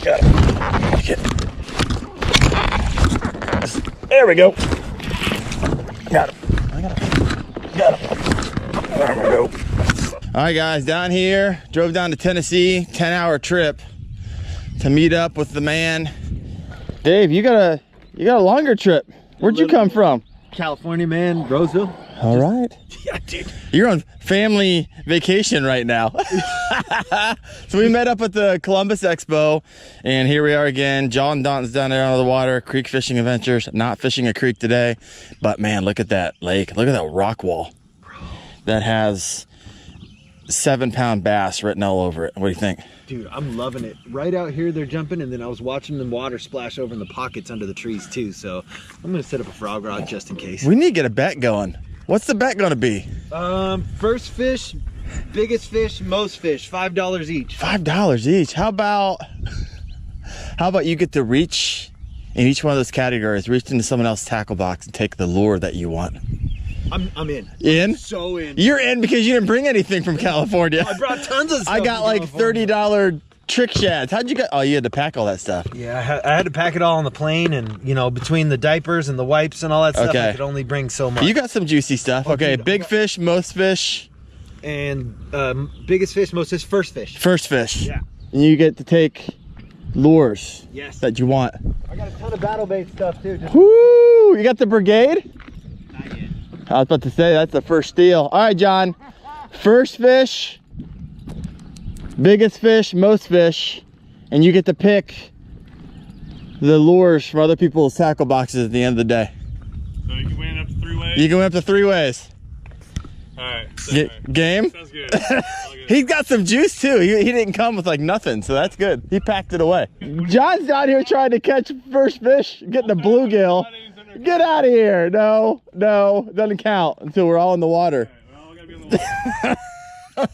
Got him. There we go. Got him. Got him. There we go. All right, guys, down here, drove down to Tennessee, 10-hour trip to meet up with the man. Dave, you got a longer trip. Where'd you come from? California, man, Roseville. All right. Yeah, dude. You're on family vacation right now. So we met up at the Columbus Expo, and here we are again. John Daunt's down there under the water, creek fishing adventures. Not fishing a creek today, but man, look at that lake. Look at that rock wall that has 7-pound bass written all over it. What do you think? Dude, I'm loving it. Right out here, they're jumping, and then I was watching the water splash over in the pockets under the trees too. So I'm gonna set up a frog rod just in case. We need to get a bet going. What's the bet gonna be? First fish, biggest fish, most fish, $5 each. $5 each. How about you get to reach in each one of those categories, reach into someone else's tackle box and take the lure that you want? I'm in. In? I'm so in. You're in because you didn't bring anything from California. I brought tons of stuff. I got like $30 trick shads. How'd you get? Oh, you had to pack all that stuff. Yeah, I had to pack it all on the plane, and you know, between the diapers and the wipes and all that stuff, Okay. I could only bring so much. You got some juicy stuff. Oh, Okay, dude, big fish, most fish. And biggest fish, most fish, first fish. First fish. Yeah. And you get to take lures. Yes. That you want. I got a ton of battle bait stuff too. Woo! You got the brigade? Not yet. I was about to say, that's the first steal. All right, John. First fish, biggest fish, most fish, and you get to pick the lures from other people's tackle boxes at the end of the day. So you can win up to 3 ways? You can win up to 3 ways. Alright. Game? Sounds good. All good. He's got some juice too. He didn't come with like nothing, so that's good. He packed it away. John's down here trying to catch first fish, getting a bluegill. Get out of here. No, doesn't count until we're all in the water. Well, I gotta be on the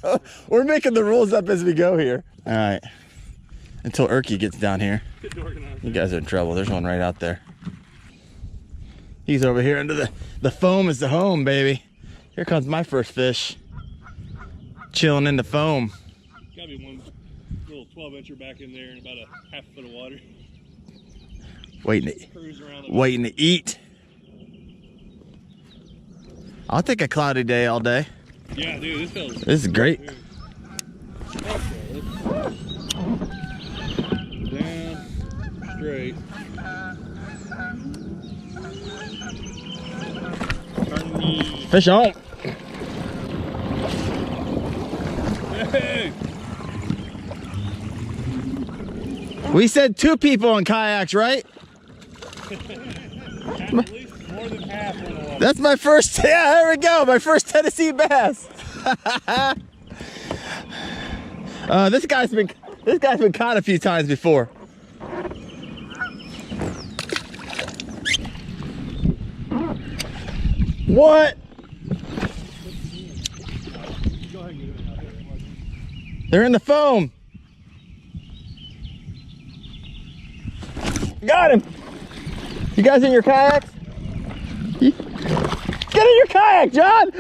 water. We're making the rules up as we go here. All right. Until Urke gets down here. You guys are in trouble. There's one right out there. He's over here under the foam is the home, baby. Here comes my first fish. Chilling in the foam. Gotta be one little 12-incher back in there and about a half a foot of water. Waiting to eat. I'll take a cloudy day all day. Yeah, dude, This is great. Down, straight. Fish on. Hey! We said 2 people on kayaks, right? At least more than half on the water. That's my first, yeah, there we go. My first Tennessee bass. This guy's been caught a few times before. What? They're in the foam. Got him. You guys in your kayaks? Get in your kayak, John.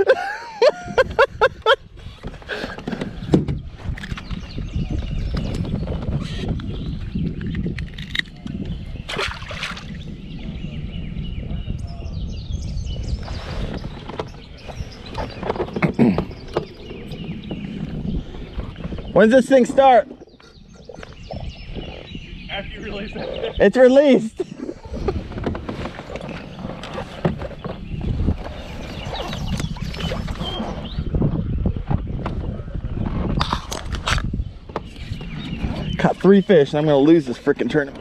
When's this thing start? After you release it. It's released. Caught 3 fish and I'm gonna lose this freaking tournament.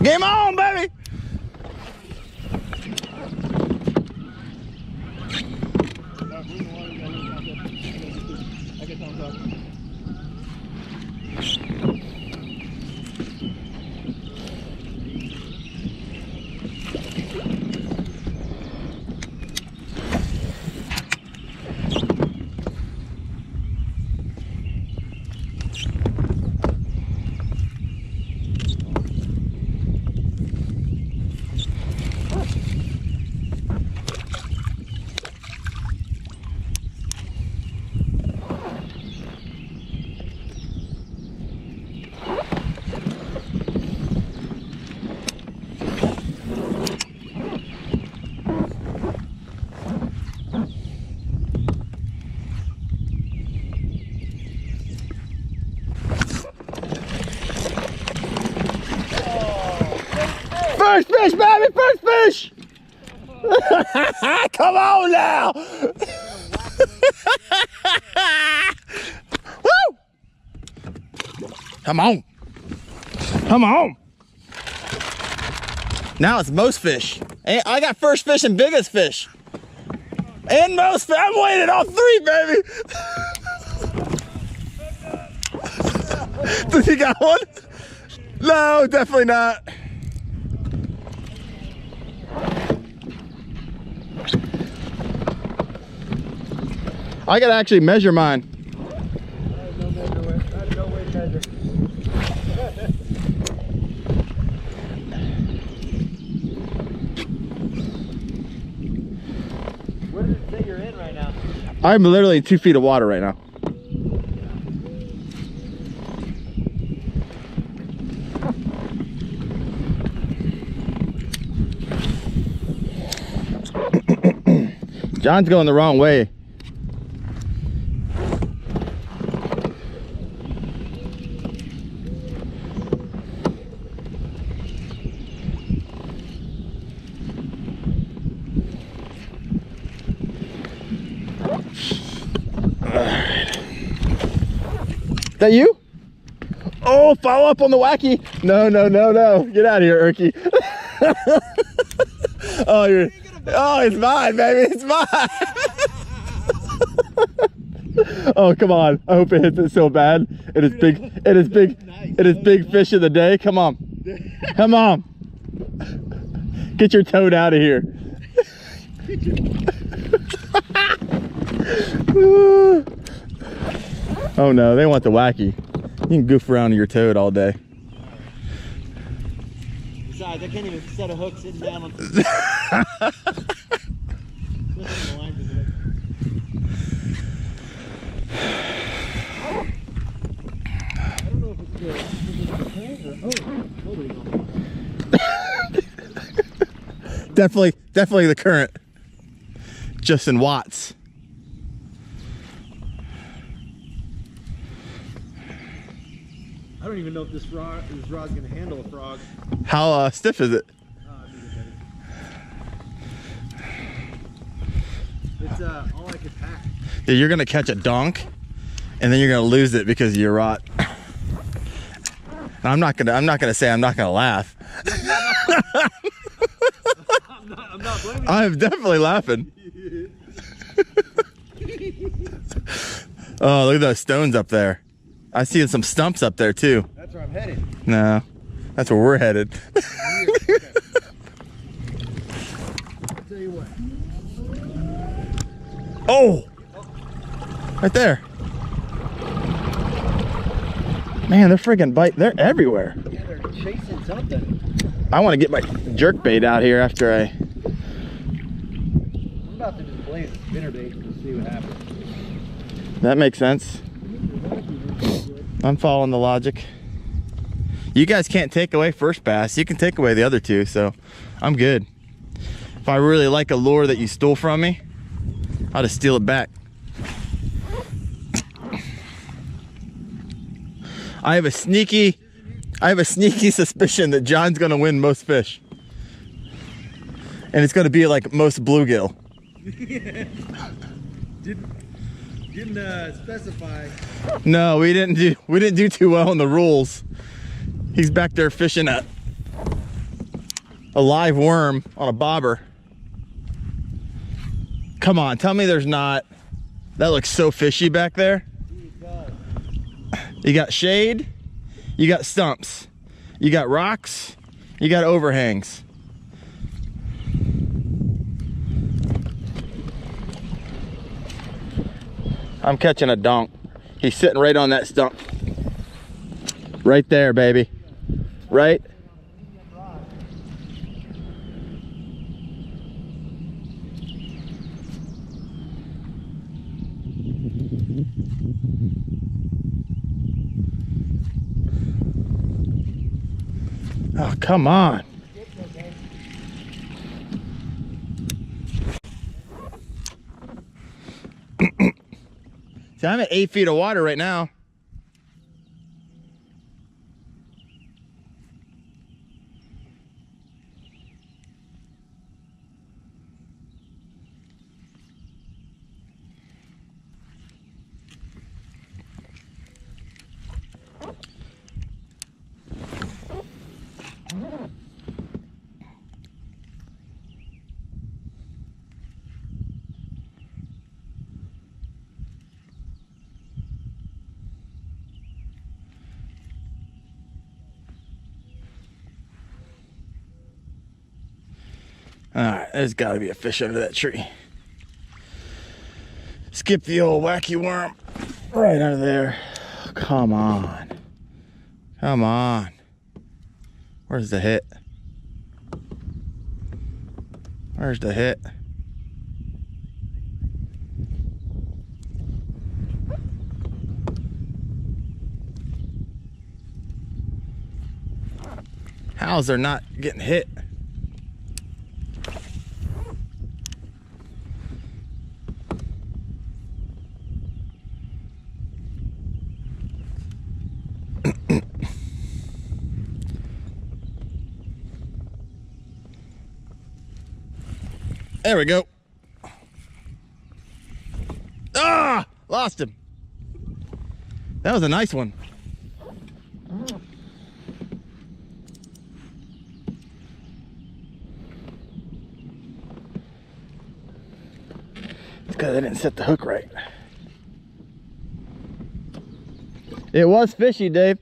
Game on, baby! fish! Come on now! Woo! Come on. Come on. Now it's most fish. And I got first fish and biggest fish. And most fish. I'm winning all three, baby. Does he got one? No, definitely not. I gotta actually measure mine. Where does it say you're in right now? I'm literally in 2 feet of water right now. John's going the wrong way. Is that you? Oh, follow up on the wacky. No, no, no, no. Get out of here, Urke. Oh, it's mine, baby. It's mine. Oh, come on. I hope it hits it so bad. It is big. It is big. It is big fish of the day. Come on. Come on. Get your toad out of here. Oh no, they want the wacky. You can goof around your toad all day. Besides, I can't even set a hook sitting down on Definitely the current. Just in watts. I don't even know if this rod's gonna handle a frog. How stiff is it? It's all I could pack. Dude, you're gonna catch a donk, and then you're gonna lose it because of your rod. I'm not gonna say I'm not gonna laugh. I'm not blaming you. I'm definitely laughing. Oh, look at those stones up there. I see some stumps up there too. That's where I'm headed. No, that's where we're headed. Okay. I'll tell you what. Oh, right there. Man, they're friggin' they're everywhere. Yeah, they're chasing something. I want to get my jerk bait out here after I'm about to just blaze spinner bait and see what happens. That makes sense. I'm following the logic. You guys can't take away first bass. You can take away the other two, so I'm good. If I really like a lure that you stole from me, I'll just steal it back. I have a sneaky suspicion that John's gonna win most fish. And it's gonna be like most bluegill. Didn't specify. No, we didn't do too well in the rules. He's back there fishing a live worm on a bobber. Come on, tell me there's not. That looks so fishy back there. You got shade, you got stumps, you got rocks, you got overhangs. I'm catching a donk. He's sitting right on that stump. Right there, baby. Right? Oh, come on. See, I'm at 8 feet of water right now. right, there's gotta be a fish under that tree. Skip the old wacky worm right under there. Come on. Come on. Where's the hit? Where's the hit? How's there not getting hit? There we go. Ah, lost him. That was a nice one. It's because I didn't set the hook right. It was fishy, Dave.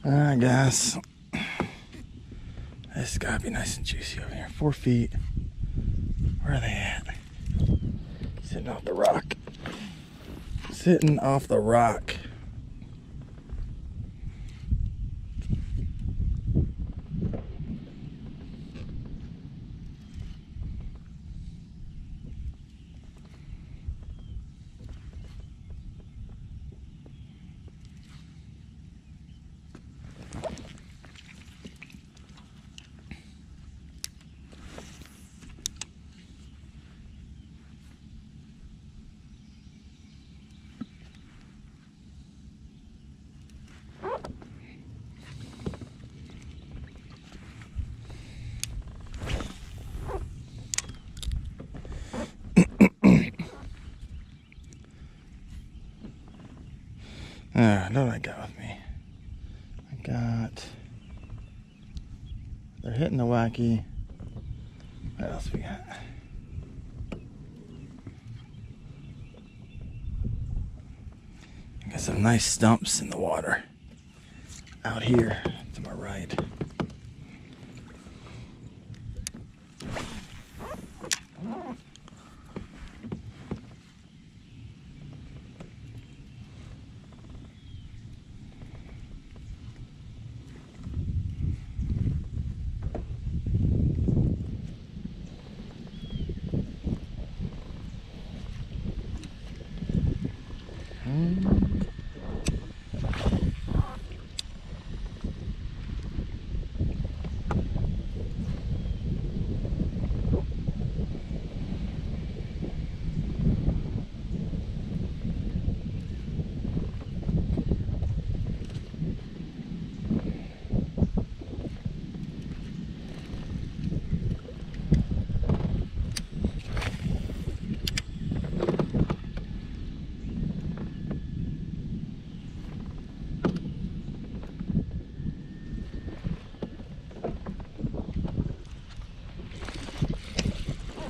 Alright guys, this has got to be nice and juicy over here. 4 feet. Where are they at? Sitting off the rock. Sitting off the rock. What do I got with me? They're hitting the wacky. What else we got? I got some nice stumps in the water out here to my right.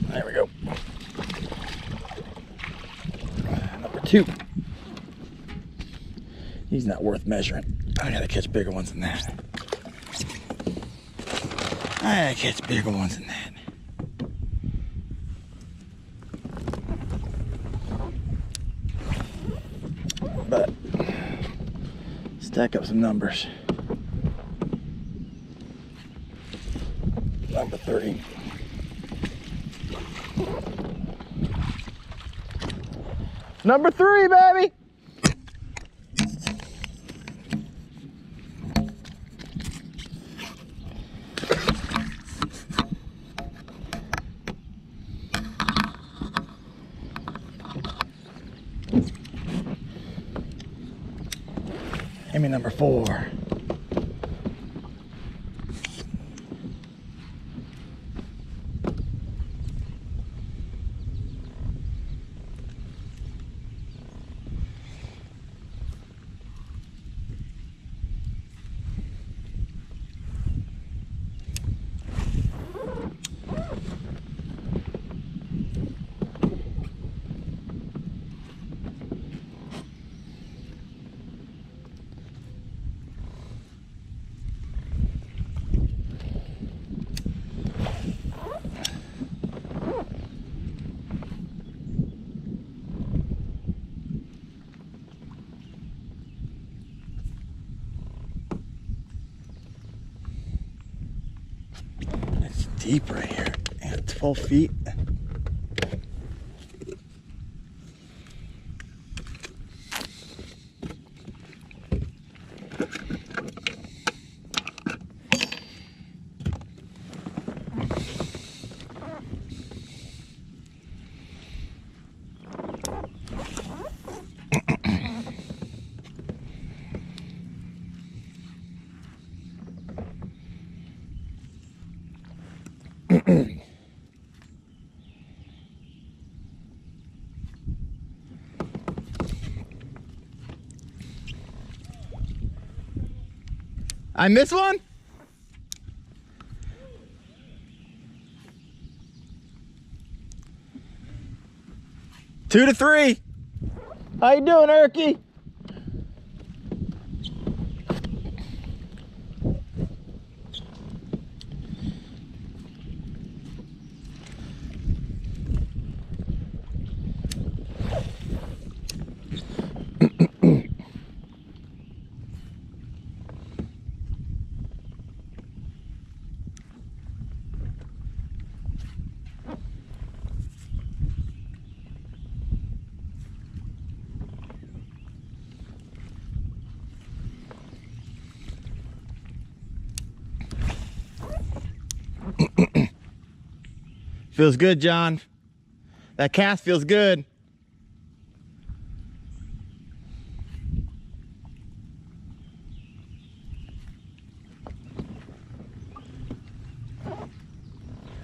There we go. Number 2. He's not worth measuring. I gotta catch bigger ones than that. I gotta catch bigger ones than that. But stack up some numbers. Number 3. Number 3, baby. Give me number 4. Deep right here, and 12 feet. I missed one? Two to 3. How you doing, Urke? Feels good, John. That cast feels good.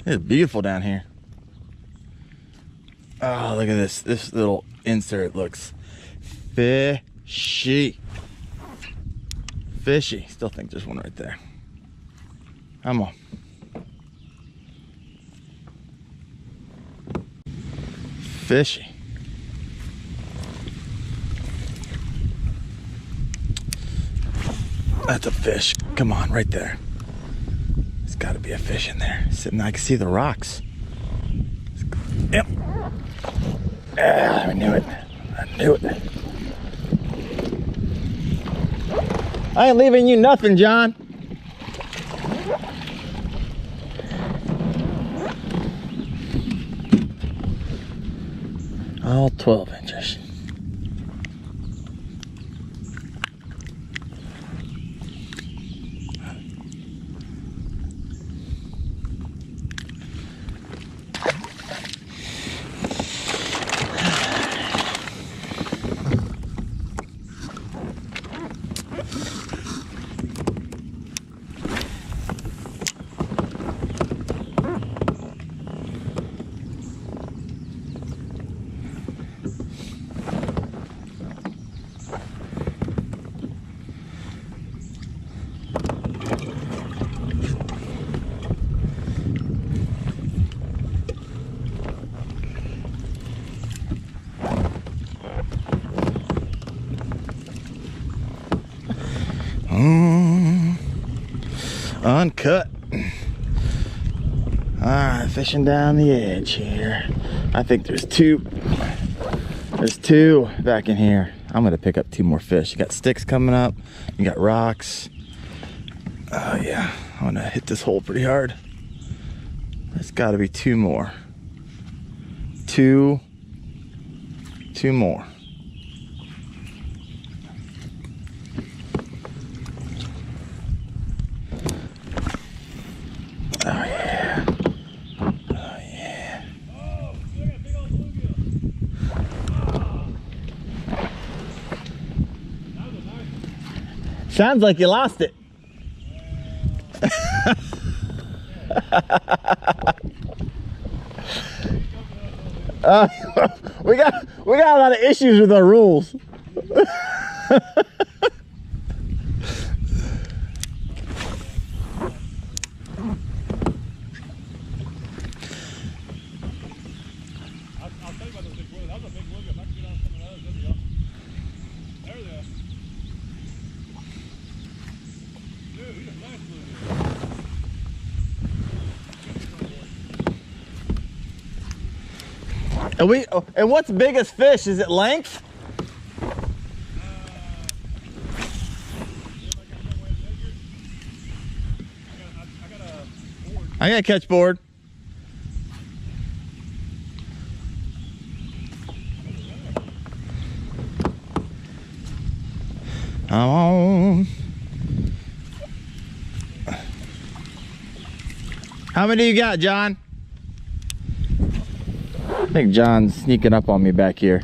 It's beautiful down here. Oh, look at this. This little insert looks fishy. Fishy. Still think there's one right there. Come on. Fishy. That's a fish. Come on, right there. There's got to be a fish in there. Sitting, I can see the rocks. Yep. I knew it. I knew it. I ain't leaving you nothing, John. All 12 inches. Uncut. Alright, fishing down the edge here. I think there's two. There's 2 back in here. I'm gonna pick up 2 more fish. You got sticks coming up. You got rocks. Oh yeah, I'm gonna hit this hole pretty hard. There's gotta be 2 more. 2 more. Oh yeah. Oh yeah. Oh, look at big old bluegill. That was a nice one. Sounds like you lost it. We got a lot of issues with our rules. I'll tell you about those big wood. That was a big wood. If I can get on some of those, that'd be awesome. There they are. Dude, he's a nice little dude. And what's biggest fish? Is it length? I got a catch board. Come on. How many you got, John? I think John's sneaking up on me back here.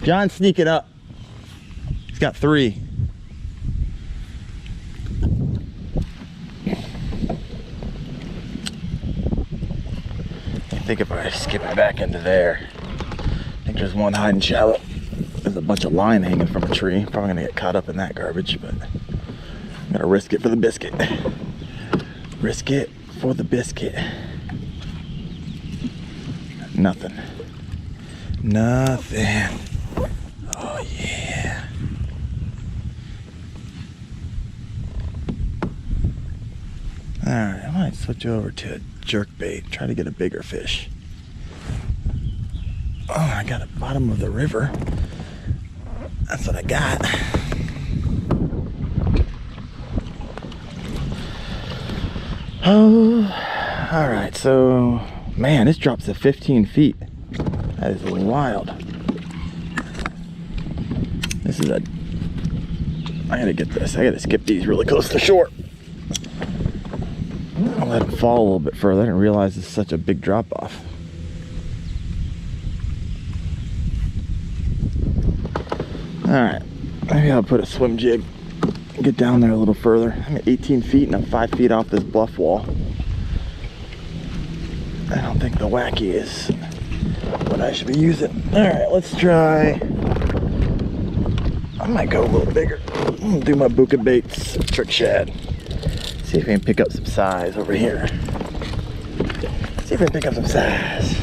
John's sneaking up. He's got 3. I think if I skip it back into there, I think there's one hiding shallow. There's a bunch of line hanging from a tree. Probably gonna get caught up in that garbage, but I'm gonna risk it for the biscuit. Risk it for the biscuit. Nothing. Nothing. Oh yeah. Alright, I might switch over to a jerk bait. Try to get a bigger fish. Oh, I got a bottom of the river. That's what I got. Oh, all right. So, man, this drops to 15 feet. That is wild. This is I gotta get this. I gotta skip these really close to shore. I'll let them fall a little bit further. I didn't realize it's such a big drop off. Alright, maybe I'll put a swim jig, get down there a little further. I'm at 18 feet and I'm 5 feet off this bluff wall. I don't think the wacky is what I should be using. Alright, let's try. I might go a little bigger. I'm gonna do my Buka Baits trick shad. See if we can pick up some size over here. See if we can pick up some size.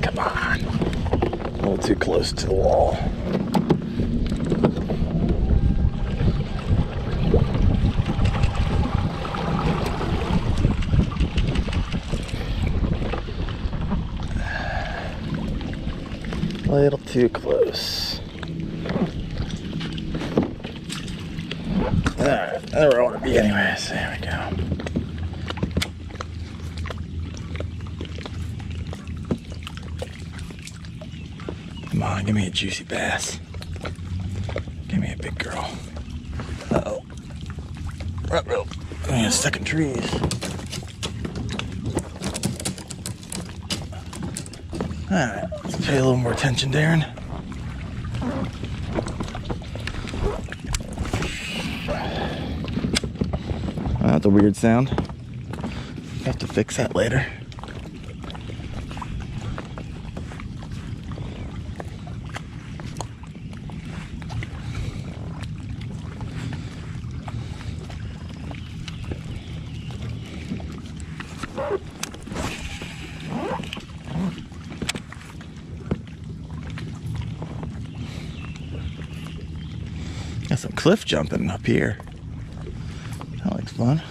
Come on. A little too close to the wall. A little too close. Alright, that's where I want to be anyways. There we go. Come on, give me a juicy bass. Give me a big girl. Uh-oh. Uh-oh. Man, stuck in trees. Alright, let's pay a little more attention, Daren. That's a weird sound. Have to fix that later. Got some cliff jumping up here. That looks fun.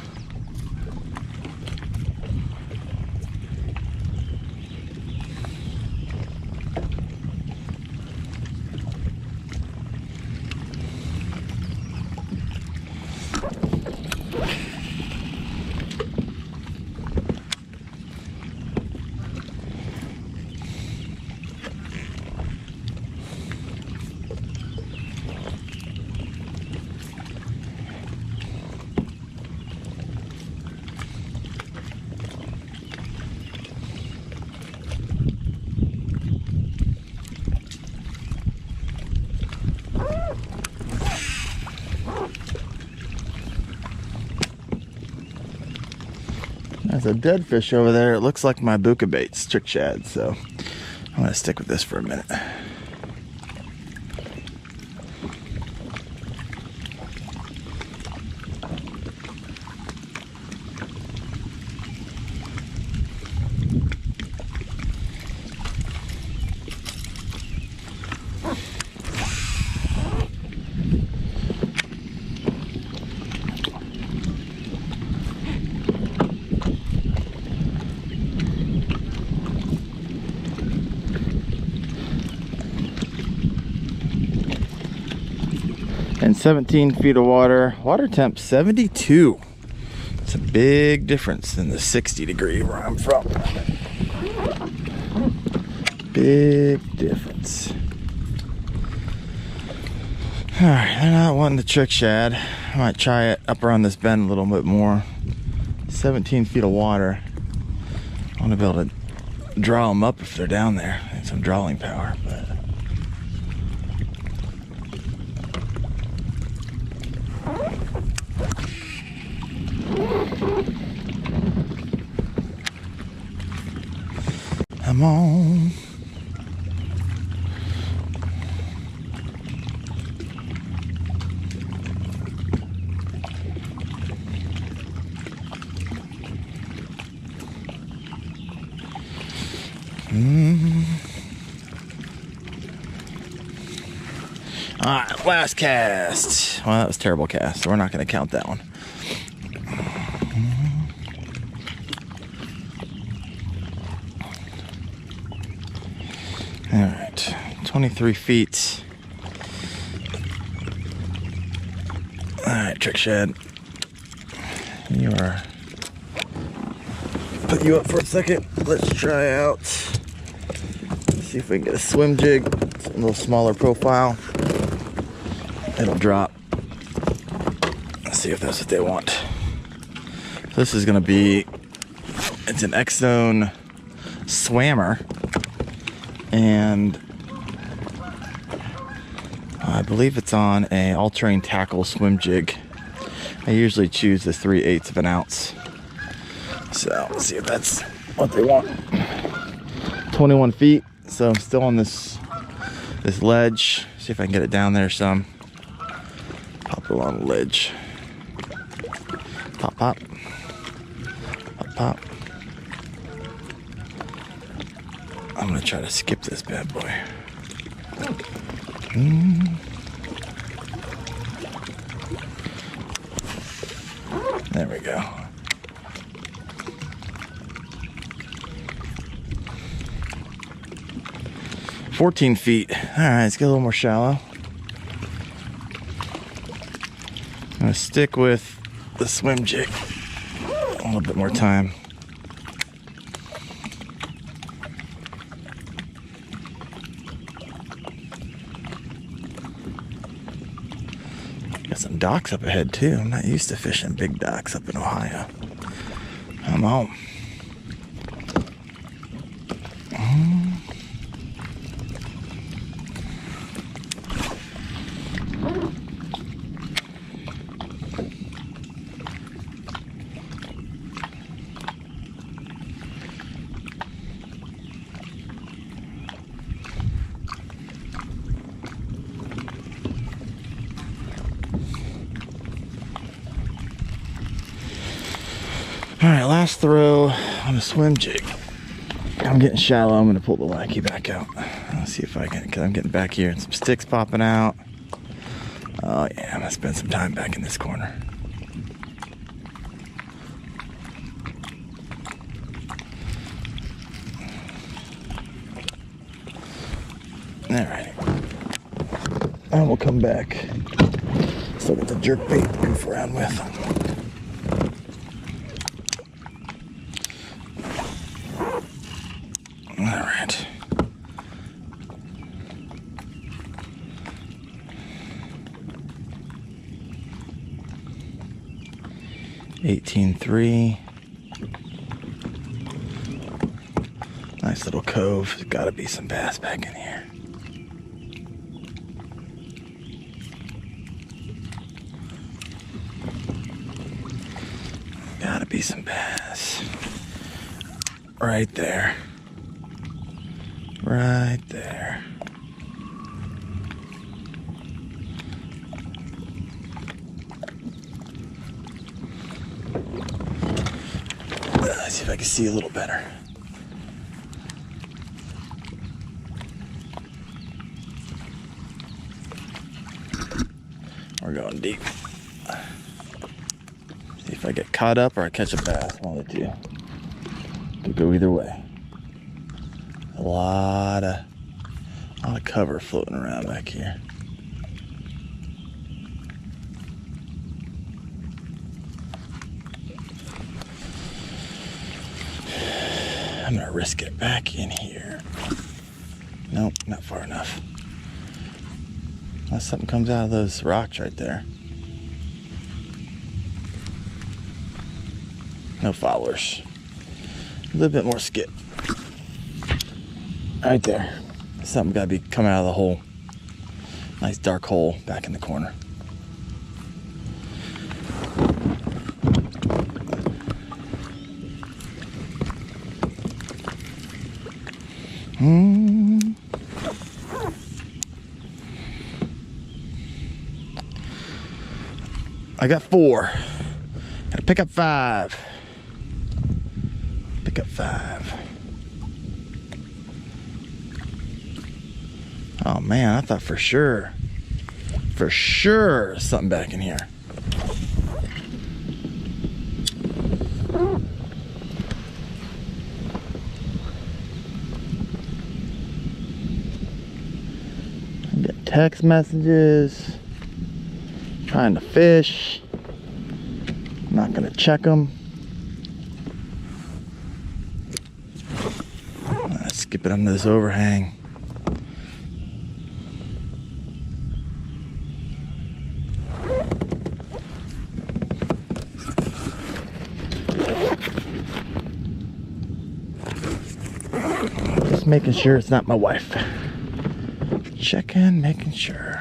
There's a dead fish over there. It looks like my buka baits, trick shad, so I'm gonna stick with this for a minute. And 17 feet of water. Water temp 72. It's a big difference than the 60 degree where I'm from. Big difference. Alright, they're not wanting the trick shad. I might try it up around this bend a little bit more. 17 feet of water. I want to be able to draw them up if they're down there. Need some drawing power, but come on. All right, last cast. Well, that was a terrible cast, so we're not going to count that one. All right, 23 feet. All right, trick shad. You are. Put you up for a second. Let's try out. See if we can get a swim jig. It's a little smaller profile. It'll drop. Let's see if that's what they want. So this is gonna be. It's an X-Zone swammer. And I believe it's on a all-terrain tackle swim jig. I usually choose the 3/8 of an ounce. So let's see if that's what they want. 21 feet. So I'm still on this ledge. See if I can get it down there some. Pop it along the ledge. Pop, pop. Pop, pop. I'm gonna try to skip this bad boy. There we go. "14 feet. All right, let's get a little more shallow. I'm gonna stick with the swim jig a little bit more time. Got some docks up ahead too. I'm not used to fishing big docks up in Ohio. Come on. All right, last throw on a swim jig. I'm getting shallow. I'm gonna pull the wacky back out. Let's see if I can, because I'm getting back here and some sticks popping out. Oh yeah, I'm gonna spend some time back in this corner. All right, and we'll come back. Still got the jerk bait to goof around with. All right. $18.3. Nice little cove. There's got to be some bass back in here. Gotta be some bass. Right there. Right there. Let's see if I can see a little better. We're going deep. See if I get caught up or I catch a bass. One of the two. Could go either way. A lot of cover floating around back here. I'm gonna risk it back in here. Nope, not far enough. Unless something comes out of those rocks right there. No followers. A little bit more skip. Right there. Something gotta be coming out of the hole. Nice dark hole back in the corner. I got 4. Gotta pick up 5. Pick up 5. Oh man, I thought for sure something back in here. I get text messages. Trying to fish. I'm not gonna check them. Let's skip it under this overhang. Just making sure it's not my wife. Checking, making sure.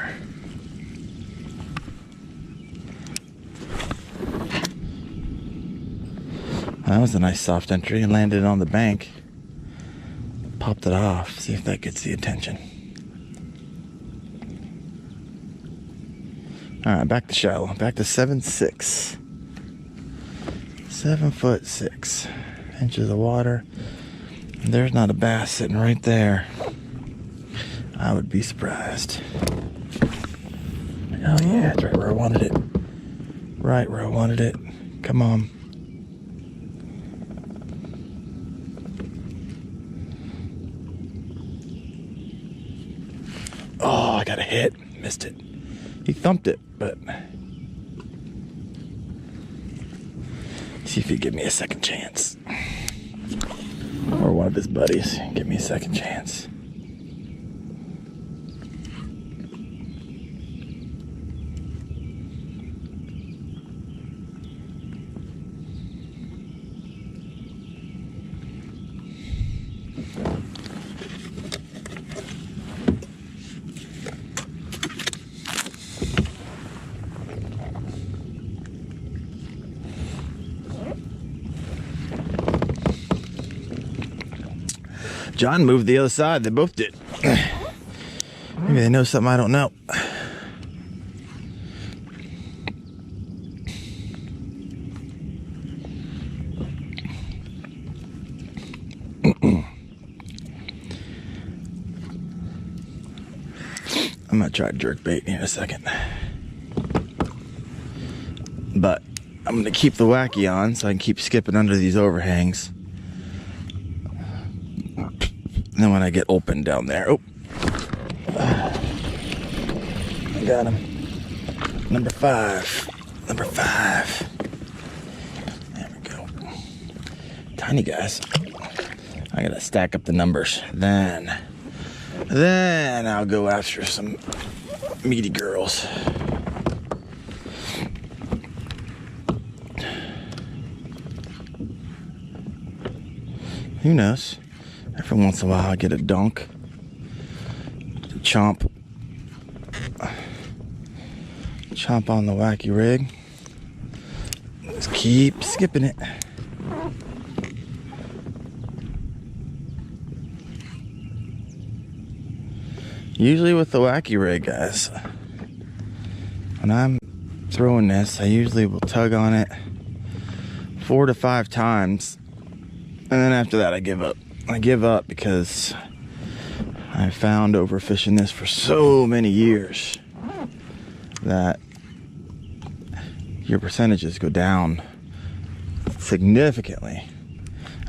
That was a nice soft entry and landed on the bank. Popped it off. See if that gets the attention. Alright, back to shallow. Back to 7'6". 7'6" inches of water. And there's not a bass sitting right there. I would be surprised. Oh yeah, it's right where I wanted it. Right where I wanted it. Come on. Oh, I got a hit. Missed it. He thumped it, but see if he'd give me a second chance. Or one of his buddies. Give me a second chance. John moved the other side. They both did. Maybe they know something I don't know. I'm gonna try jerk bait in a second. But I'm gonna keep the wacky on so I can keep skipping under these overhangs. And then when I get open down there, oh, I got him. Number 5. Number 5. There we go. Tiny guys. I gotta stack up the numbers. Then I'll go after some meaty girls. Who knows? Every once in a while I get a dunk to chomp on the wacky rig. Just keep skipping it. Usually with the wacky rig, guys, when I'm throwing this, I usually will tug on it 4 to 5 times, and then after that I give up. I give up because I found overfishing this for so many years that your percentages go down significantly.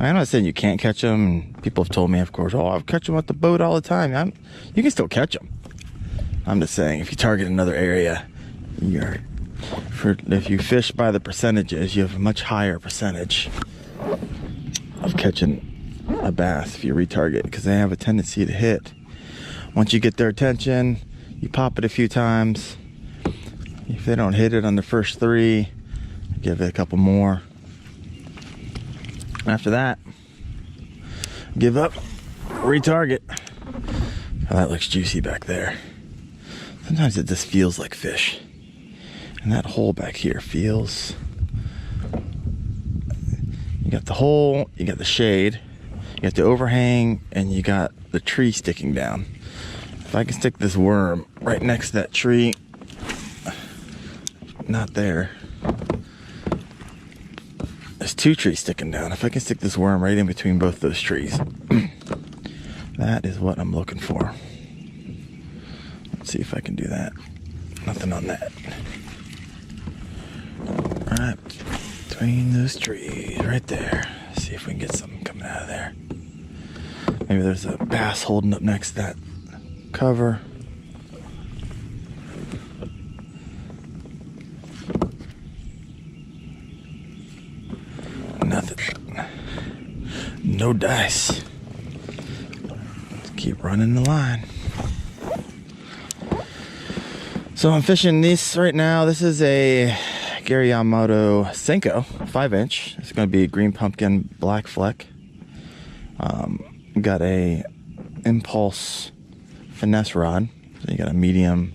I'm not saying you can't catch them. People have told me, of course, oh, I'll catch them at the boat all the time. You can still catch them. I'm just saying, if you target another area, if you fish by the percentages, you have a much higher percentage of catching a bass if you retarget, because they have a tendency to hit. Once you get their attention, you pop it a few times. If they don't hit it on the first 3, give it a couple more. After that, give up, retarget. Oh, that looks juicy back there. Sometimes it just feels like fish. And that hole back here feels... You got the hole, you got the shade, you got the overhang, and you got the tree sticking down. If I can stick this worm right next to that tree, not there. There's 2 trees sticking down. If I can stick this worm right in between both those trees, that is what I'm looking for. Let's see if I can do that. Nothing on that. Right between those trees, right there. See if we can get something coming out of there. Maybe there's a bass holding up next to that cover. Nothing. No dice. Let's keep running the line. So I'm fishing this right now. This is a Gary Yamamoto Senko 5-inch. It's going to be a green pumpkin black fleck. Got a impulse finesse rod. So you got a medium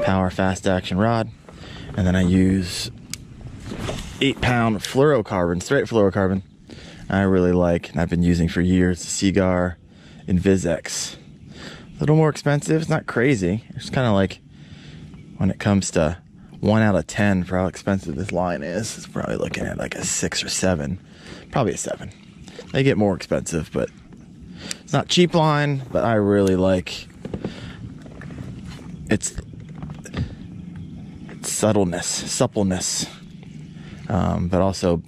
power fast action rod, and then I use 8-pound fluorocarbon, straight fluorocarbon. I really like, and I've been using for years, the Seagar Invis-X. A little more expensive. It's not crazy. It's kind of like, when it comes to 1 out of 10 for how expensive this line is, it's probably looking at like a 6 or 7. Probably a 7. They get more expensive, but it's not cheap line, but I really like its subtleness, suppleness, but also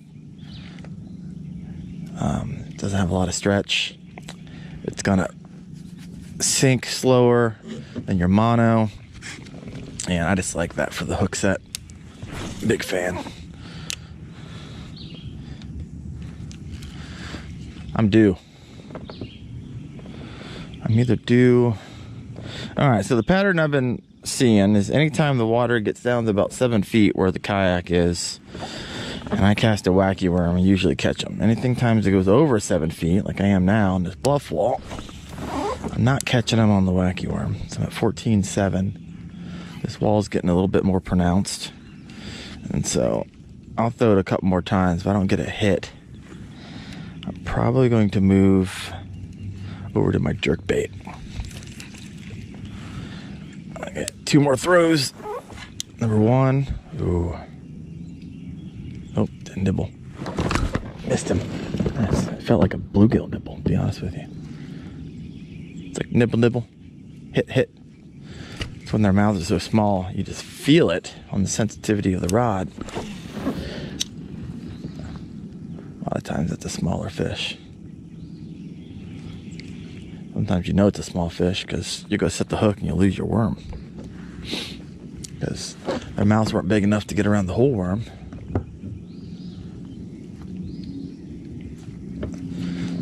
doesn't have a lot of stretch. It's gonna sink slower than your mono, and I just like that for the hook set. Big fan. I'm due. I'm either due. All right, so the pattern I've been seeing is anytime the water gets down to about 7 feet where the kayak is, and I cast a wacky worm, I usually catch them. Anything times it goes over 7 feet, like I am now on this bluff wall, I'm not catching them on the wacky worm. So I'm at 14.7. This wall's getting a little bit more pronounced, and so I'll throw it a couple more times. If I don't get a hit, I'm probably going to move over to my jerk bait. I get 2 more throws. Number 1. Ooh. Oh, didn't nibble. Missed him. It felt like a bluegill nibble, to be honest with you. It's like nibble, nibble. Hit, hit. It's when their mouths are so small, you just feel it on the sensitivity of the rod. A lot of times it's a smaller fish. Sometimes you know it's a small fish because you go set the hook and you'll lose your worm. Because their mouths weren't big enough to get around the whole worm.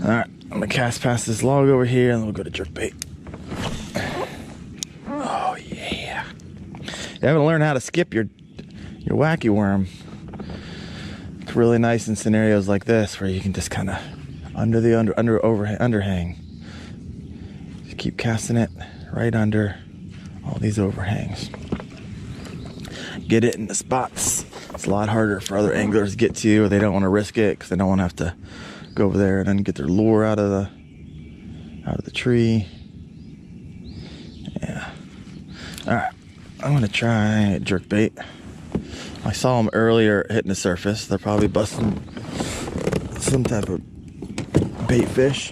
Alright, I'm going to cast past this log over here and then we'll go to jerkbait. Oh yeah. You haven't learned how to skip your wacky worm. It's really nice in scenarios like this where you can just kind of under the underhang. Just keep casting it right under all these overhangs. Get it in the spots. It's a lot harder for other anglers to get to, or they don't want to risk it because they don't want to have to go over there and then get their lure out of the tree. Yeah. All right, I'm gonna try jerk bait. I saw them earlier hitting the surface. They're probably busting some type of bait fish.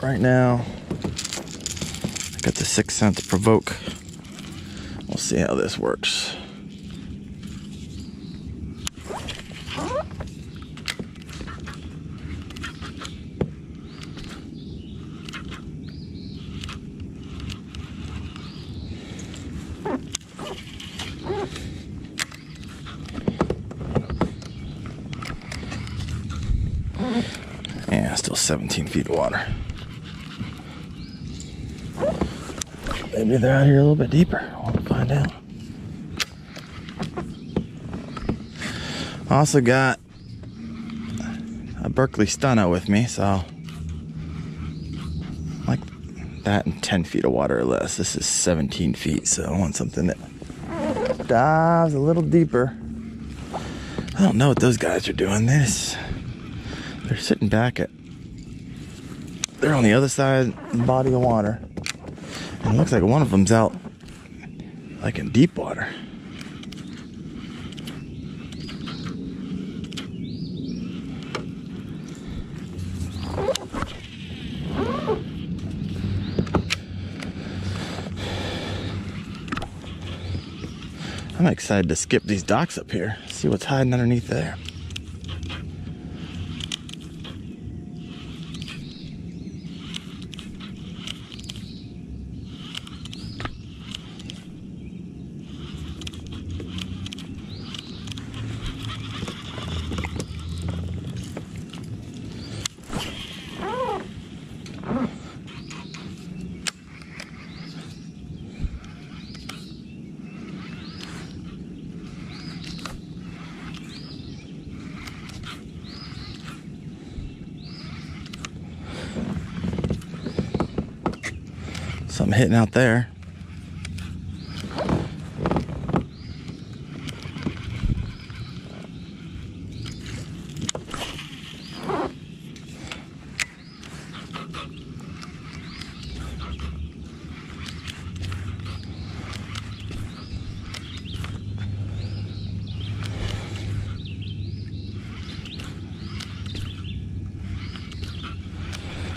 Right now, I got the 6 cent provoke. We'll see how this works. Yeah, still 17 feet of water. Maybe they're out here a little bit deeper. We'll find out. I also got a Berkeley Stunner with me, so like that in 10 feet of water or less. This is 17 feet, so I want something that dives a little deeper. I don't know what those guys are doing. They're sitting back they're on the other side of the body of water. And it looks like one of them's out like in deep water. I'm excited to skip these docks up here, see what's hiding underneath there. Something hitting out there.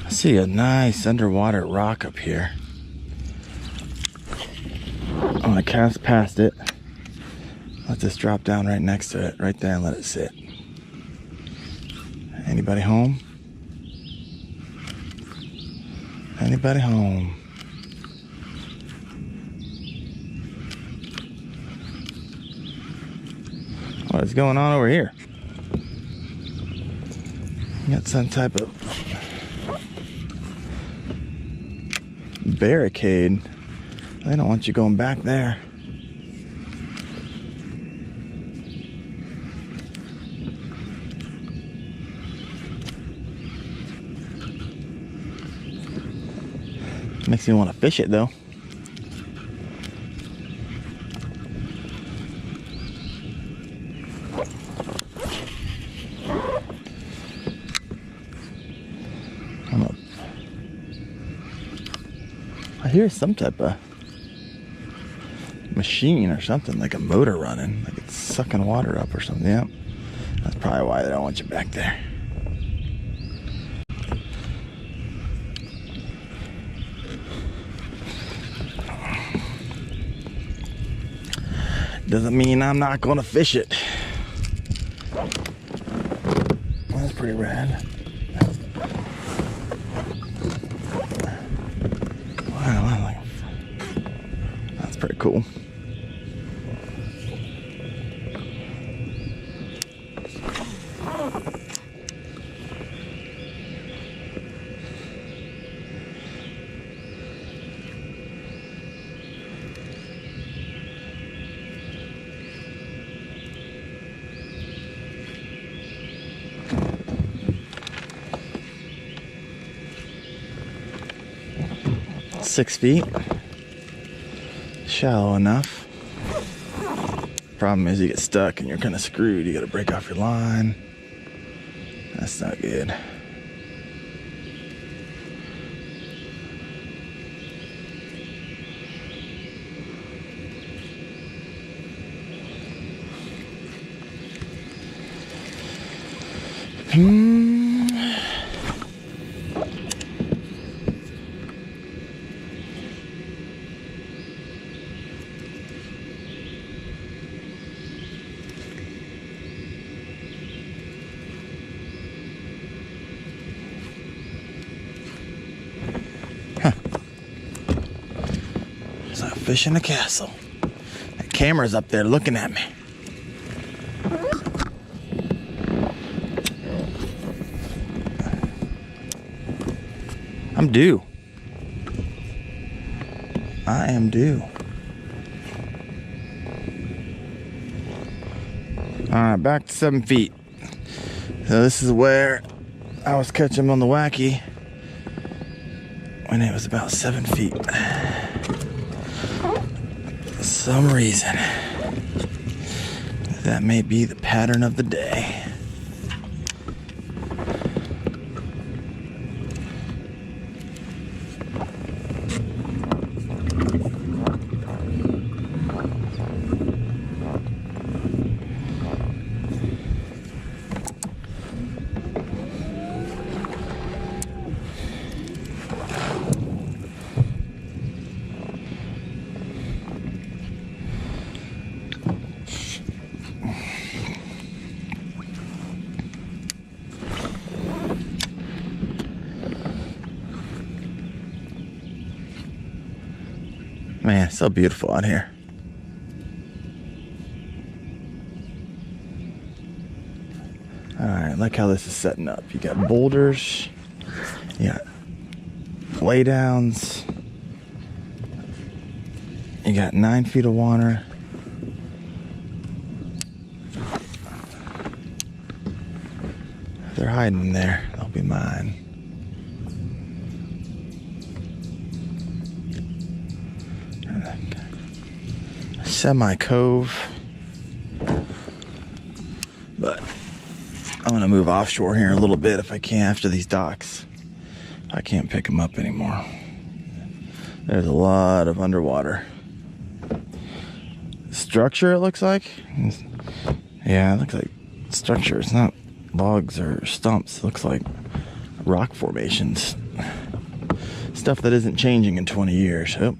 I see a nice underwater rock up here. I'm gonna cast past it. Let this drop down right next to it, right there, and let it sit. Anybody home? Anybody home? What is going on over here? You got some type of barricade. They don't want you going back there. Makes me want to fish it though. I hear some type of machine or something, like a motor running, like it's sucking water up or something. Yep, that's probably why they don't want you back there. Doesn't mean I'm not gonna fish it. That's pretty rad. Wow, that's pretty cool. Six feet, shallow enough. Problem is you get stuck and you're kind of screwed. You got to break off your line. That's not good. There's a fish in the castle. That camera's up there looking at me. I'm due. I am due. Alright, back to 7 feet. So this is where I was catching them on the wacky when it was about 7 feet. For some reason, that may be the pattern of the day. Man, it's so beautiful out here. Alright, look how this is setting up. You got boulders, you got laydowns, you got 9 feet of water. If they're hiding in there, they'll be mine. Semi-cove, but I'm gonna move offshore here a little bit if I can after these docks. I can't pick them up anymore. There's a lot of underwater structure, it looks like. Yeah, it looks like structure. It's not logs or stumps. It looks like rock formations, stuff that isn't changing in 20 years. Oh.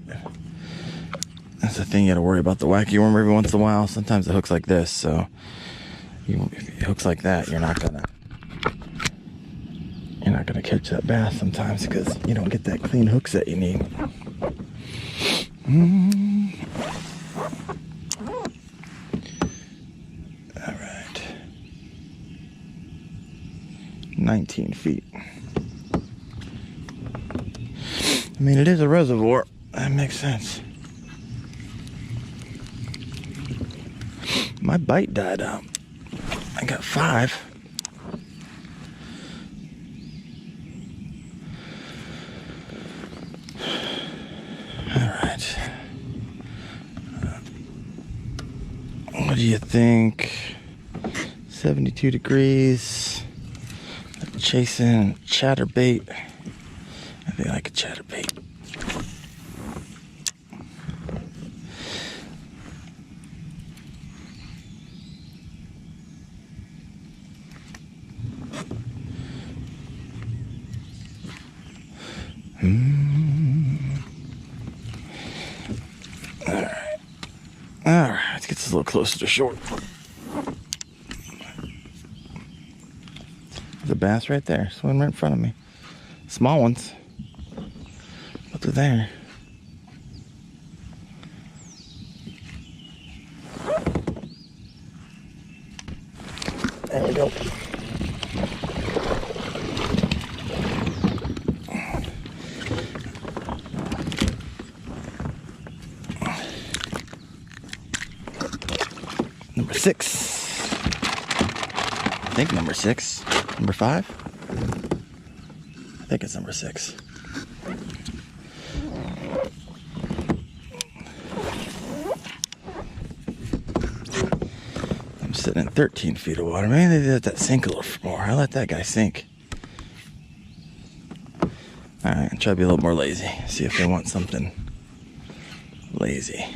That's the thing, you gotta worry about the wacky worm every once in a while. Sometimes it hooks like this, so if it hooks like that, you're not gonna catch that bass sometimes because you don't get that clean hook set you need. All right, 19 feet. I mean, it is a reservoir. That makes sense. My bite died out. I got 5. All right. What do you think? 72 degrees. I'm chasing chatterbait. I think I like a chatterbait. Alright, let's get this a little closer to shore. There's a bass right there, swimming right in front of me. Small ones, but they're there. There we go. Number 6. I think number 6. Number 5? I think it's number 6. I'm sitting at 13 feet of water. Maybe they let that sink a little more. I'll let that guy sink. Alright, try to be a little more lazy. See if they want something lazy.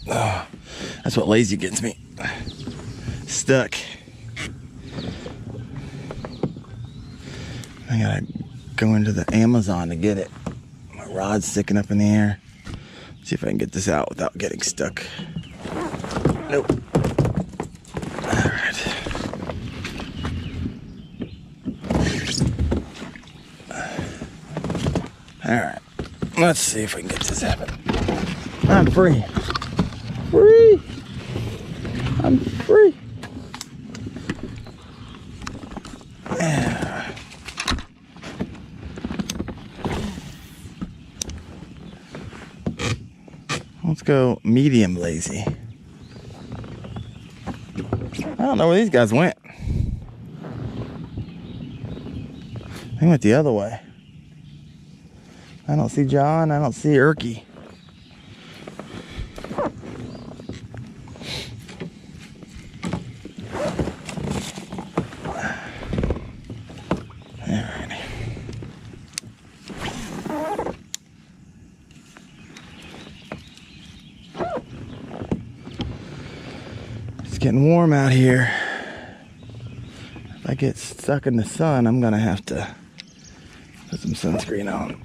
Oh, that's what lazy gets me. Stuck. I gotta go into the Amazon to get it. My rod's sticking up in the air. See if I can get this out without getting stuck. Nope. Alright. Alright. Let's see if we can get this happening. I'm free. Free! I'm free. Yeah. Let's go medium lazy. I don't know where these guys went. They went the other way. I don't see John. I don't see Urke. Alrighty. It's getting warm out here. If I get stuck in the sun, I'm gonna have to put some sunscreen on.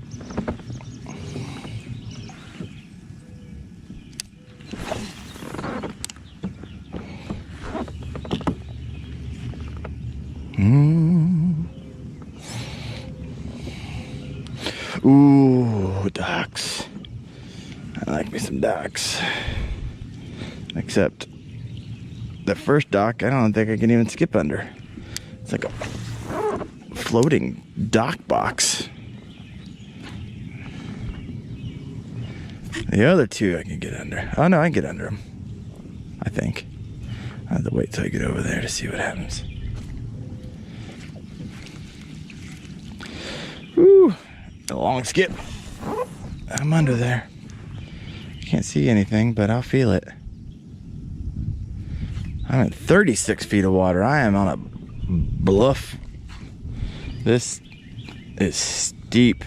Ooh, docks. I like me some docks. Except the first dock, I don't think I can even skip under. It's like a floating dock box. The other two I can get under. Oh no, I can get under them. I think. I have to wait till I get over there to see what happens. Woo! A long skip. I'm under there. Can't see anything, but I'll feel it. I'm at 36 feet of water. I am on a bluff. This is steep.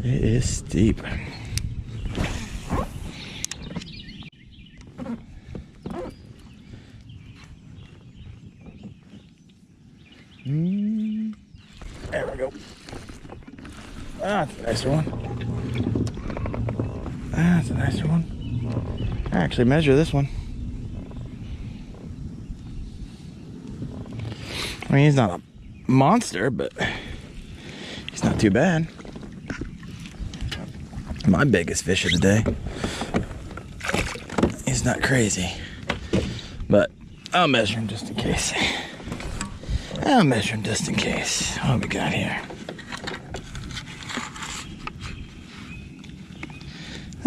It is steep. There we go. That's a nicer one. That's a nicer one. I actually measure this one. I mean, he's not a monster, but he's not too bad. My biggest fish of the day. He's not crazy, but I'll measure him just in case. I'll measure him just in case. What we got here?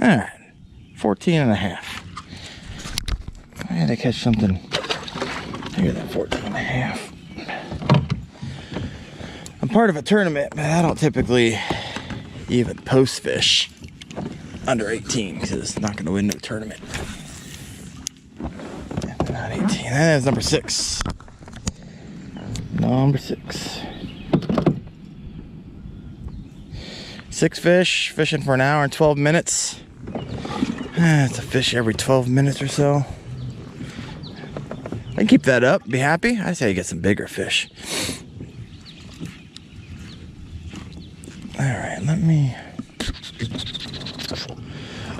All right, 14 and a half. I had to catch something bigger than 14 and a half. I'm part of a tournament, but I don't typically even post fish under 18 because it's not going to win no tournament. Not 18. That is number 6. Number 6. 6 fish, fishing for an hour and 12 minutes. It's a fish every 12 minutes or so. I can keep that up, be happy. I say you get some bigger fish. All right, let me...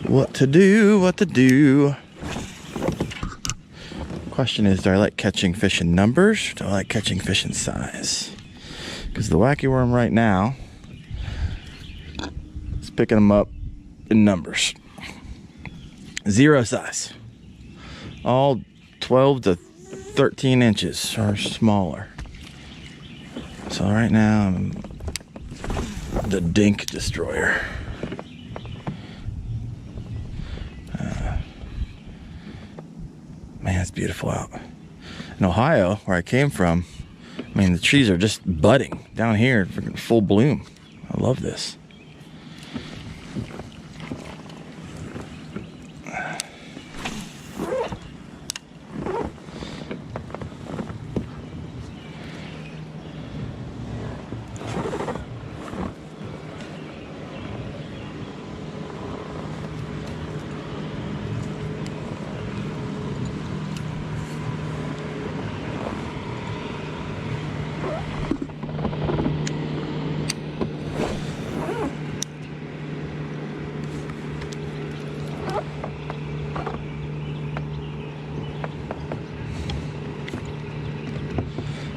What to do? Question is, do I like catching fish in numbers, or do I like catching fish in size? Because the wacky worm right now is picking them up in numbers. 0 size. All 12 to 13 inches or smaller. So right now I'm the dink destroyer. Man, it's beautiful out. In Ohio, where I came from, I mean, the trees are just budding. Down here, freaking full bloom. I love this.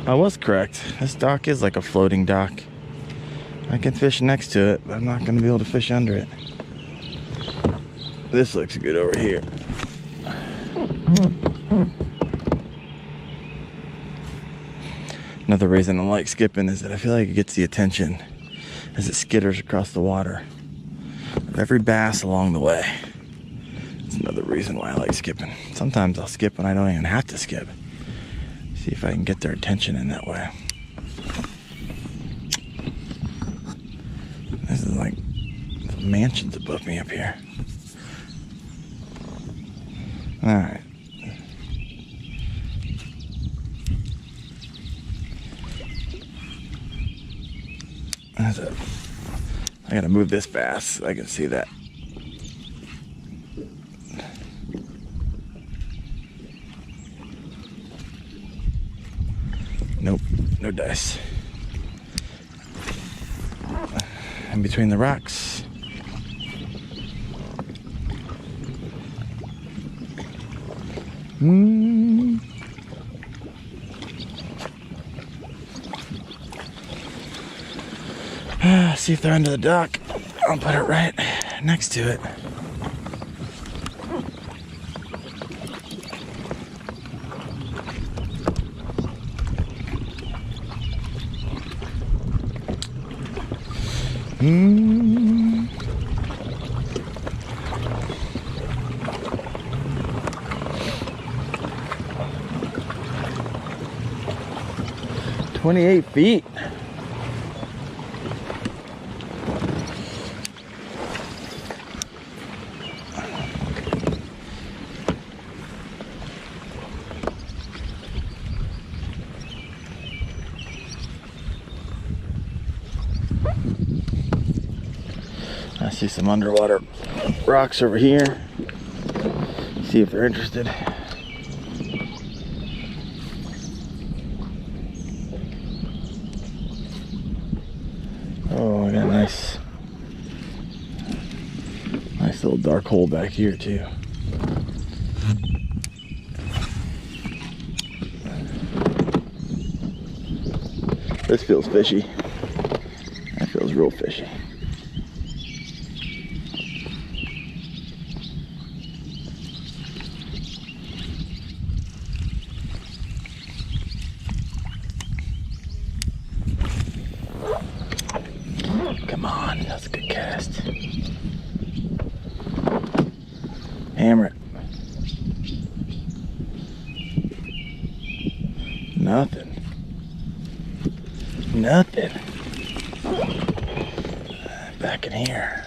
I was correct. This dock is like a floating dock. I can fish next to it, but I'm not gonna be able to fish under it. This looks good over here. Another reason I like skipping is that I feel like it gets the attention as it skitters across the water of every bass along the way. It's another reason why I like skipping. Sometimes I'll skip when I don't even have to skip. See if I can get their attention in that way. This is like the mansions above me up here. All right. That's it. I gotta move this fast so I can see that. Nope, no dice. In between the rocks. See if they're under the dock. I'll put it right next to it. Hmm. "28 feet. I see some underwater rocks over here. See if they're interested. Oh, I got a nice little dark hole back here too. This feels fishy. That feels real fishy. Come on, that's a good cast. Hammer it. Nothing. Nothing. Back in here.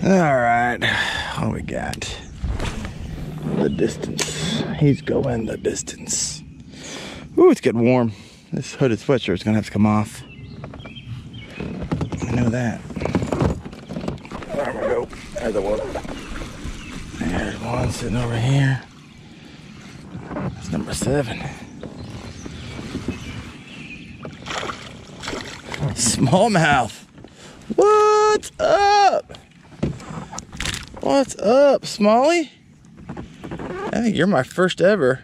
right, what do we got? The distance. He's going the distance. Ooh, it's getting warm. This hooded sweatshirt is gonna have to come off. I know that. There we go. There's the one. There's one sitting over here. That's number 7. Smallmouth. What's up? What's up, Smalley? I think you're my first ever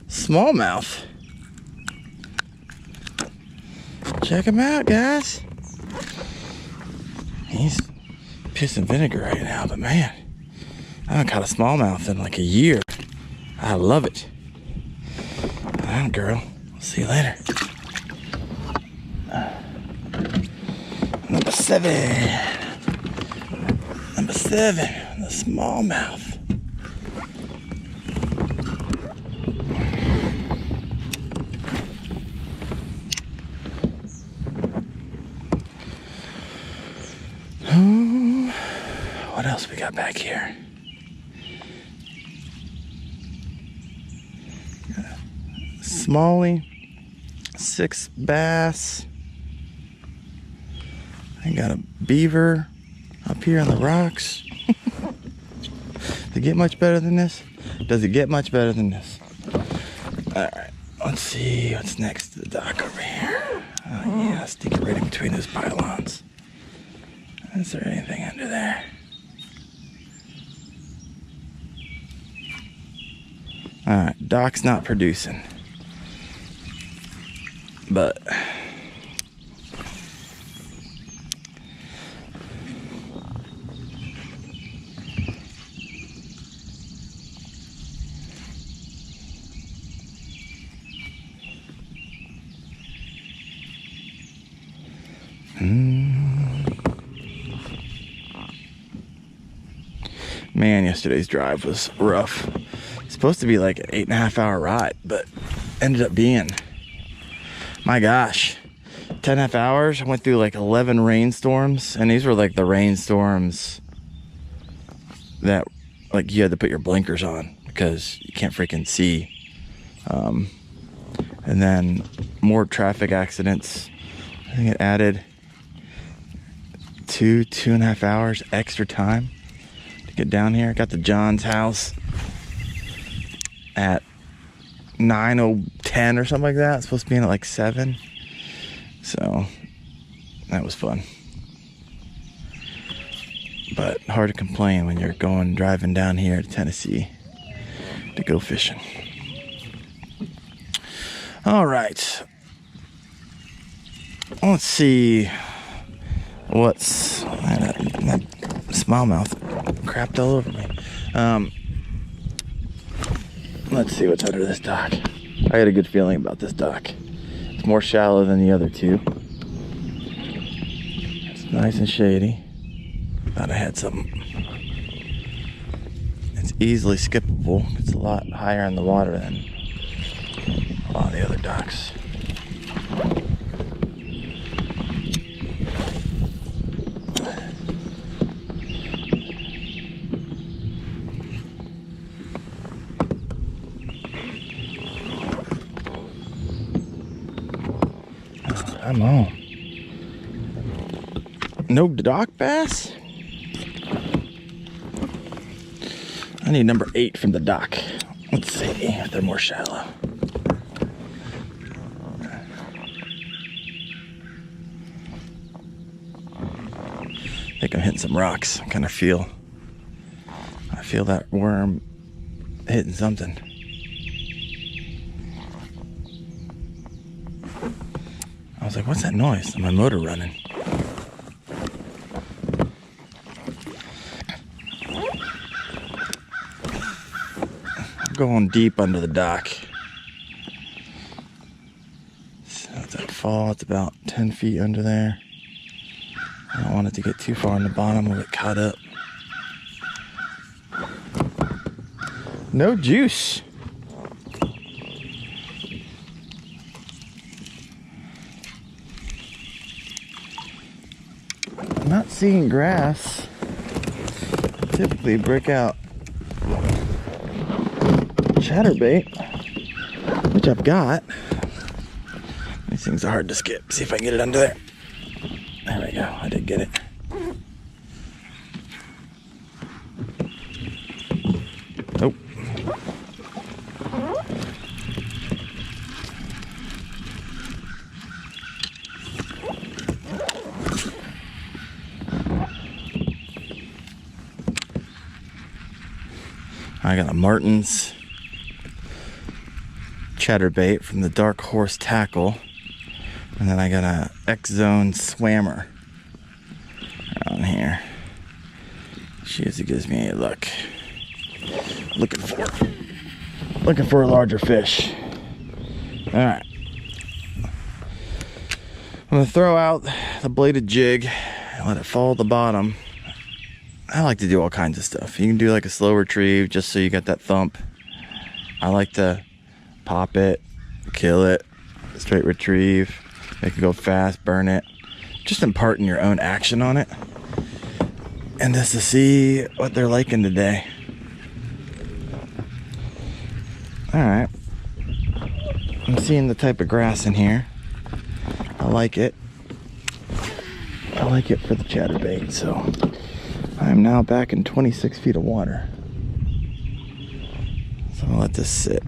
smallmouth. Check him out, guys. He's pissing vinegar right now, but man, I haven't caught a smallmouth in like a year. I love it. All right, girl. I'll see you later. Number 7. Number 7, the smallmouth. What else we got back here? Smalley, 6 bass. I got a beaver up here on the rocks. Does it get much better than this? Does it get much better than this? All right, let's see what's next to the dock over here. Oh yeah, stick it right in between those pylons. Is there anything under there? All right, dock's not producing, but man, yesterday's drive was rough. It's supposed to be like an 8.5 hour ride, but ended up being, my gosh, 10.5 hours. I went through like 11 rainstorms, and these were like the rainstorms that like you had to put your blinkers on because you can't freaking see. And then more traffic accidents. I think it added 2.5 hours extra time to get down here. I got to John's house at 9:10 or something like that. It's supposed to be in at like 7. So that was fun. But hard to complain when you're driving down here to Tennessee to go fishing. All right. Let's see what's that smallmouth crapped all over me. Let's see what's under this dock. I got a good feeling about this dock. It's more shallow than the other two. It's nice and shady. Thought I had something. It's easily skippable. It's a lot higher in the water than a lot of the other docks. Come on. No dock bass? I need number 8 from the dock. Let's see if they're more shallow. I think I'm hitting some rocks. I kind of feel that worm hitting something. I was like, what's that noise? My motor running. I'm going deep under the dock. So it's that fall. It's about 10 feet under there. I don't want it to get too far on the bottom or get caught up. No juice. I'm not seeing grass. typically break out chatterbait, which I've got. These things are hard to skip. See if I can get it under there. There we go. I did get it. Nope. I got a Martin's chatterbait from the Dark Horse Tackle, and then I got a X-Zone Swammer around here. She usually gives me a look. Looking for a larger fish. All right, I'm gonna throw out the bladed jig and let it fall at the bottom. I like to do all kinds of stuff. You can do like a slow retrieve just so you got that thump. I like to pop it, kill it, straight retrieve, make it go fast, burn it. Just imparting your own action on it. And just to see what they're liking today. Alright. I'm seeing the type of grass in here. I like it. I like it for the chatterbait, so I'm now back in 26 feet of water. So I'm gonna let this sit.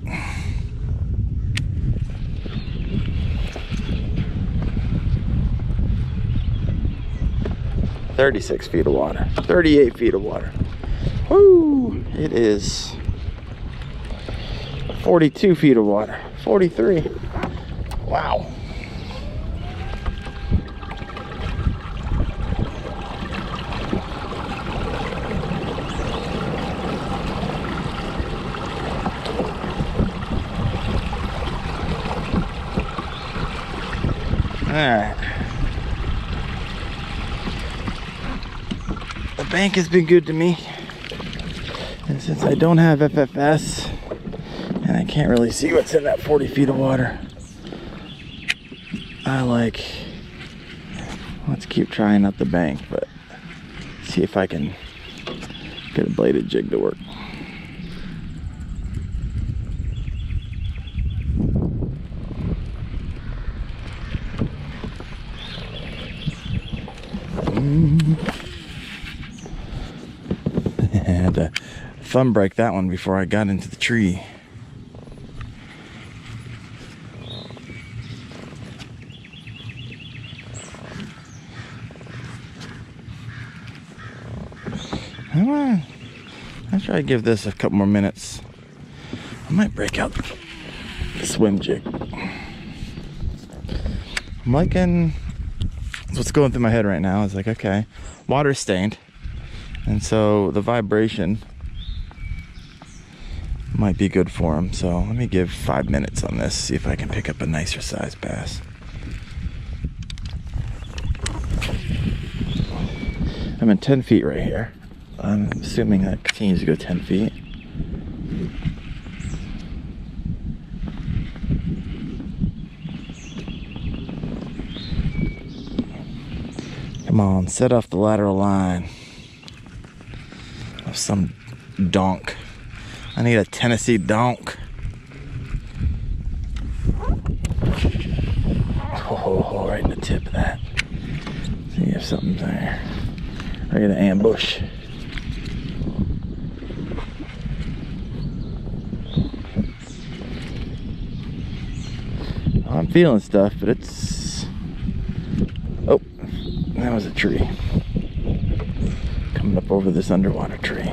"36 feet of water, 38 feet of water." Woo! It is 42 feet of water, 43. Wow. Alright. The bank has been good to me. And since I don't have FFS and I can't really see what's in that 40 feet of water, let's keep trying up the bank, but see if I can get a bladed jig to work. I had to thumb break that one before I got into the tree. I'll try to give this a couple more minutes. I might break out the swim jig. I'm liking what's going through my head right now. Is like, okay, water stained, and so the vibration might be good for him. So let me give 5 minutes on this, see if I can pick up a nicer size bass. I'm in 10 feet right here. I'm assuming that continues to go 10 feet. Come on, set off the lateral line of some donk. I need a Tennessee donk. Oh, right in the tip of that. See if something's there. Ready to ambush. I'm feeling stuff, but it's... Oh, that was a tree. Coming up over this underwater tree.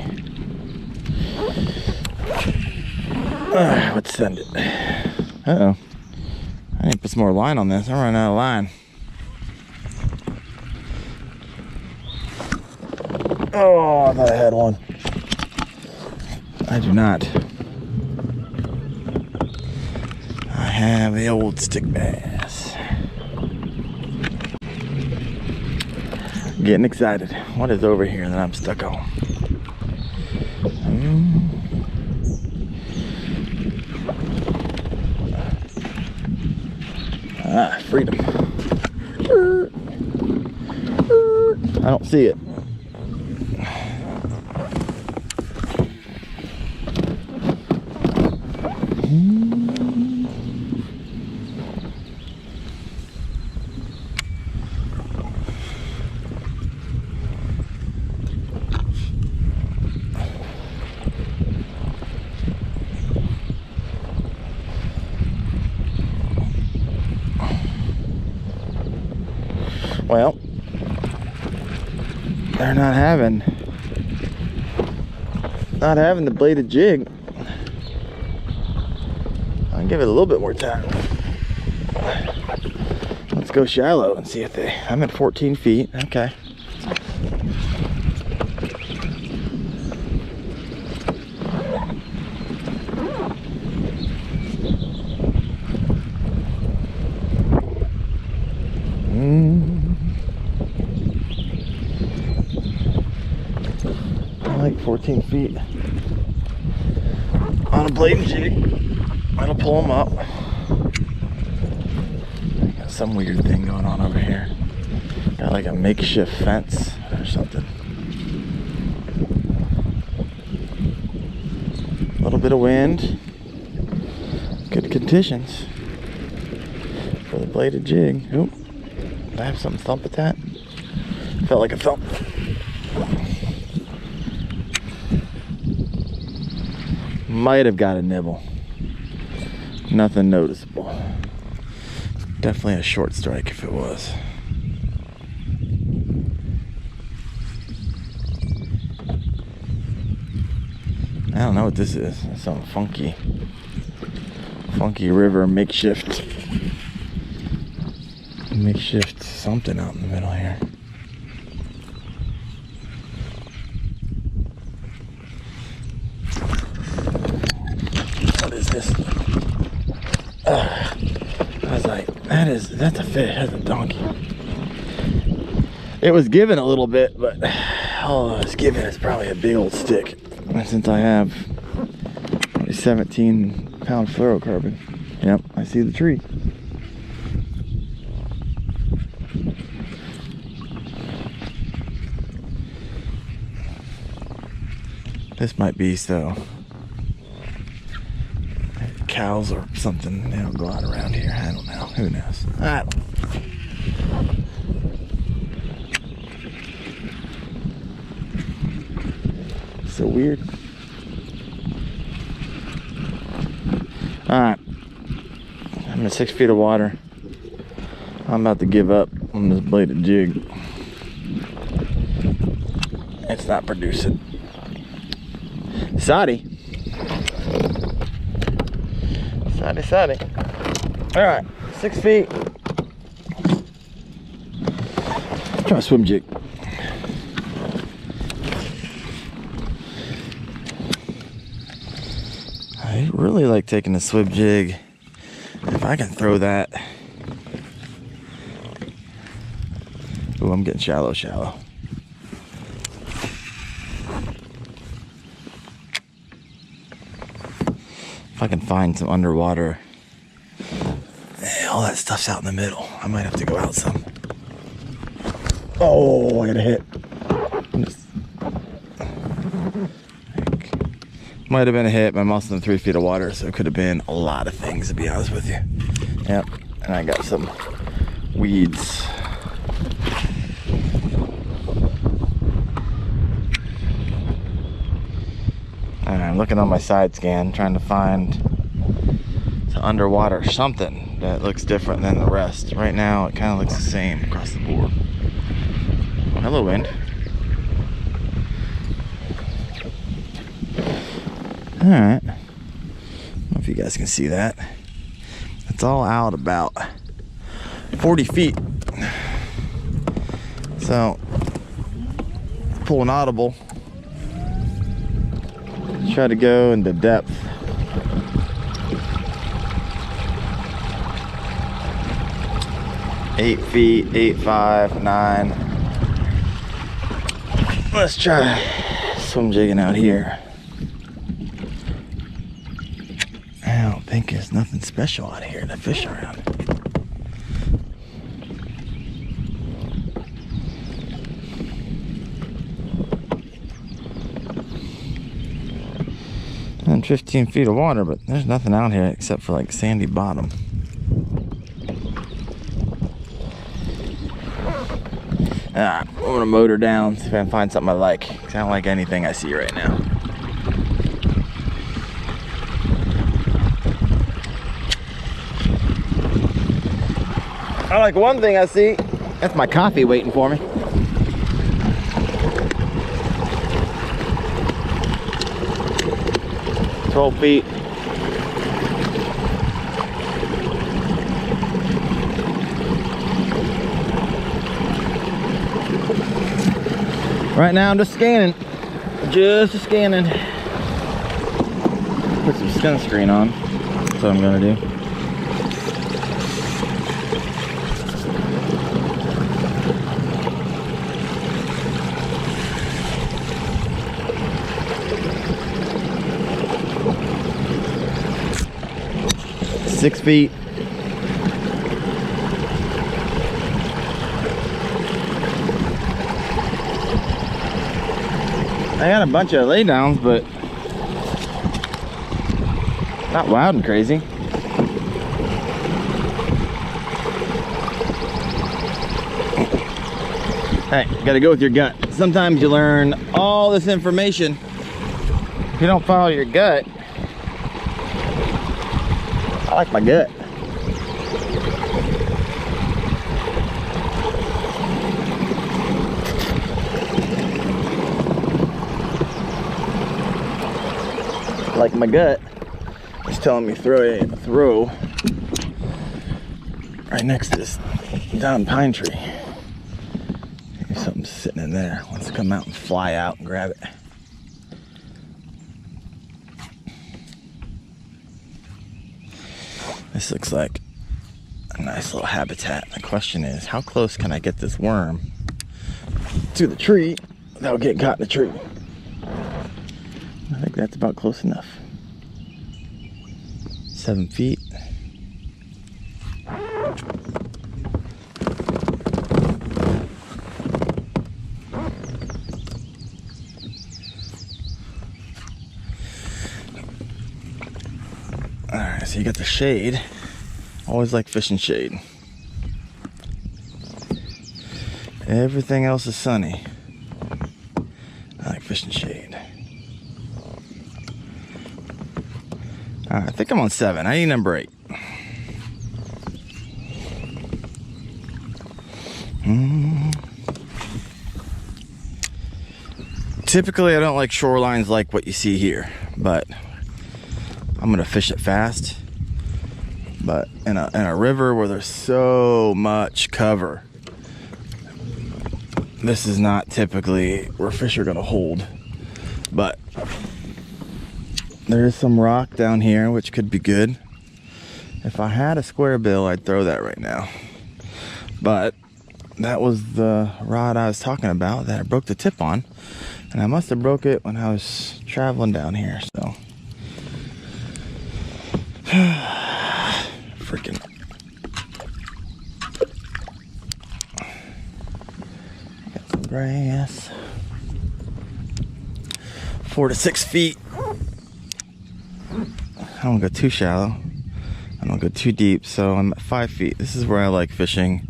Let's send it. Uh-oh. I need to put some more line on this. I'm running out of line. Oh, I thought I had one. I do not. I have the old stick bass. Getting excited. What is over here that I'm stuck on? Freedom. I don't see it. Well, they're not having the bladed jig. I'll give it a little bit more time. Let's go shallow and see if I'm at 14 feet. Okay. I like 14 feet on a bladed jig. That'll pull them up. Got some weird thing going on over here. Got like a makeshift fence or something. A little bit of wind. Good conditions for the bladed jig. Oop. Did I have something thump at that? Felt like a thump. Might have got a nibble. Nothing noticeable. Definitely a short strike if it was. I don't know what this is. It's some funky river makeshift something out in the middle here. What is this? I was like, that's a fish, that's a donkey. It was given a little bit, but all it was given is probably a big old stick. And since I have a 17-pound fluorocarbon, yep, I see the tree. This might be so cows or something, they don't go out around here. I don't know. Who knows? I don't know. So weird. Alright. I'm at 6 feet of water. I'm about to give up on this bladed jig. It's not producing. Soddy. Soddy. Alright, 6 feet. Try a swim jig. I really like taking a swim jig. If I can throw that. Ooh, I'm getting shallow. If I can find some underwater, all that stuff's out in the middle. I might have to go out some. Oh, I got a hit. Might have been a hit. I'm also in 3 feet of water, so it could have been a lot of things, to be honest with you. Yep, and I got some weeds. I'm looking on my side scan, trying to find some underwater something that looks different than the rest. Right now, it kind of looks the same across the board. Hello, wind. All right. I don't know if you guys can see that. It's all out about 40 feet. So, pull an audible. Try to go into depth. Eight feet, 8, 5, 9. Let's try swim jigging out here. I don't think there's nothing special out here to fish around. And 15 feet of water, but there's nothing out here except for like sandy bottom. I'm gonna motor down, see if I can find something I like, because I don't like anything I see right now. I like one thing I see, That's my coffee waiting for me. "12 feet. Right now I'm just scanning. Just scanning. Put some sunscreen on. That's what I'm gonna do. "6 feet. I got a bunch of laydowns, but not wild and crazy. Hey, gotta go with your gut. Sometimes you learn all this information. If you don't follow your gut, I like my gut. Like my gut is telling me throw right next to this down pine tree. Maybe something's sitting in there. Let's come out and fly out and grab it. This looks like a nice little habitat. The question is, how close can I get this worm to the tree without getting caught in the tree? I think that's about close enough. 7 feet. Alright, so you got the shade. Always like fishing shade. Everything else is sunny. I like fishing shade. Alright, I think I'm on 7. I need number 8. Typically, I don't like shorelines like what you see here, but I'm gonna fish it fast. But in a river where there's so much cover, this is not typically where fish are gonna hold. But there is some rock down here, which could be good. If I had a square bill, I'd throw that right now. But that was the rod I was talking about that I broke the tip on. And I must have broke it when I was traveling down here, so. Freaking. Got some grass. 4 to 6 feet. I don't go too shallow. I don't go too deep, so I'm at 5 feet. This is where I like fishing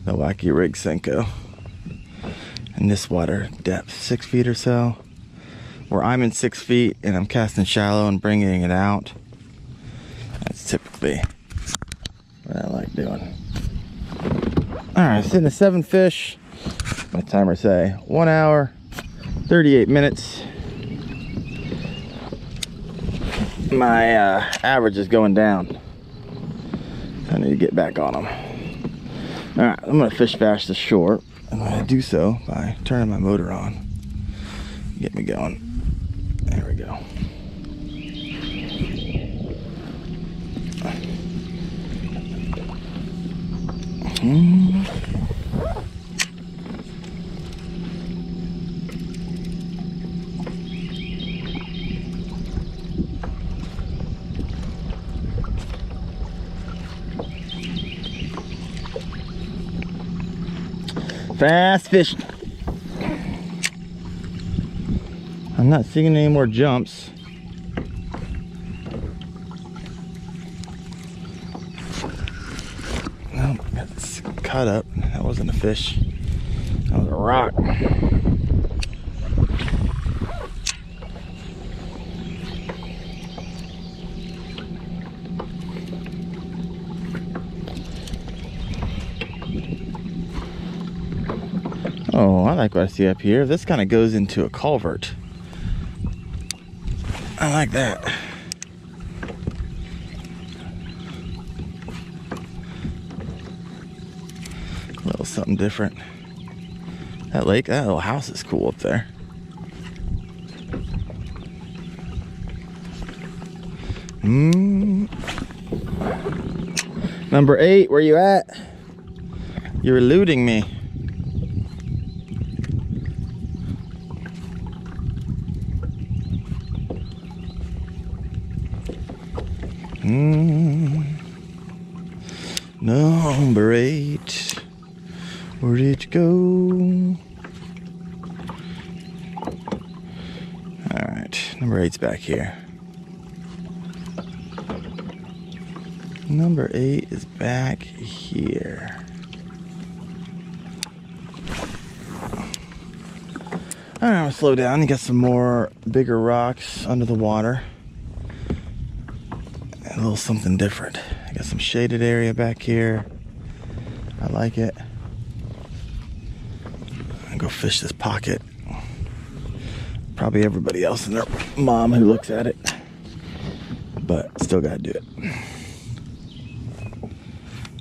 the wacky rig Senko. In this water depth, 6 feet or so. Where I'm in 6 feet and I'm casting shallow and bringing it out. That's typically what I like doing. Alright, sitting at 7 fish. My timer say 1 hour, 38 minutes. My average is going down. I need to get back on them. Alright, I'm going to fish fast to shore. I'm going to do so by turning my motor on. Get me going. There we go. Fast fishing. I'm not seeing any more jumps. No, got this cut up. That wasn't a fish. That was a rock. like what I see up here. This kind of goes into a culvert. I like that. A little something different. That lake, that little house is cool up there. Number 8, where you at? You're eluding me. Number 8, where did you go? All right, number 8's back here. Number 8 is back here. All right, I'm gonna slow down and get some more bigger rocks under the water. A little something different. I got some shaded area back here. I like it. I'm gonna go fish this pocket. Probably everybody else and their mom who looks at it, but still gotta do it.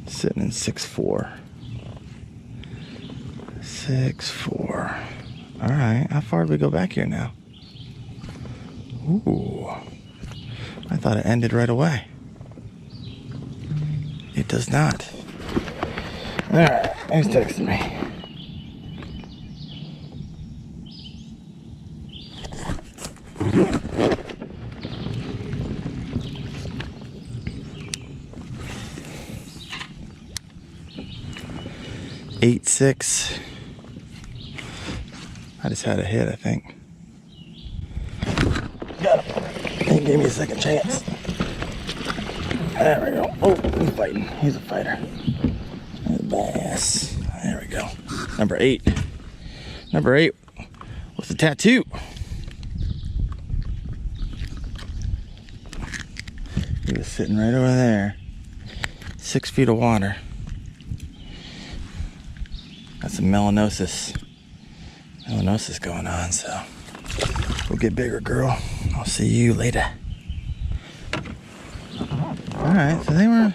Sitting in 6'4". 6'4". All right, how far did we go back here now? Ooh, I thought it ended right away. It does not. All right, who's texting me? Eight, 6. I just had a hit, I think. Got him. He gave me a second chance. There we go. Oh, he's fighting. He's a fighter. There's a bass. There we go. Number 8. Number 8 was the tattoo. He was sitting right over there. 6 feet of water. Got some melanosis going on, so we'll get bigger, girl. I'll see you later. All right, so they were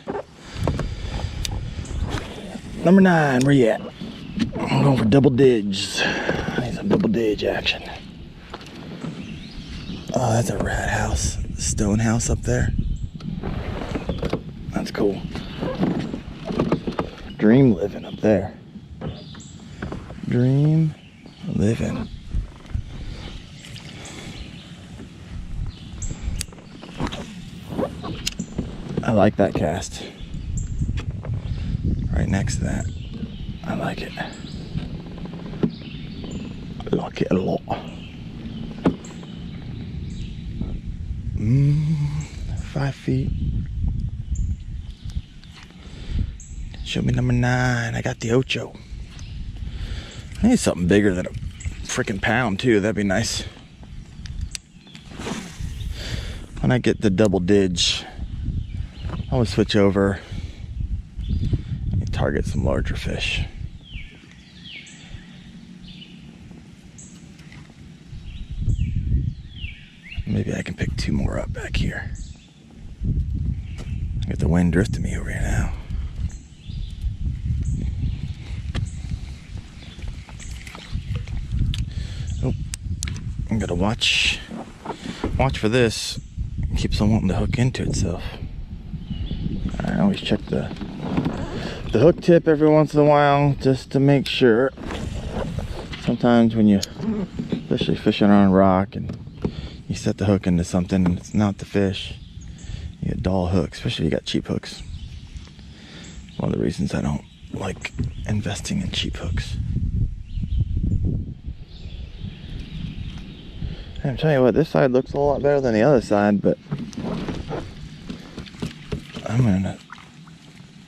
number 9. Where you at? I'm going for double digs. I need some double dig action. Oh, that's a rat house, stone house up there. That's cool. Dream living up there. Dream living. I like that cast. Right next to that. I like it. I like it a lot. 5 feet. Show me number 9. I got the ocho. I need something bigger than a freaking pound too. That'd be nice. When I get the double dig, I would switch over and target some larger fish. Maybe I can pick 2 more up back here. I got the wind drifting me over here now. Oh, I'm gonna watch for this. It keeps on wanting to hook into itself. I always check the hook tip every once in a while just to make sure. Sometimes when you, especially fishing on rock and you set the hook into something and it's not the fish, you get dull hooks, especially if you got cheap hooks. One of the reasons I don't like investing in cheap hooks. And I'm telling you what, this side looks a lot better than the other side, but I'm gonna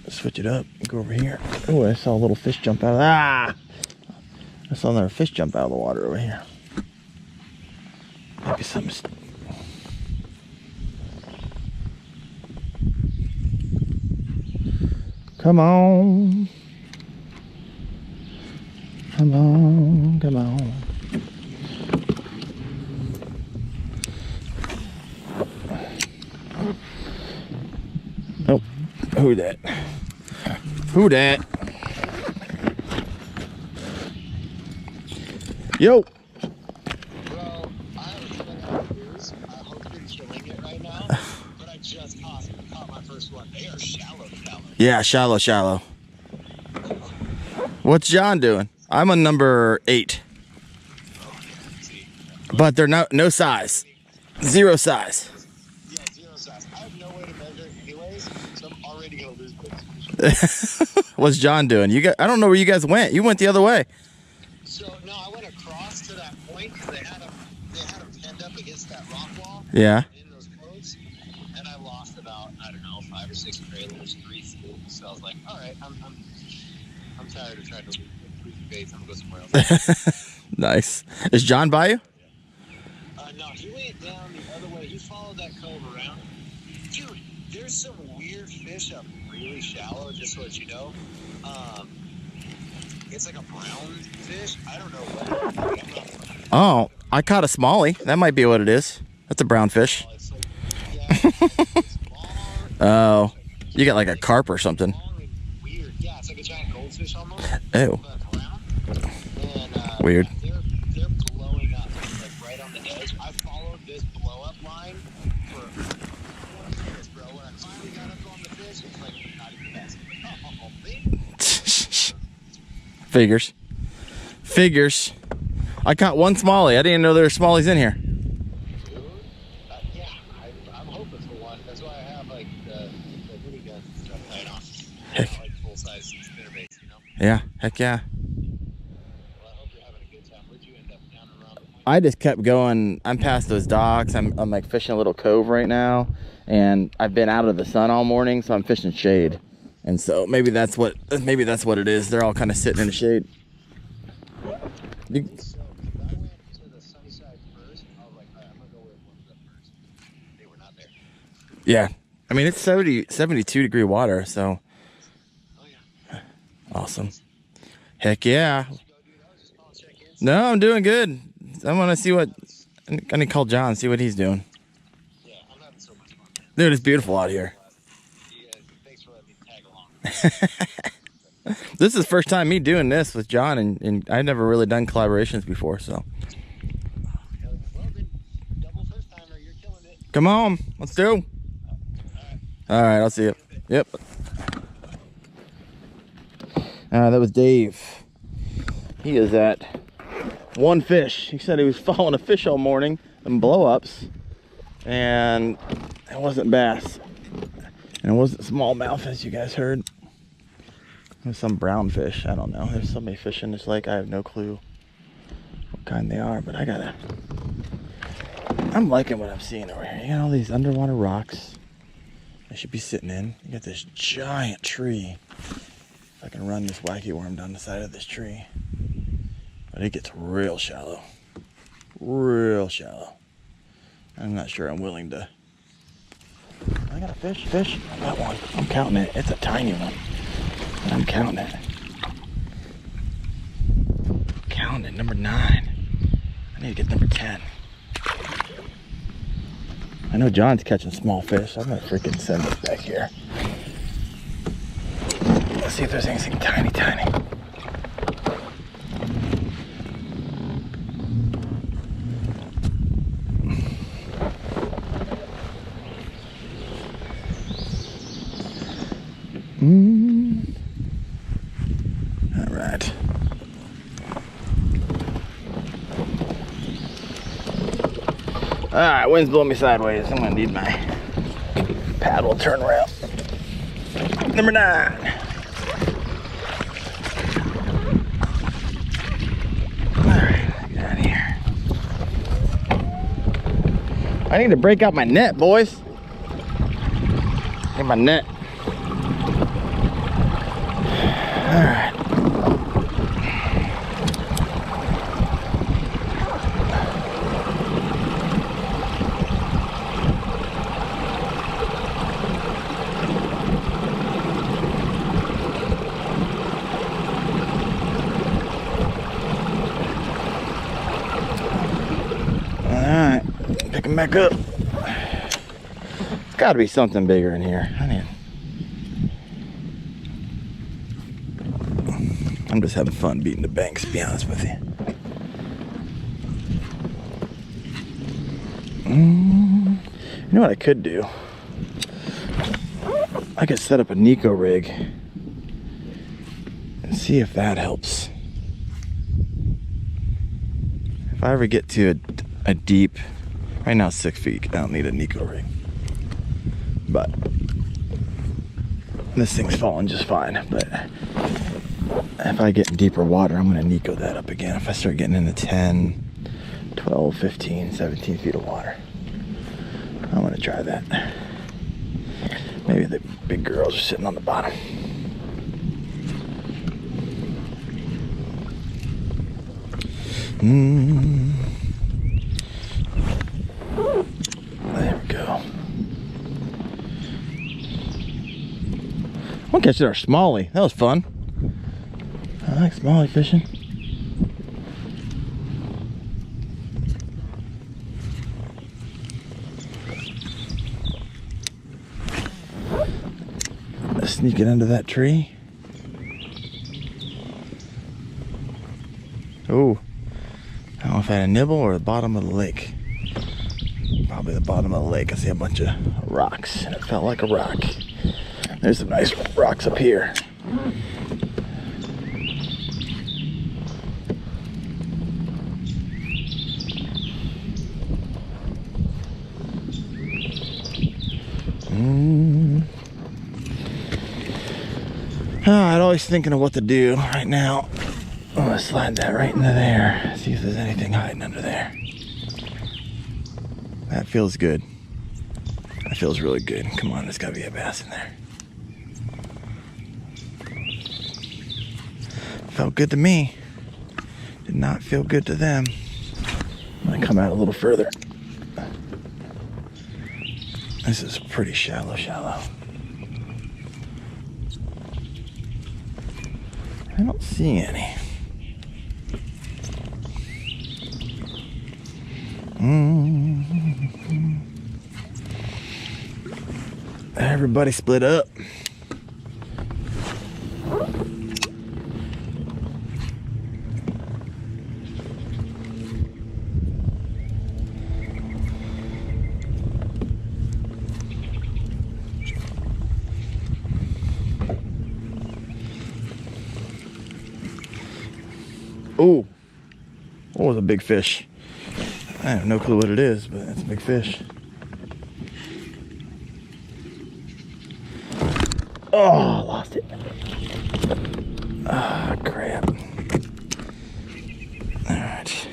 switch it up and go over here. Oh, I saw a little fish jump out of I saw another fish jump out of the water over here. Maybe something. Come on. Come on, come on. Oh, who that? Who that? Yo. Bro, I have a feeling I lose. I hope you're killing it right now. But I just caught my first one. They are shallow. Yeah, shallow. What's John doing? I'm on number 8. But they're no size. 0 size. Yeah, 0 size. I have no way to measure it anyways, so I'm already gonna lose this. What's John doing? I don't know where you guys went. You went the other way. So no, I went across to that point because they had them pinned up against that rock wall. Yeah. In those codes, and I lost about 5 or 6 trailers, 3 scoops. So I was like, all right, I'm tired of trying to lose baits. I'm gonna go somewhere else. Nice. Is John by you? No, he went down the other way. He followed that cove around. Dude, there's some weird fish up really shallow, just to let you know. It's like a brown fish. I don't know what it is. Oh, I caught a smallie. That might be what it is. That's a brown fish. It's like, it's long. Oh, you got like a carp or something. Long and weird. Yeah, it's like a giant goldfish almost. Ew. But brown. And, Weird. They're blowing up, like right on the edge. I followed this blow up line for 20 minutes, bro. When I finally got up on the fish, it's like not even fast. Oh, man. Figures. I caught one smallie. I didn't know there were smallies in here. Dude, yeah, I'm hoping for one. That's why I have like the mini guns and stuff tied on. Heck. Like full size spinnerbaits, you know. Yeah, heck yeah. Well, I hope you're having a good time. Where'd you end up? Down around the point? I just kept going. I'm past those docks. I'm like fishing a little cove right now, and I've been out of the sun all morning, so I'm fishing shade. And so maybe that's what it is. They're all kind of sitting in the shade. So, I went to the sunny side first. I was like, all right, I'm gonna go where one was up first. They were not there. Yeah. I mean, it's 72 degree water, so Oh yeah. awesome. Heck yeah. Go, dude. I was just calling check-ins. No, I'm doing good. I want to see what, I need to call John, see what he's doing. Yeah, I'm having so much fun, man. Dude, it's beautiful out here. Yeah, thanks for letting me tag along. This is the first time me doing this with John, and I've never really done collaborations before, so. Well, then, double first timer, you're killing it. Come on, let's do. All right, I'll see you. Yep. That was Dave. He is at one fish. He said he was following a fish all morning, and blow-ups, and it wasn't bass. And it wasn't smallmouth, as you guys heard. It was some brown fish. I don't know. There's so many fish in this lake. I have no clue what kind they are, but I'm liking what I'm seeing over here. You got all these underwater rocks I should be sitting in. You got this giant tree. If I can run this wacky worm down the side of this tree. But it gets real shallow. Real shallow. I'm not sure I'm willing to. I got a fish. I got one. I'm counting it. It's a tiny one. But I'm counting it. Counting it. Number 9. I need to get number 10. I know John's catching small fish. I'm gonna freaking send this back here. Let's see if there's anything tiny. All right. All right, wind's blowing me sideways. I'm gonna need my paddle turn around. Number 9. All right, get out of here. I need to break out my net, boys. Get my net. All right. him back up. There's got to be something bigger in here. I'm just having fun beating the banks, to be honest with you. You know what I could do? I could set up a Nico rig and see if that helps. If I ever get to a deep, right now it's 6 feet, I don't need a Nico rig. But this thing's falling just fine. But if I get in deeper water, I'm gonna Nico that up again. If I start getting into 10, 12, 15, 17 feet of water, I want to try that. Maybe the big girls are sitting on the bottom. There we go. One catch our smallie. That was fun. I like smallie fishing. Let's sneak it into that tree. Oh, I don't know if I had a nibble or the bottom of the lake. Probably the bottom of the lake. I see a bunch of rocks, and it felt like a rock. There's some nice rocks up here. I'm always thinking of what to do right now. I'm gonna slide that right into there. See if there's anything hiding under there. That feels good. That feels really good. Come on, there's gotta be a bass in there. Felt good to me. Did not feel good to them. I'm gonna come out a little further. This is pretty shallow. I don't see any. Everybody split up. Oh, that was a big fish. I have no clue what it is, but it's a big fish. Oh, lost it. Ah, crap. All right.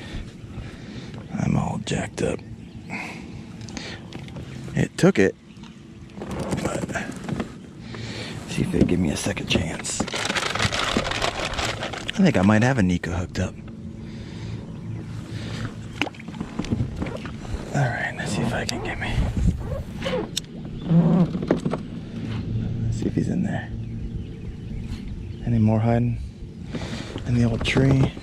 I'm all jacked up. It took it, but see if they give me a second chance. I think I might have a Nico hooked up. All right, let's see if I can get me. Let's see if he's in there. Any more hiding in the old tree?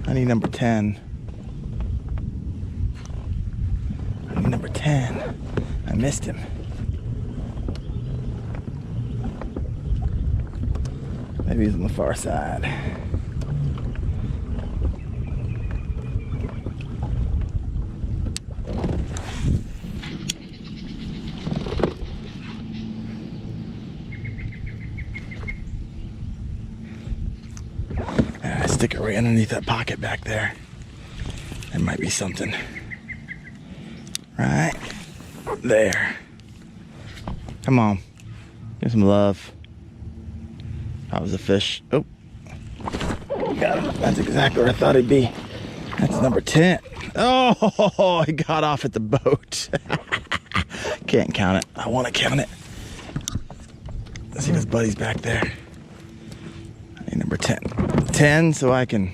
I need number 10. I need number 10. I missed him. Maybe he's on the far side. Stick it right underneath that pocket back there. There might be something. Right there. Come on. Give some love. That was a fish. Oh. Got him. That's exactly where I thought he'd be. That's number 10. Oh, he got off at the boat. Can't count it. I want to count it. Let's see if his buddy's back there. I need number 10. 10 so I can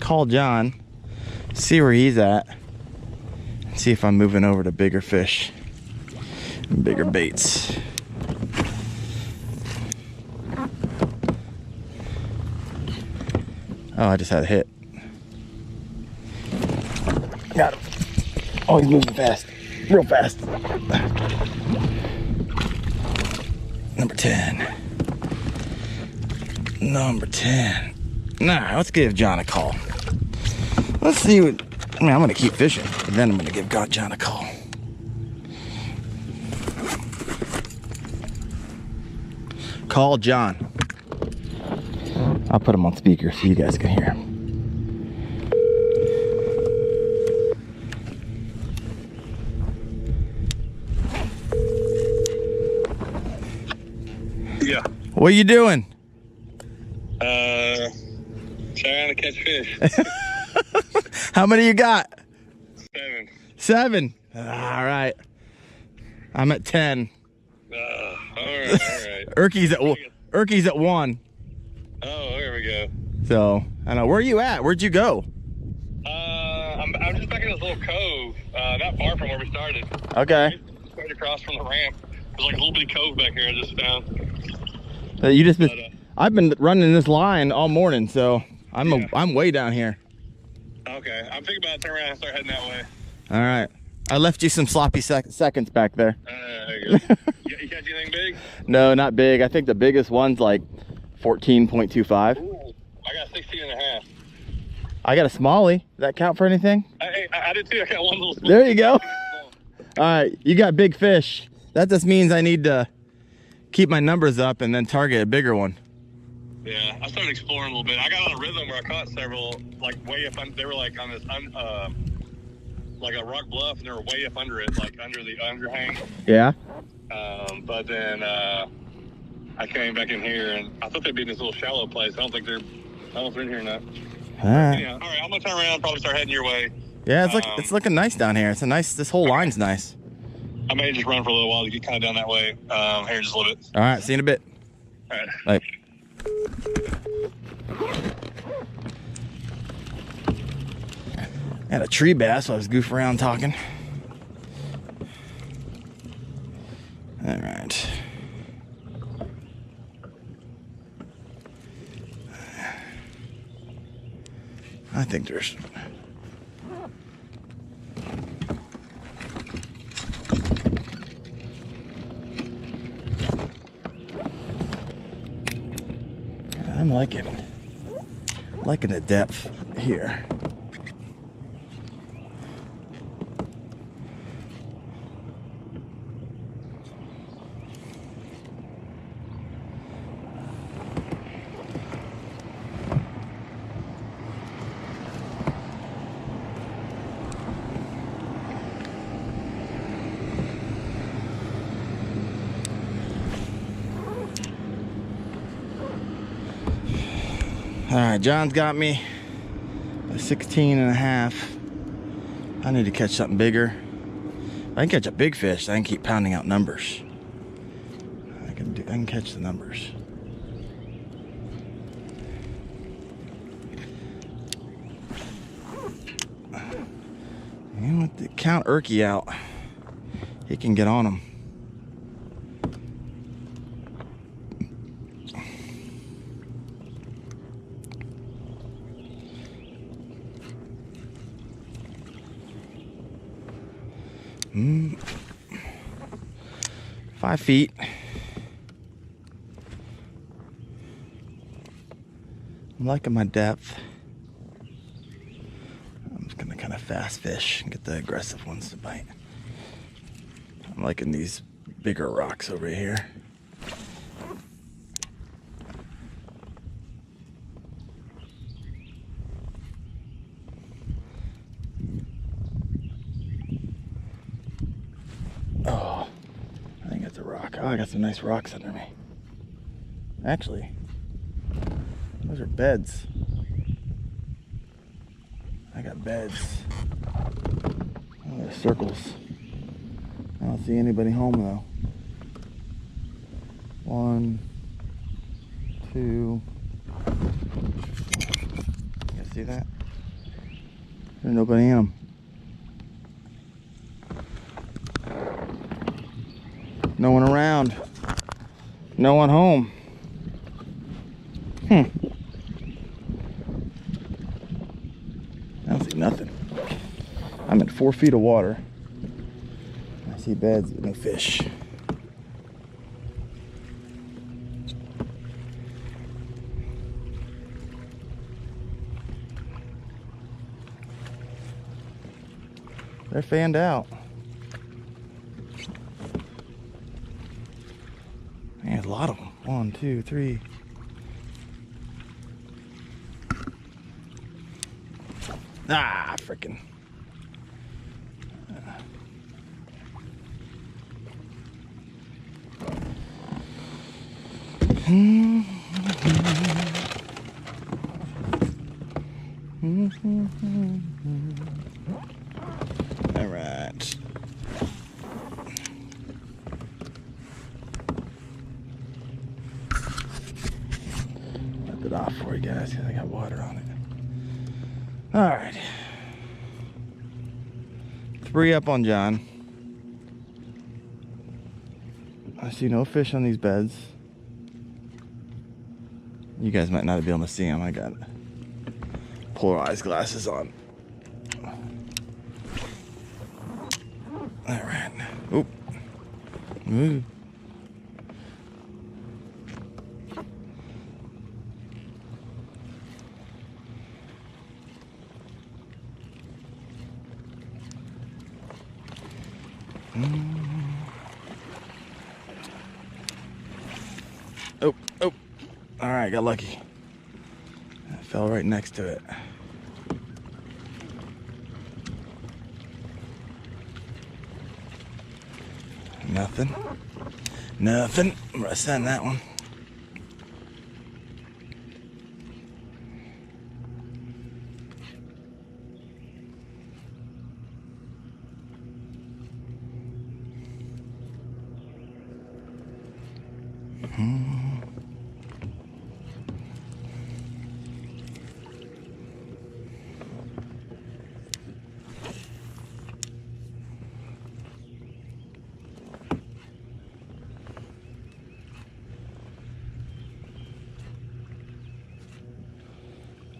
call John, see where he's at, and see if I'm moving over to bigger fish and bigger baits. Oh, I just had a hit. Got him. Oh, he's moving fast. Real fast. Number 10. Number 10. Nah, let's give John a call. Let's see what... I mean, I'm going to keep fishing, but then I'm going to give John a call. Call John. I'll put him on speaker so you guys can hear him. Yeah. What are you doing? Trying to catch fish. How many you got? 7. 7. All right. I'm at 10. All right. Urke's at 1. Oh, there we go. So I don't know. Where are you at? Where'd you go? I'm just back in this little cove, not far from where we started. Okay. Right across from the ramp. There's like a little bitty cove back here I just found. You just been, I've been running this line all morning, so I'm way down here. Okay, I'm thinking about turning around and start heading that way. All right. I left you some sloppy seconds back there. There you go. You catch anything big? No, not big. I think the biggest one's like 14.25. Ooh, I got 16 and a half. I got a smallie. Does that count for anything? I did too. I got one little. There you go. All right, you got big fish. That just means I need to keep my numbers up and then target a bigger one. Yeah, I started exploring a little bit. I got on a rhythm where I caught several, like way up. They were like on this, like a rock bluff, and they were way up under it, like under the underhang. Yeah. But then I came back in here, and I thought they'd be in this little shallow place. I don't know if they're in here or not. All right. Yeah. All right, I'm gonna turn around, probably start heading your way. Yeah, it's looking nice down here. It's a nice. This whole line's nice. I may just run for a little while to get kind of down that way. Here just a little bit. All right. See you in a bit. All right. Bye. Had a tree bass, so I was goofing around talking. All right. I think there's... I'm liking the depth here. All right, John's got me a 16 and a half. I need to catch something bigger. If I can catch a big fish, I can keep pounding out numbers. I can catch the numbers. And with the count Urke out, he can get on them. Hmm. 5 feet. I'm liking my depth. I'm just gonna kind of fast fish and get the aggressive ones to bite. I'm liking these bigger rocks over here. Oh, I think that's a rock. Oh, I got some nice rocks under me. Actually, those are beds. I got beds. Oh, there's circles. I don't see anybody home though. 1, 2. You guys see that? There's nobody in them. No one around. No one home. I don't see nothing. I'm at 4 feet of water. I see beds, but no fish. They're fanned out. Man, there's a lot of them. 1, 2, 3. Ah, frickin'. All right. Wipe it off for you guys because I got water on it. All right. 3 up on John. I see no fish on these beds. You guys might not be able to see them. I got polarized glasses on. All right. Oop. Move. Oh, oh. All right, got lucky. I fell right next to it. Nothing. Nothing. I'm gonna send that one.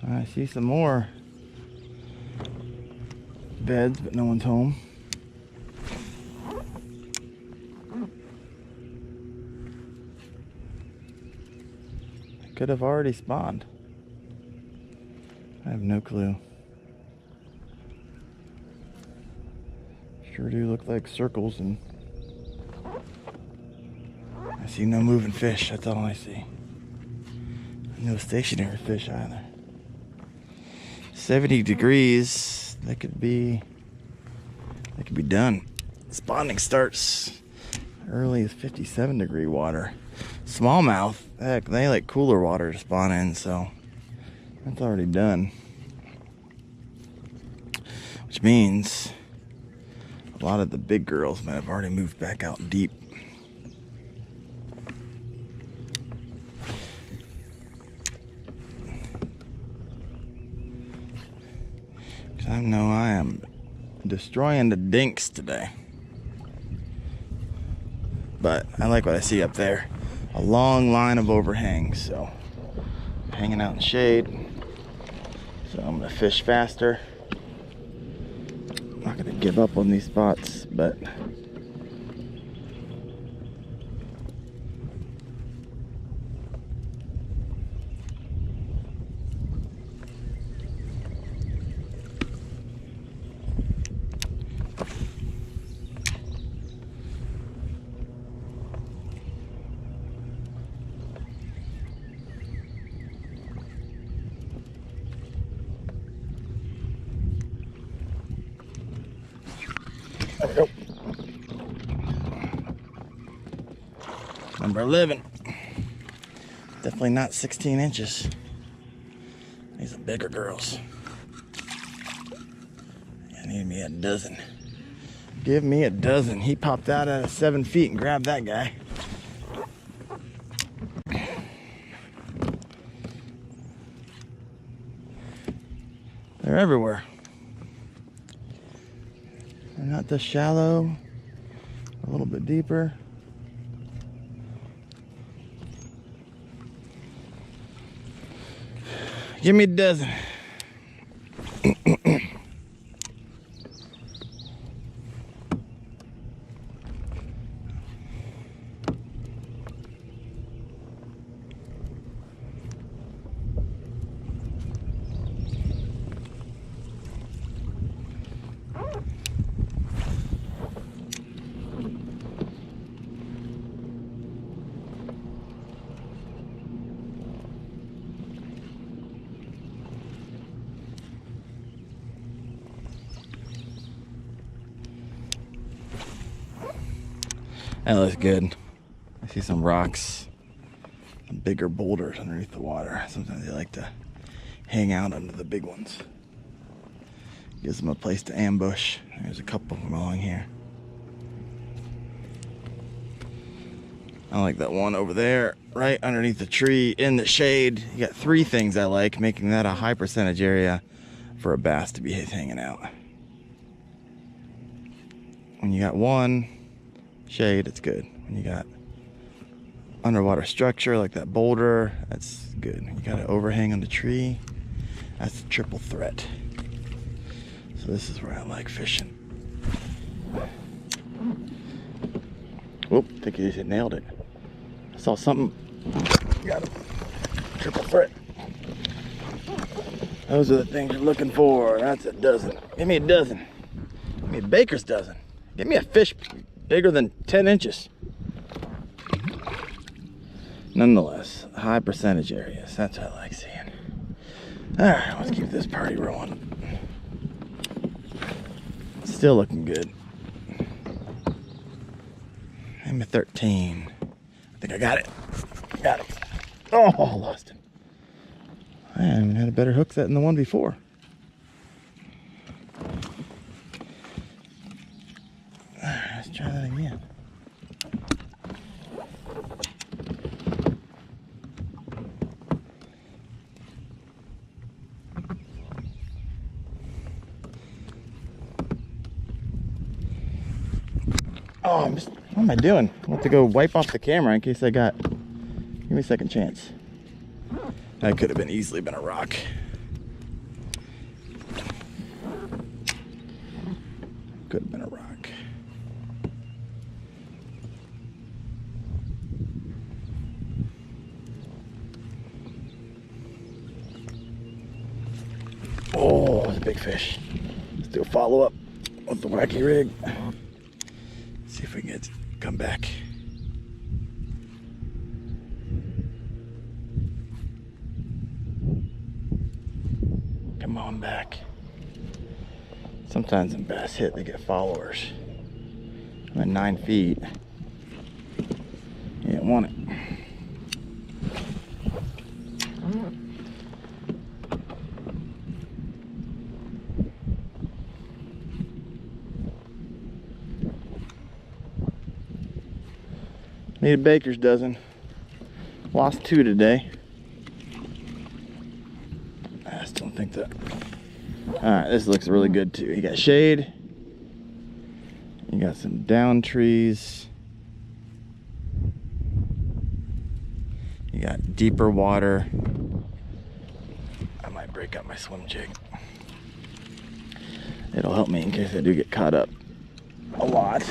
I see some more beds, but no one's home. They could have already spawned. I have no clue. Sure do look like circles, and I see no moving fish. That's all I see. No stationary fish either. 70 degrees. That could be done. Spawning starts early as 57 degree water. Smallmouth, heck, they like cooler water to spawn in, so that's already done. Which means a lot of the big girls might have already moved back out deep. I know I am destroying the dinks today. But I like what I see up there. A long line of overhangs, so hanging out in shade. So I'm gonna fish faster. I'm not gonna give up on these spots, but there we go. Number 11. Definitely not 16 inches. These are bigger girls. I need me a dozen. Give me a dozen. He popped out at 7 feet and grabbed that guy. They're everywhere. They're not this shallow. A little bit deeper. Give me a dozen. That looks good. I see some rocks, some bigger boulders underneath the water. Sometimes they like to hang out under the big ones. Gives them a place to ambush. There's a couple along here. I like that one over there, right underneath the tree in the shade. You got 3 things I like, making that a high percentage area for a bass to be hanging out. When you got one shade, it's good. When you got underwater structure like that boulder, that's good. You got an overhang on the tree, that's a triple threat. So this is where I like fishing. Whoop, I think he nailed it. I saw something. Got him. Triple threat. Those are the things you're looking for. That's a dozen. Give me a dozen. Give me a baker's dozen. Give me a fish bigger than 10 inches. Nonetheless, high percentage areas. That's what I like seeing. All right, let's keep this party rolling. Still looking good. I'm a 13. I think I got it. Got it. Oh, lost him. I haven't had a better hook set than the one before. Let's try that again. Oh, what am I doing? I want to go wipe off the camera in case I got. Give me a second chance. That could have been easily been a rock. Could have been a rock. Oh, that's a big fish. Let's do a follow-up with the wacky rig. See if we can come back. Come on back. Sometimes when bass hit, they get followers. I'm at 9 feet. You didn't want it. Need a baker's dozen. Lost 2 today. I just don't think that. Alright, this looks really good too. You got shade. You got some down trees. You got deeper water. I might break up my swim jig. It'll help me in case I do get caught up a lot.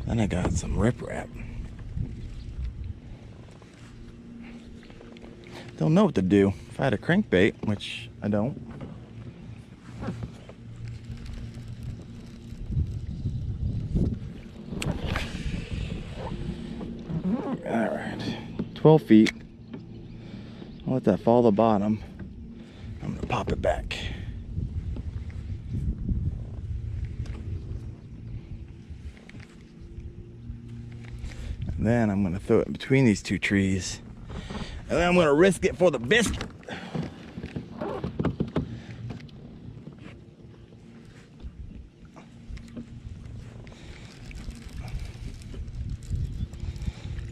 Then I got some riprap. Don't know what to do. If I had a crankbait, which I don't. Alright, 12 feet. I'll let that fall to the bottom. I'm gonna pop it back. And then I'm gonna throw it in between these 2 trees. And then I'm gonna risk it for the biscuit.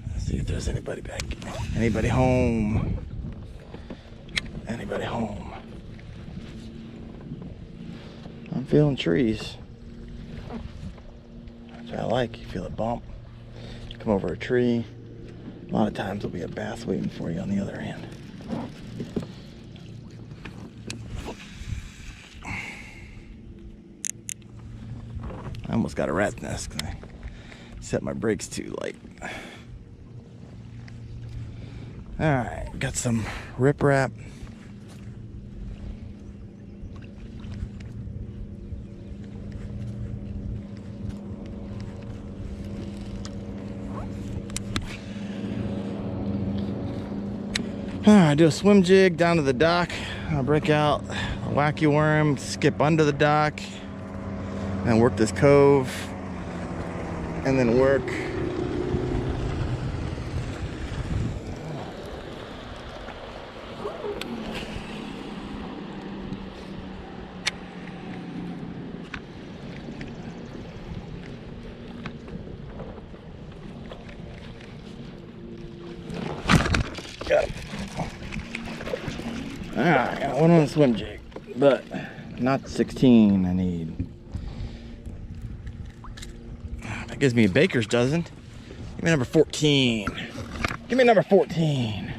Let's see if there's anybody back. Anybody home? Anybody home? I'm feeling trees. Which I like. You feel a bump. Come over a tree. A lot of times there'll be a bass waiting for you on the other end. I almost got a rat's nest because I set my brakes too light. All right, got some riprap. All right, do a swim jig down to the dock. I'll break out a wacky worm, skip under the dock, and work this cove, and then work got him. Alright, got one on the swim jig, but not 16 I need. That gives me a baker's dozen. Give me number 14. Give me number 14.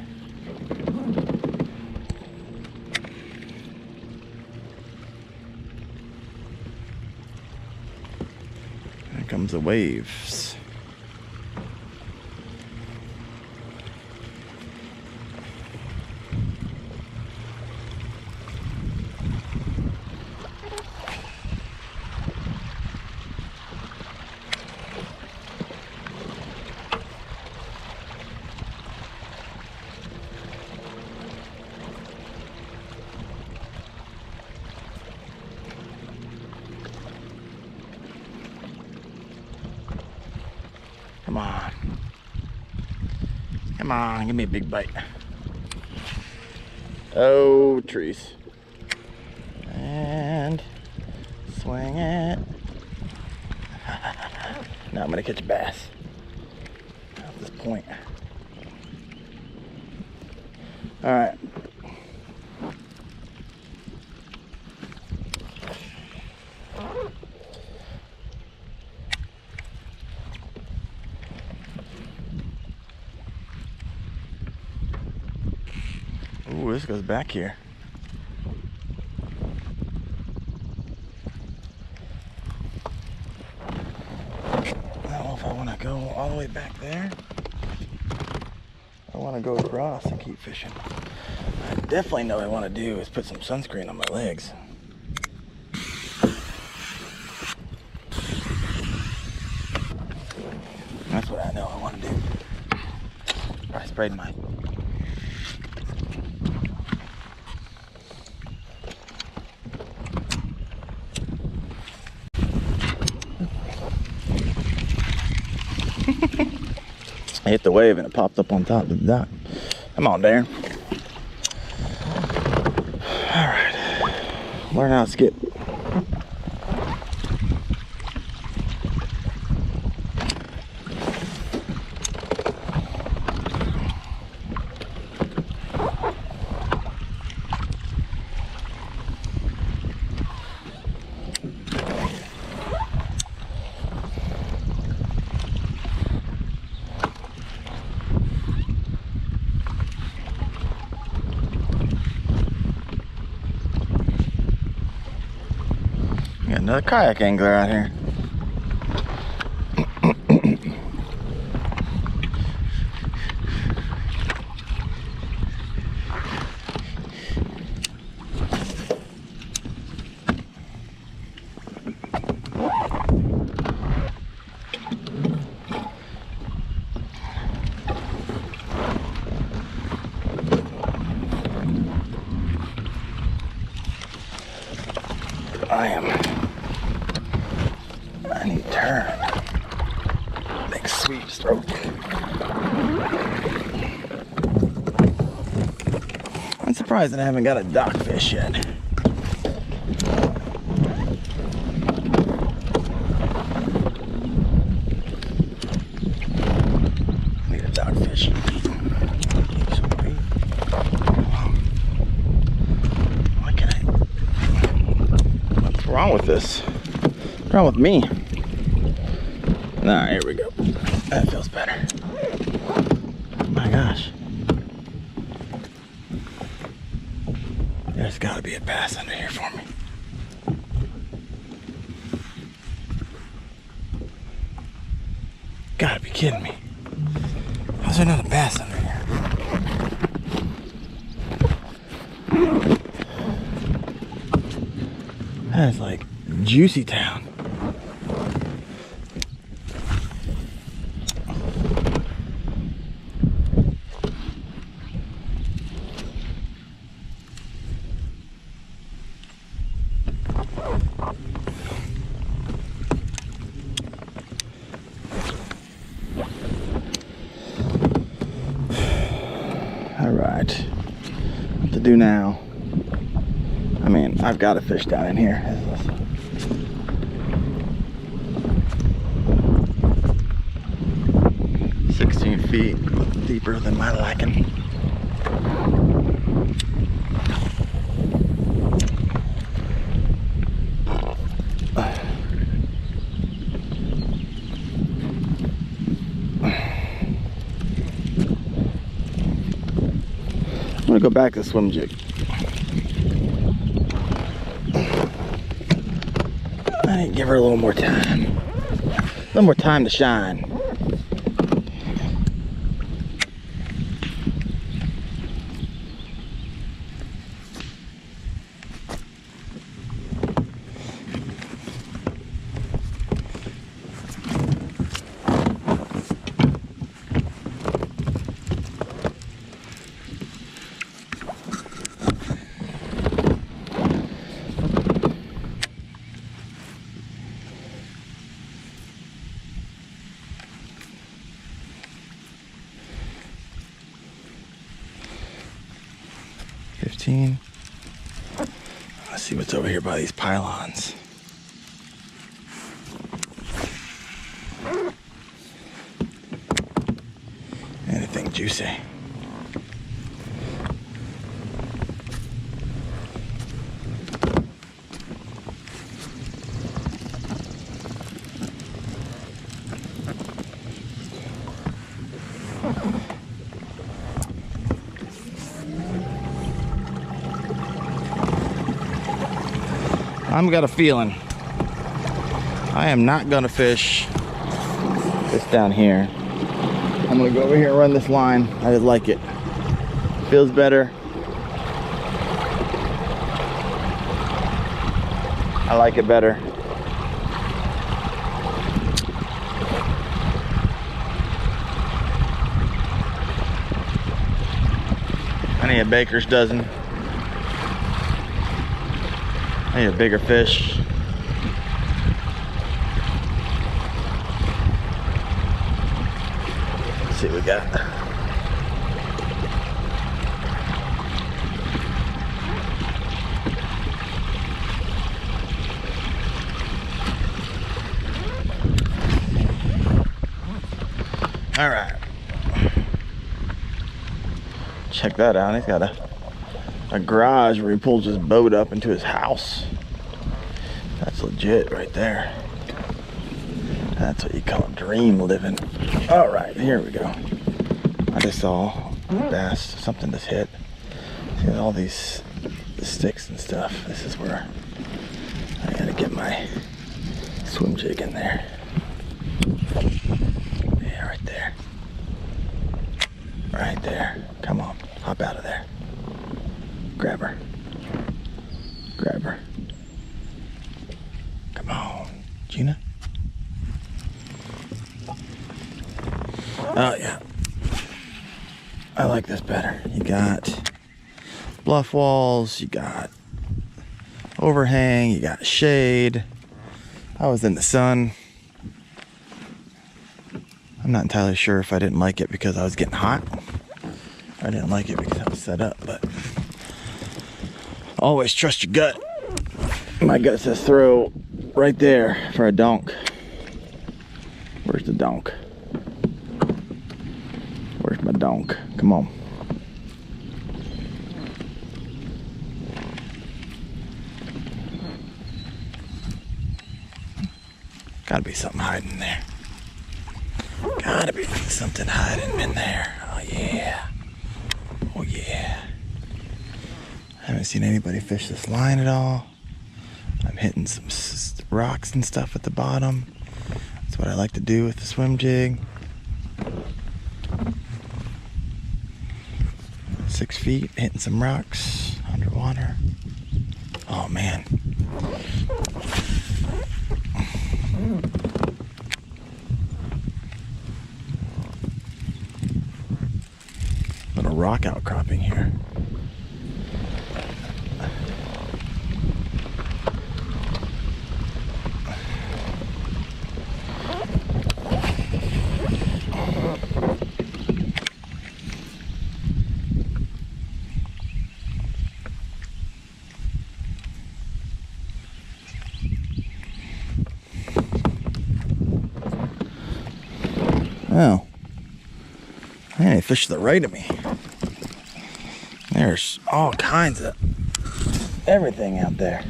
Here comes the waves. Come on. Come on, give me a big bite. Oh, trees. And swing it. Now I'm gonna catch a bass. At this point. All right. Ooh, this goes back here. I don't know if I want to go all the way back there. I want to go across and keep fishing. I definitely know what I want to do is put some sunscreen on my legs. That's what I know I want to do. I sprayed mine. I hit the wave and it popped up on top of the dock. Come on, Daren. All right. Learn how to skip. Got another kayak angler out here. I need to turn. Make sweet stroke. I'm surprised that I haven't got a dock fish yet. Need a dock fish. What's wrong with this? What's wrong with me? Nah, here we go. That feels better. My gosh. There's gotta be a bass under here for me. Gotta be kidding me. How's there not a bass under here? That is like juicy town. Alright, what to do now? I mean, I've got to fish down in here. 16 feet deeper than my liking. I'm gonna go back to the swim jig. I need to give her a little more time. A little more time to shine. Let's see what's over here by these pylons. Anything juicy? I've got a feeling I am not gonna fish this down here. I'm gonna go over here and run this line. I just like it. Feels better. I like it better. I need a baker's dozen. I need a bigger fish. Let's see what we got. All right. Check that out. He's got a garage where he pulls his boat up into his house. That's legit right there. That's what you call dream living. All right, here we go. I just saw bass, something just hit. See all these sticks and stuff. This is where I gotta get my swim jig in there. Yeah, right there. Right there. Come on, hop out of there. Grab her. Grab her. Come on, Gina. Oh, yeah. I like this better. You got bluff walls, you got overhang, you got shade. I was in the sun. I'm not entirely sure if I didn't like it because I was getting hot. I didn't like it because I was set up, but always trust your gut. My gut says throw right there for a donk. Where's the donk? Where's my donk? Come on. Gotta be something hiding there. Gotta be something hiding in there. Oh yeah. Oh yeah. I haven't seen anybody fish this line at all. I'm hitting some rocks and stuff at the bottom. That's what I like to do with the swim jig. 6 feet, hitting some rocks underwater. Oh man. Little rock outcropping here. Oh, man, they fish to the right of me. There's all kinds of everything out there.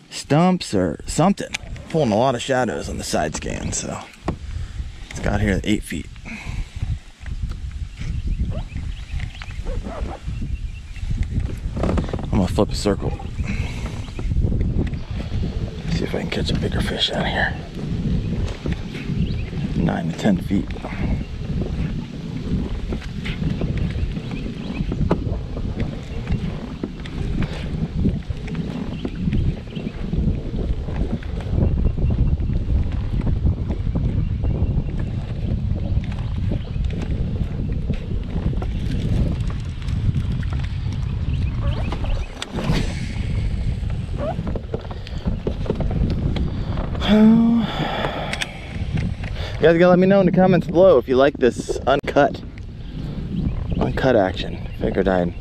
Stumps or something. Pulling a lot of shadows on the side scan, so it's got here at 8 feet. I'm gonna flip a circle. See if I can catch a bigger fish out here. 9 to 10 feet. You guys gotta let me know in the comments below if you like this uncut action. Figured I'd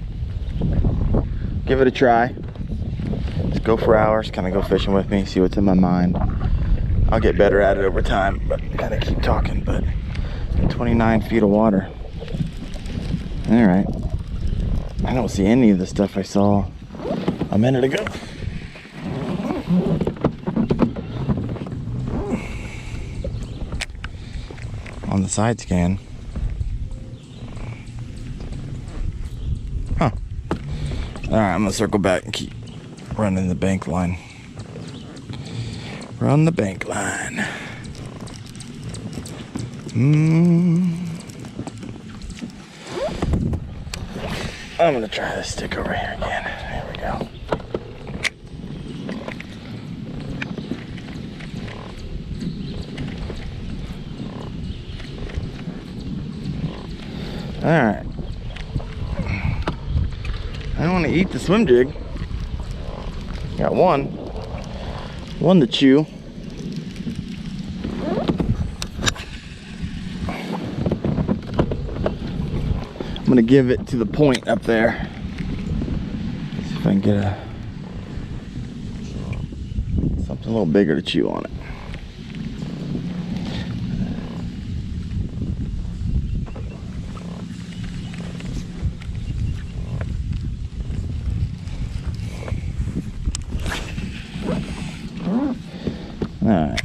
give it a try. Just go for hours, kind of go fishing with me, see what's in my mind. I'll get better at it over time, but gotta keep talking. But 29 feet of water. All right. I don't see any of the stuff I saw a minute ago. On the side scan. Huh. Alright, I'm gonna circle back and keep running the bank line. Run the bank line. I'm gonna try this stick over here again. There we go. Alright. I don't want to eat the swim jig. Got one to chew. I'm gonna give it to the point up there. See if I can get something a little bigger to chew on it. Alright.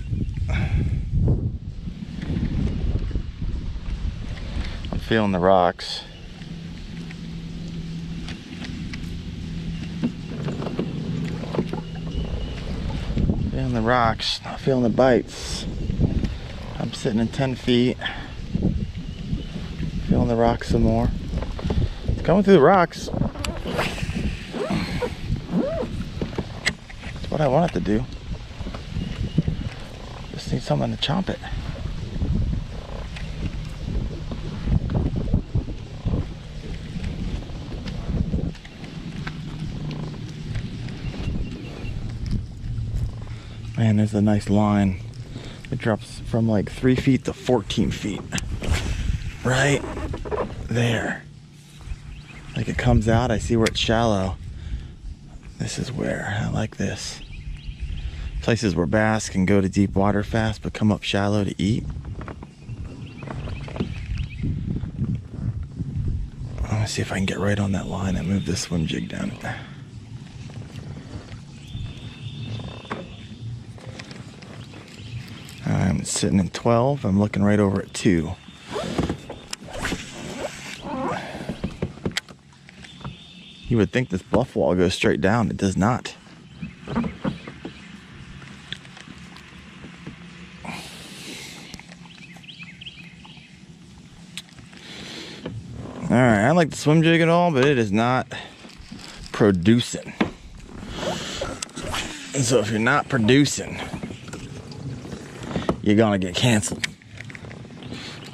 I'm feeling the rocks. Feeling the rocks, not feeling the bites. I'm sitting in 10 feet. Feeling the rocks some more. It's coming through the rocks. That's what I want it to do. Need something to chomp it. Man, there's a nice line. It drops from like 3 feet to 14 feet. Right there. Like it comes out, I see where it's shallow. This is where I like this. Places where bass can go to deep water fast but come up shallow to eat. I'm gonna see if I can get right on that line and move this swim jig down. I'm sitting in 12. I'm looking right over at 2. You would think this bluff wall goes straight down. It does not. Alright, I like the swim jig and all, but it is not producing. And so if you're not producing, you're gonna get canceled.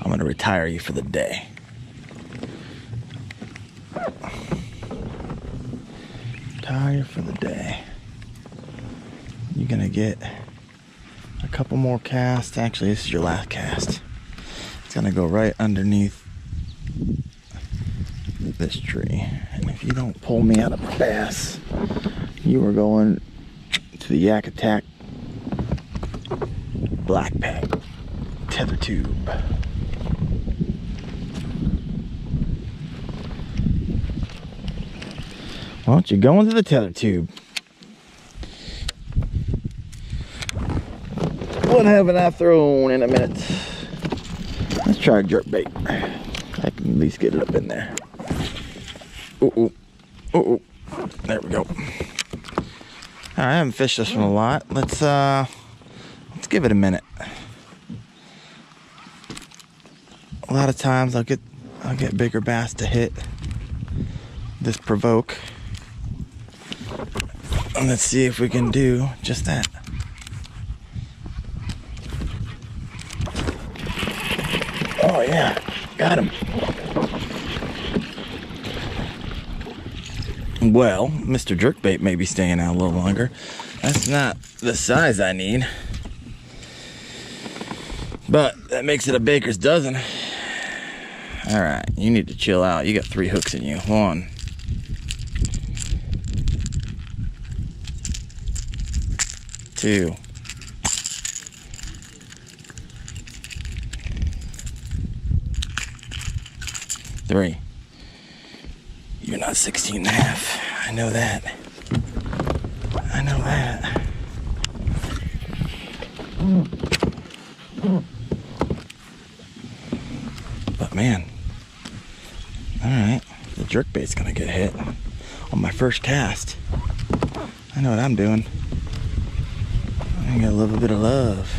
I'm gonna retire you for the day. Retire for the day. You're gonna get a couple more casts. Actually, this is your last cast. It's gonna go right underneath this tree. And if you don't pull me out of a bass, you are going to the Yak Attack Black Pack tether tube. Why don't you go into the tether tube? What haven't I thrown in a minute? Let's try a jerk bait. I can at least get it up in there. Ooh, ooh, ooh, ooh. There we go. All right, I haven't fished this one a lot. Let's give it a minute. A lot of times I'll get bigger bass to hit this provoke. And let's see if we can do just that. Oh yeah, got him. Well, Mr. Jerkbait may be staying out a little longer. That's not the size I need. But that makes it a baker's dozen. All right, you need to chill out. You got 3 hooks in you. 1, 2, 3. You're not 16 and a half. I know that. I know that. But man, all right, the jerkbait's gonna get hit on my first cast. I know what I'm doing. I got a little bit of love.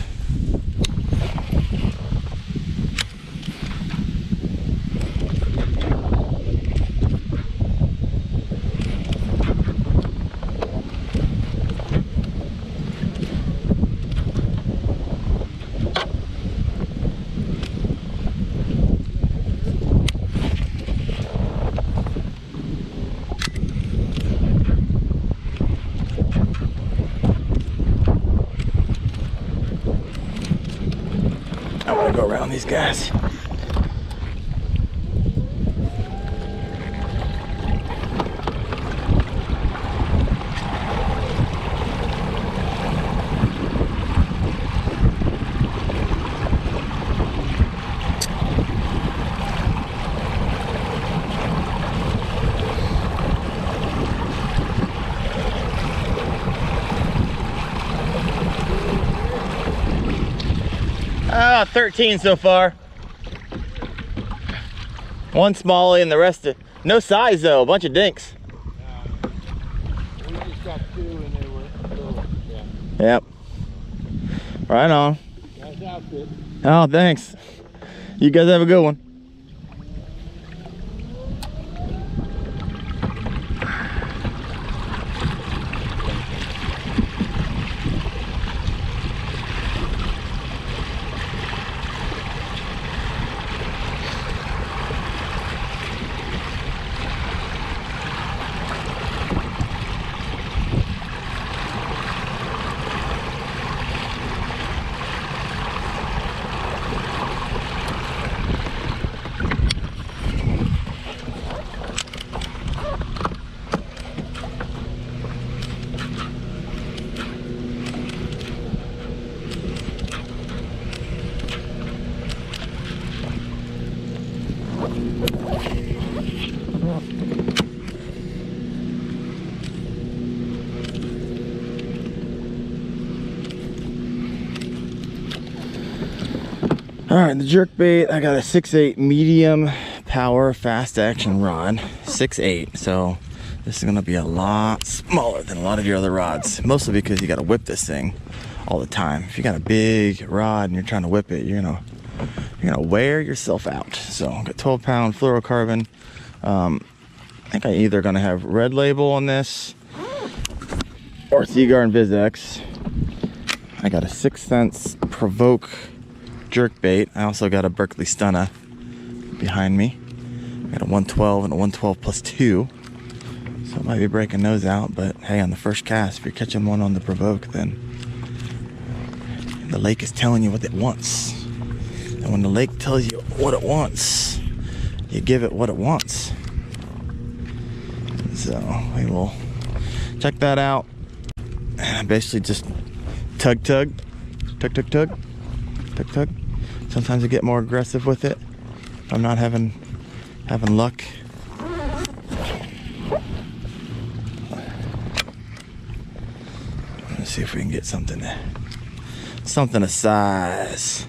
I want to go around these guys. Ah, 13 so far. One smallie and the rest of, no size though, a bunch of dinks. We just got 2 and they were little, yeah. Yep. Right on. Nice outfit. Oh, thanks. You guys have a good one. All right, the jerkbait, I got a 6/8 medium power fast action rod, 6/8. So this is gonna be a lot smaller than a lot of your other rods, mostly because you gotta whip this thing all the time. If you got a big rod and you're trying to whip it, you're gonna wear yourself out. So I got 12-pound fluorocarbon. I think I'm either gonna have Red Label on this or Seaguar and VizX. I got a 6 cents Provoke jerk bait. I also got a Berkeley Stunna behind me. I got a 112 and a 112 plus 2. So I might be breaking those out, but hey, on the first cast, if you're catching one on the Provoke, then the lake is telling you what it wants. And when the lake tells you what it wants, you give it what it wants. So we will check that out. And I basically just tug. Sometimes I get more aggressive with it if I'm not having luck. Let's see if we can get something of size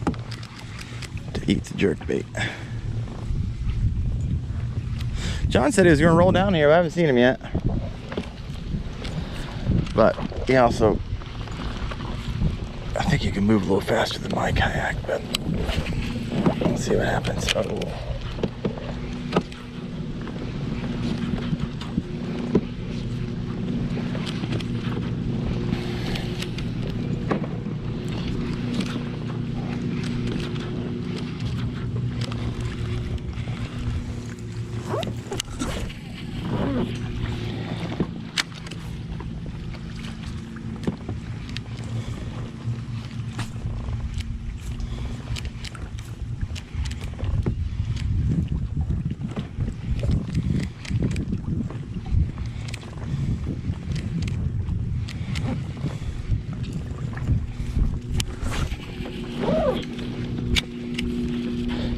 to eat the jerkbait. John said he was gonna roll down here. I haven't seen him yet. But he also, I think you can move a little faster than my kayak, but we'll see what happens. Oh.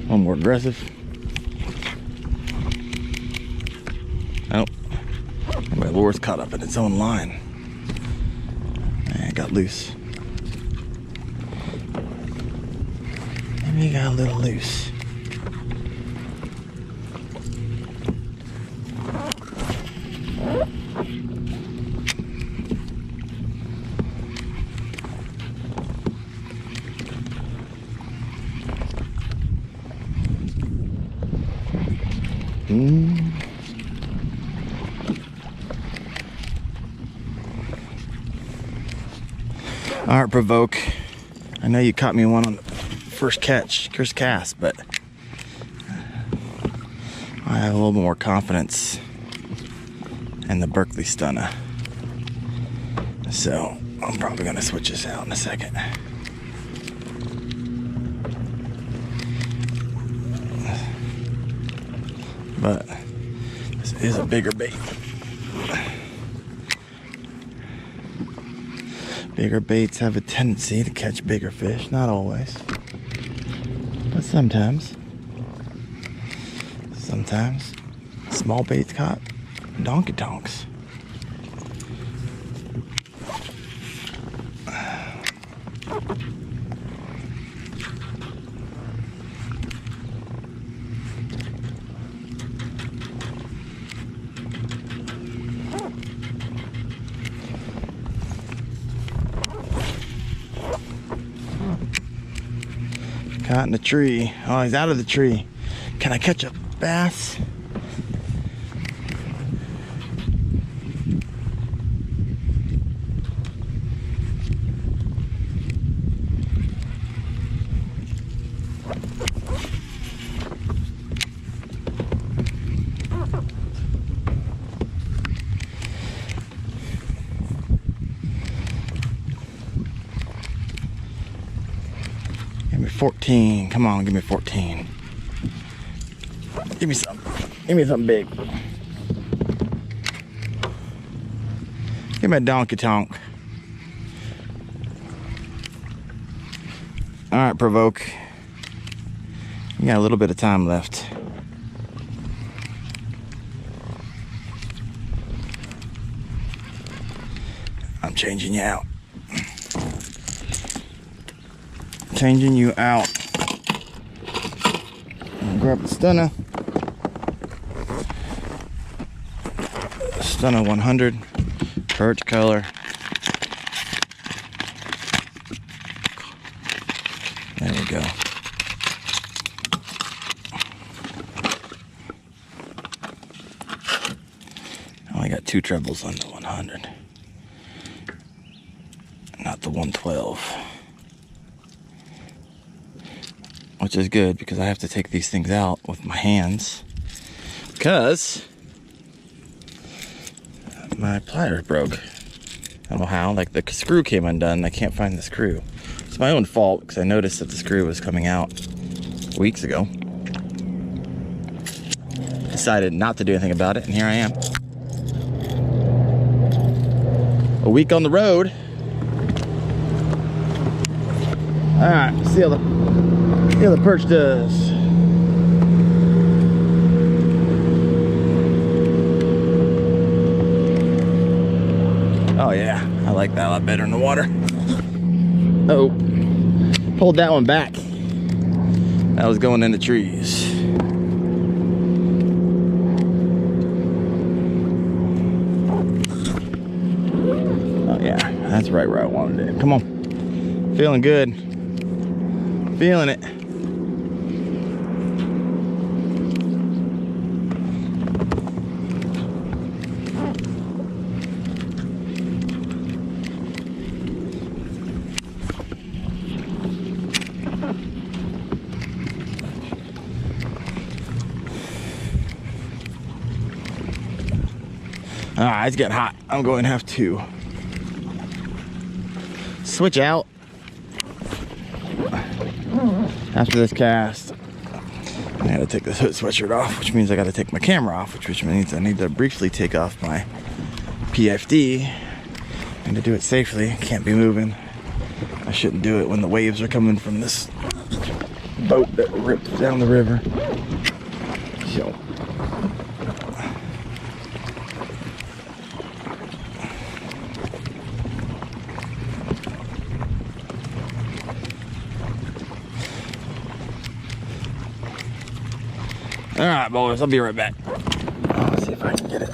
One more aggressive. Oh, my lure's caught up in its own line. And it got loose. Maybe it got a little loose. All right, Provoke. I know you caught me one on the first cast, but I have a little more confidence in the Berkeley Stunna. So I'm probably gonna switch this out in a second. But this is a bigger bait. Bigger baits have a tendency to catch bigger fish. Not always, but sometimes. Sometimes small baits caught donkey tonks. Caught in the tree. Oh, he's out of the tree. Can I catch a bass? Give me 14. Come on, give me 14. Give me some. Give me something big. Give me a donkey tonk. All right, Provoke. You got a little bit of time left. I'm changing you out. Changing you out. Grab the Stunna. Stunna 100. Birch color. There we go. 2 trebles on the 100. Not the 112. Which is good because I have to take these things out with my hands. Because my pliers broke. I don't know how, like the screw came undone. I can't find the screw. It's my own fault because I noticed that the screw was coming out weeks ago. Decided not to do anything about it, and here I am. A week on the road. All right, see how the perch does. Oh yeah, I like that a lot better in the water. Oh, pulled that one back. That was going in the trees. Oh yeah, that's right where I wanted it. Come on, feeling good. Feeling it. Alright, it's getting hot. I'm going to have to switch out after this cast. I gotta take this hood sweatshirt off, which means I gotta take my camera off, which means I need to briefly take off my PFD. And to do it safely, can't be moving. I shouldn't do it when the waves are coming from this boat that rips down the river. So. All right, boys, I'll be right back. Let's see if I can get it.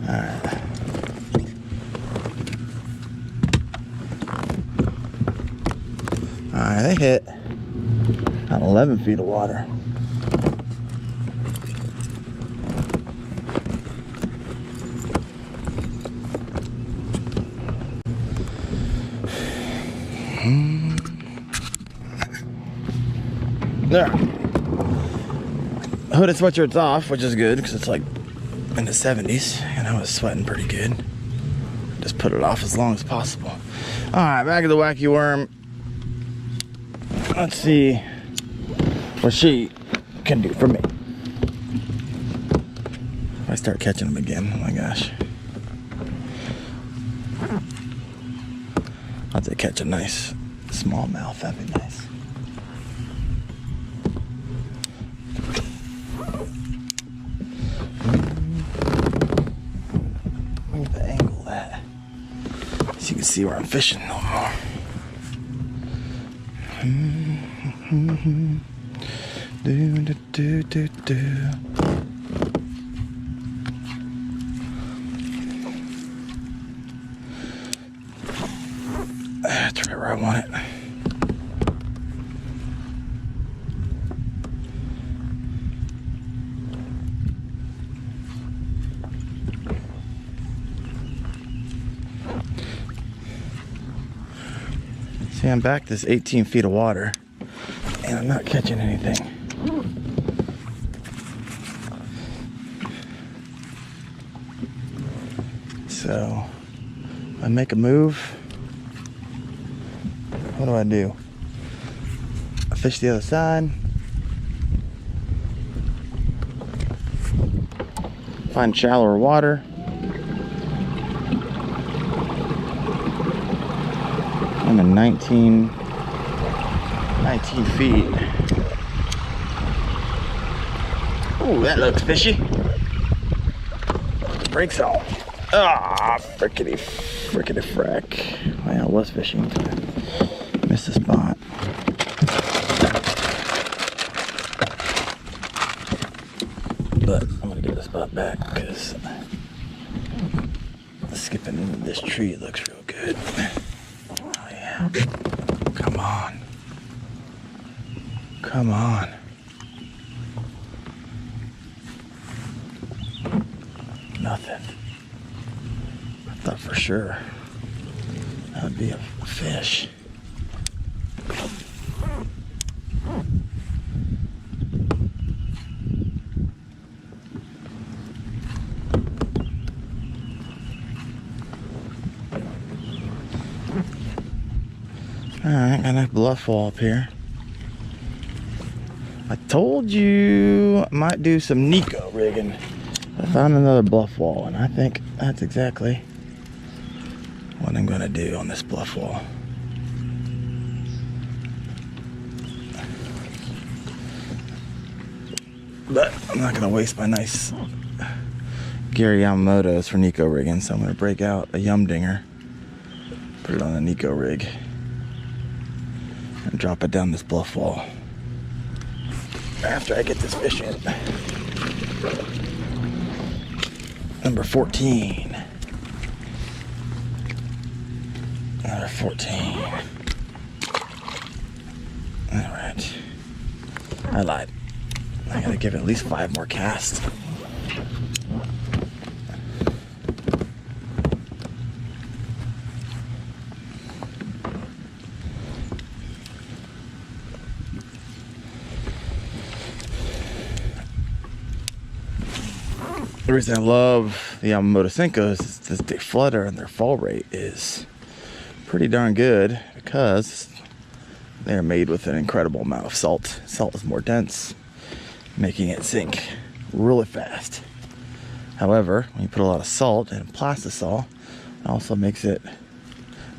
All right. All right, they hit about 11 feet of water. There. Hooded sweatshirt's off, which is good because it's like in the 70s and I was sweating pretty good. Just put it off as long as possible. Alright, back to the wacky worm. Let's see what she can do for me. If I start catching them again, oh my gosh. I'll have to catch a nice smallmouth, that'd be nice. Look at the angle of that. So you can see where I'm fishing no more. Do, do, do, do, do. That's right where I want it. See, I'm back this 18 feet of water and I'm not catching anything. So I make a move. What do? I fish the other side. Find shallower water. I'm at 19 feet. Oh, that looks fishy. Breaks on. Ah, frickety frack. Well, I was fishing until I missed the spot. But I'm gonna get the spot back because skipping into this tree looks real good. Oh yeah. Come on. Nothing. I thought for sure that would be a fish. Alright, got a bluff wall up here. I told you I might do some Nico rigging. I found another bluff wall, and I think that's exactly what I'm gonna do on this bluff wall. But I'm not gonna waste my nice Gary Yamamoto's for Nico rigging, so I'm gonna break out a Yum Dinger, put it on a Nico rig, and drop it down this bluff wall after I get this fish in. Number 14. Another 14. Alright. I lied. I gotta give it at least 5 more casts. The reason I love the Yamamoto Senkos is that they flutter and their fall rate is pretty darn good because they're made with an incredible amount of salt. Salt is more dense, making it sink really fast. However, when you put a lot of salt in plastisol, it also makes it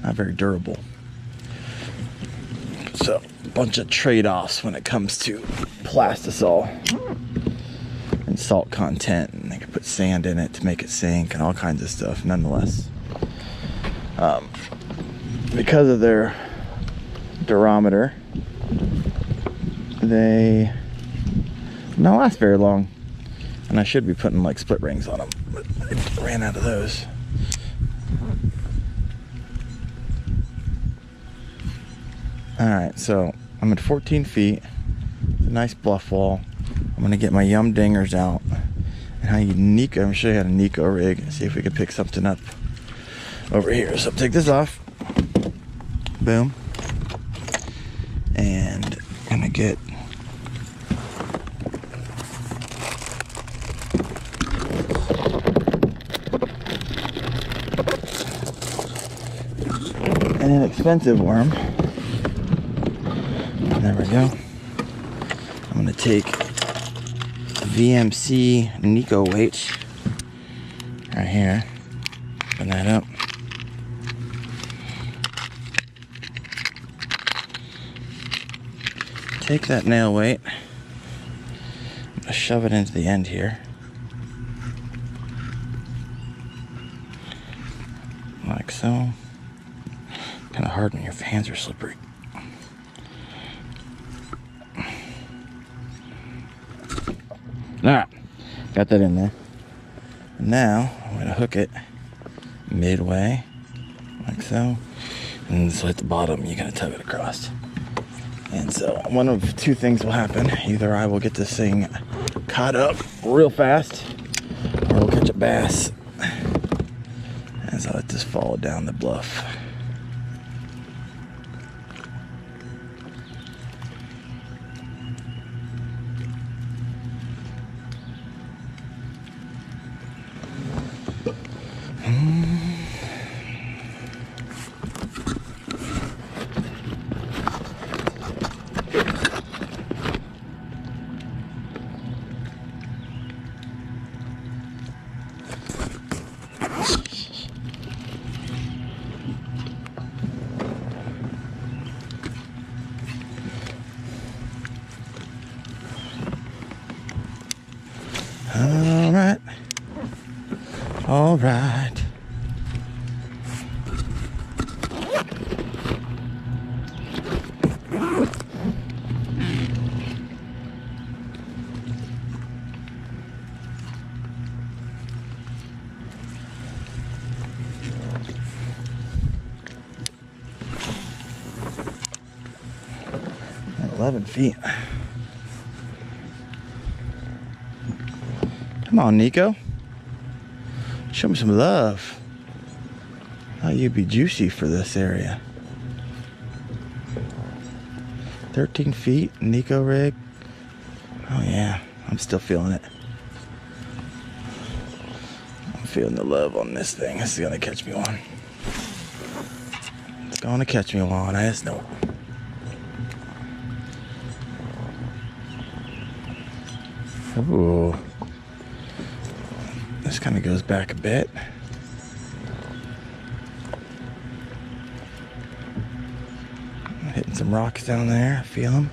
not very durable. So, a bunch of trade-offs when it comes to plastisol and salt content, and they can put sand in it to make it sink and all kinds of stuff. Nonetheless, because of their durometer, they don't last very long, and I should be putting like split rings on them, but I ran out of those. Alright, so I'm at 14 feet. It's a nice bluff wall. I'm gonna get my Yum Dingers out, and how you Nico. I'm gonna show you how to Nico rig and see if we can pick something up over here. So take this off, boom, and I'm gonna get an inexpensive worm. There we go. I'm gonna take VMC Nico weight right here. Open that up. Take that nail weight. I'm gonna shove it into the end here. Like so. Kind of hard when your hands are slippery. Alright, got that in there. Now, I'm going to hook it midway, like so. And so at the bottom, you're going to tug it across. And so, one of two things will happen. Either I will get this thing caught up real fast, or we'll catch a bass as I let this fall down the bluff. All right. At 11 feet. Come on, Nico. Show me some love. Thought you'd be juicy for this area. 13 feet, Nico rig. Oh yeah, I'm still feeling it. I'm feeling the love on this thing. This is gonna catch me one. It's gonna catch me one, I just know. Ooh. This kind of goes back a bit. I'm hitting some rocks down there, I feel them.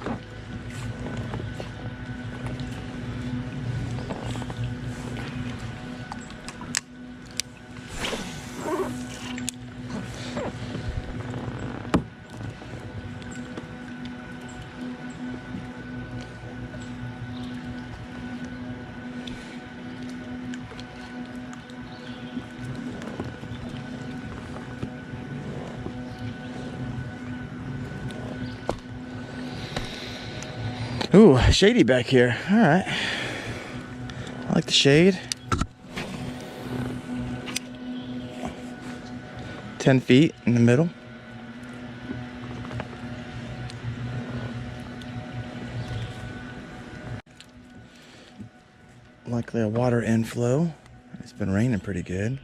Ooh, shady back here. All right. I like the shade. 10 feet in the middle. Likely a water inflow. It's been raining pretty good.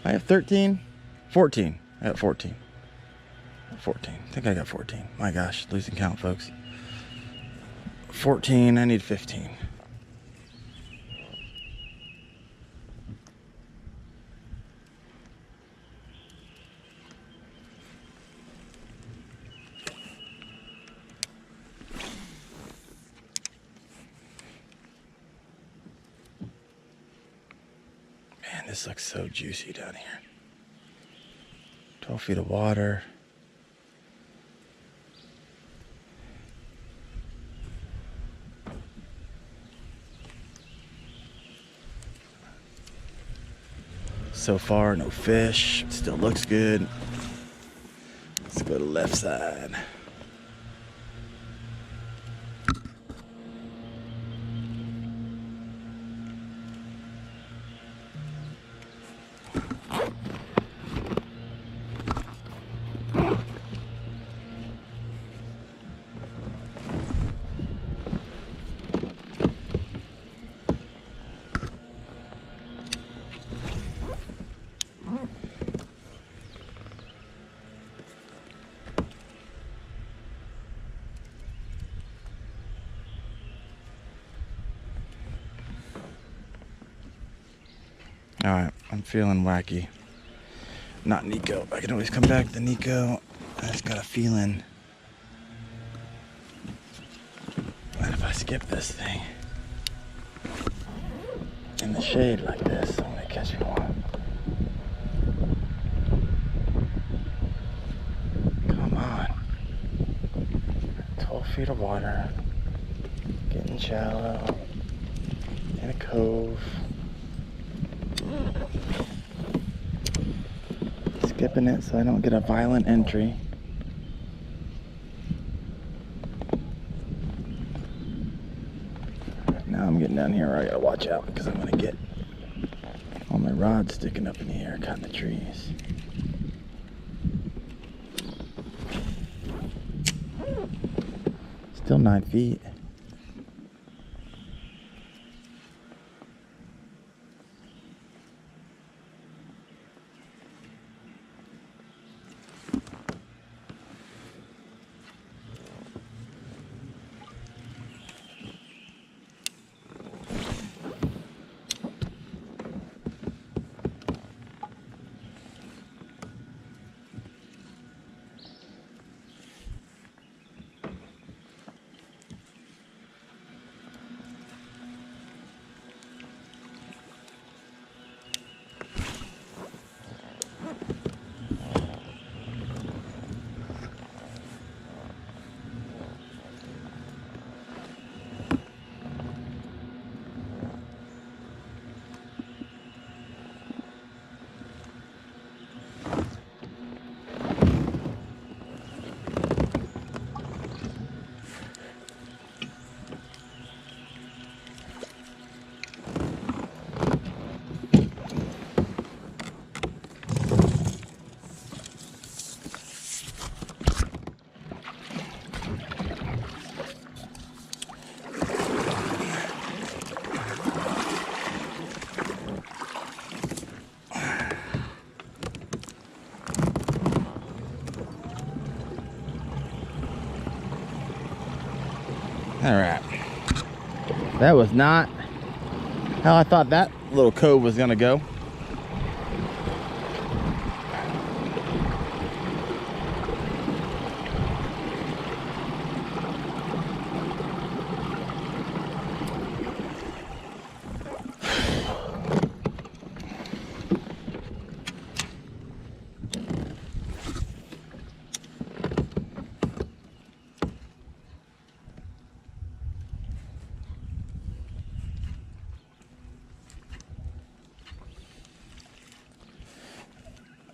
I have 13, 14. I got 14. 14. I think I got 14. My gosh, losing count, folks. 14, I need 15. Man, this looks so juicy down here. 12 feet of water. So far, no fish. Still looks good. Let's go to the left side. All right, I'm feeling wacky. Not Nico. I can always come back to Nico. I just got a feeling. What if I skip this thing? In the shade like this, I'm gonna catch one. Come on. 12 feet of water. Getting shallow. In a cove. Skipping it so I don't get a violent entry. Now I'm getting down here where I gotta watch out because I'm gonna get all my rods sticking up in the air, cutting the trees. Still 9 feet. That was not how I thought that little cove was gonna go.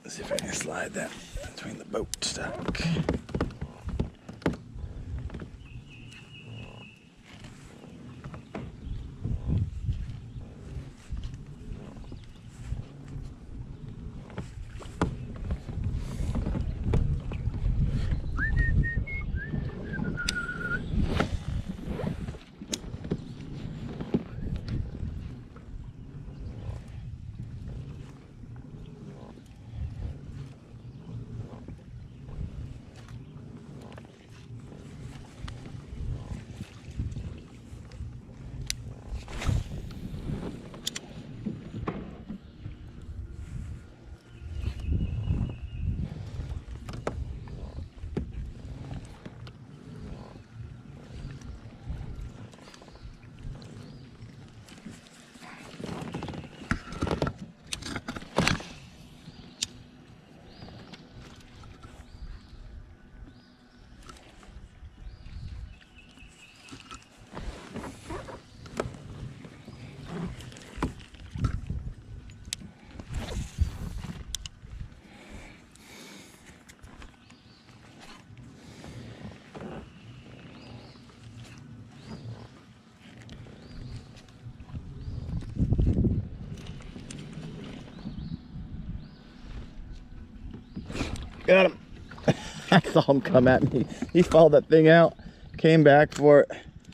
Let's see if I can slide that between the boat stack. Got him. I saw him come at me. He followed that thing out, came back for it.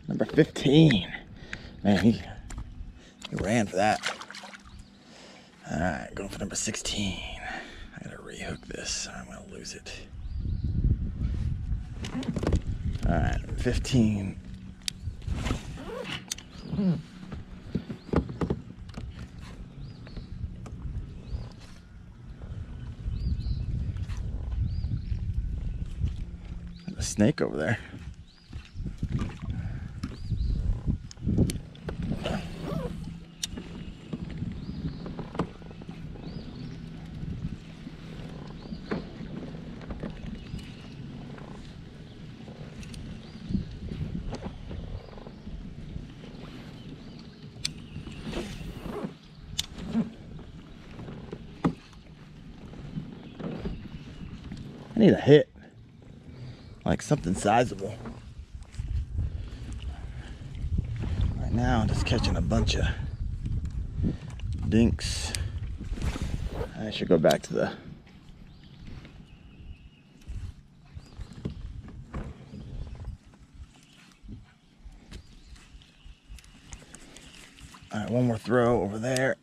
Number 15. Man, he ran for that. All right, going for number 16. I gotta rehook this. I'm gonna lose it. All right, 15. There's a snake over there. I need a hit, like something sizable. Right now I'm just catching a bunch of dinks. I should go back to the all right, one more throw over there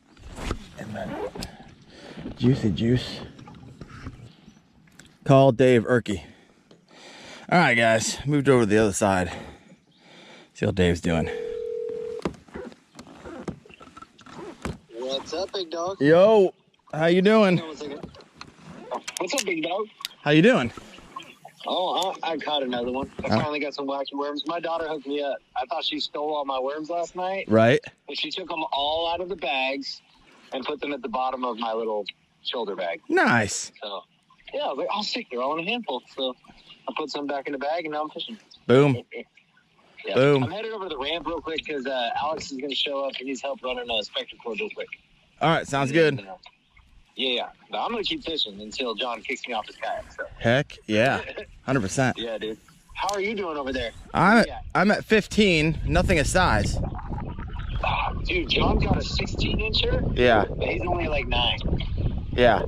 and then juicy juice. Call Dave Urke. All right, guys, moved over to the other side. See how Dave's doing. What's up, big dog? Yo, how you doing? What's up, big dog? How you doing? Oh, I caught another one. I finally got some wacky worms. My daughter hooked me up. I thought she stole all my worms last night. Right. But she took them all out of the bags and put them at the bottom of my little shoulder bag. Nice. So, yeah, I was like, I'll stick. They're all in a handful. So I put some back in the bag, and now I'm fishing. Boom. Yeah. Boom. I'm headed over to the ramp real quick because Alex is going to show up. He needs help running a spectre cord real quick. All right, sounds good. Yeah. But I'm going to keep fishing until John kicks me off his kayak. So. Heck yeah, 100%. Yeah, dude. How are you doing over there? I'm at 15. Nothing a size. Dude, John got a 16-incher. Yeah. But he's only like 9. Yeah.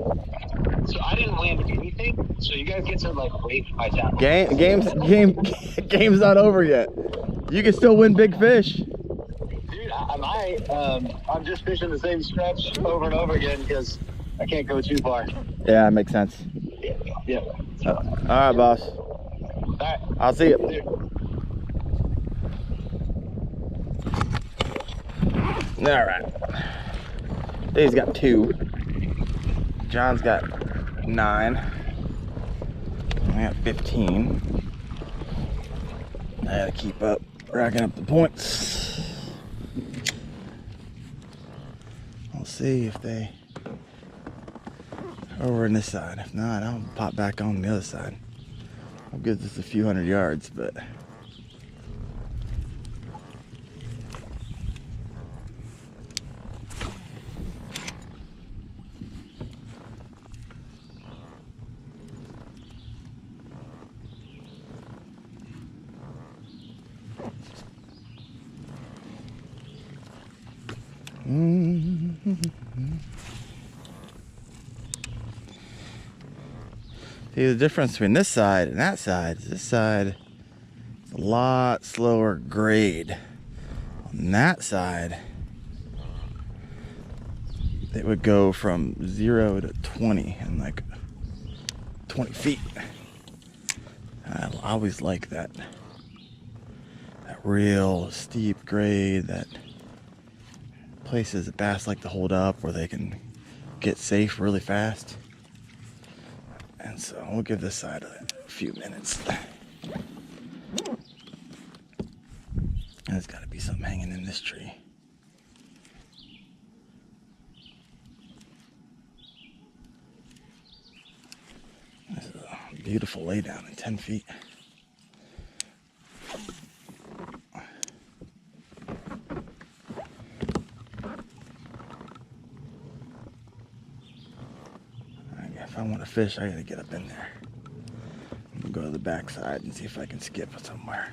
So I didn't land anything. So you guys get to like wait for my tackle. Game's not over yet. You can still win big fish. Dude, I might. I'm just fishing the same stretch over and over again because I can't go too far. Yeah, that makes sense. Yeah. All right, boss. All right. I'll see you. Dude. All right. Dave's got 2. John's got 9. I got 15. I gotta keep up, racking up the points. We'll see if they are over on this side. If not, I'll pop back on the other side. I'll give this a few hundred yards, but see the difference between this side and that side. This side is a lot slower grade. On that side, it would go from 0 to 20 in like 20 feet. I always like that real steep grade, that places that bass like to hold up where they can get safe really fast. And so we'll give this side a few minutes. And there's got to be something hanging in this tree. This is a beautiful laydown in 10 feet. If I want to fish, I gotta get up in there. I'm gonna go to the back side and see if I can skip somewhere.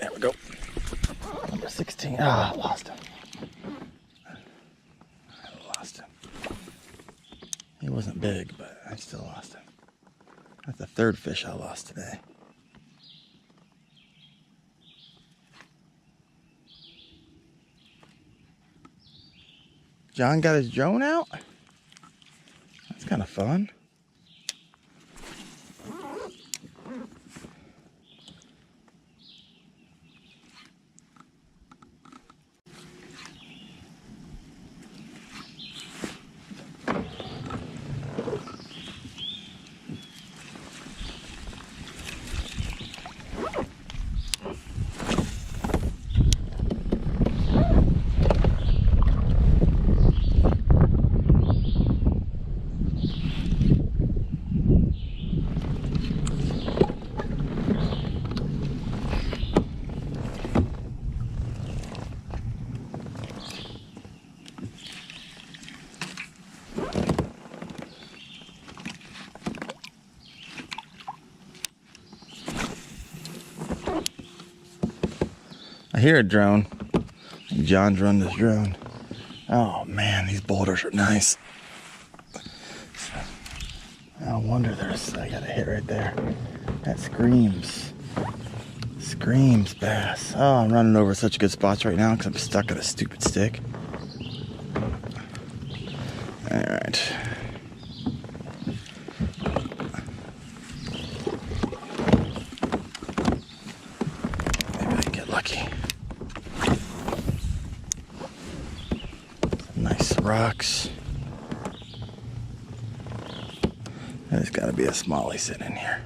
There we go. Number 16. Ah, I lost him. I lost him. He wasn't big, but I still lost him. That's the 3rd fish I lost today. John got his drone out? That's kind of fun. I hear a drone. John's running his drone. Oh man, these boulders are nice. No wonder I got a hit right there. That screams bass. Oh, I'm running over such good spots right now because I'm stuck at a stupid stick. All right. Maybe I can get lucky. Nice rocks. There's got to be a smallie sitting in here.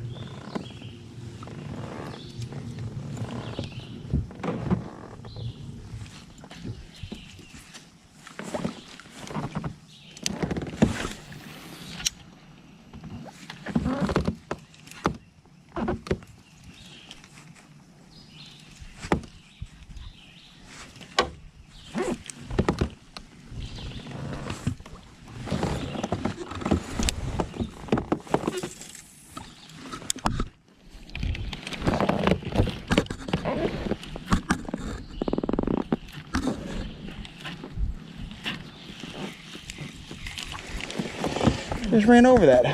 Just ran over that.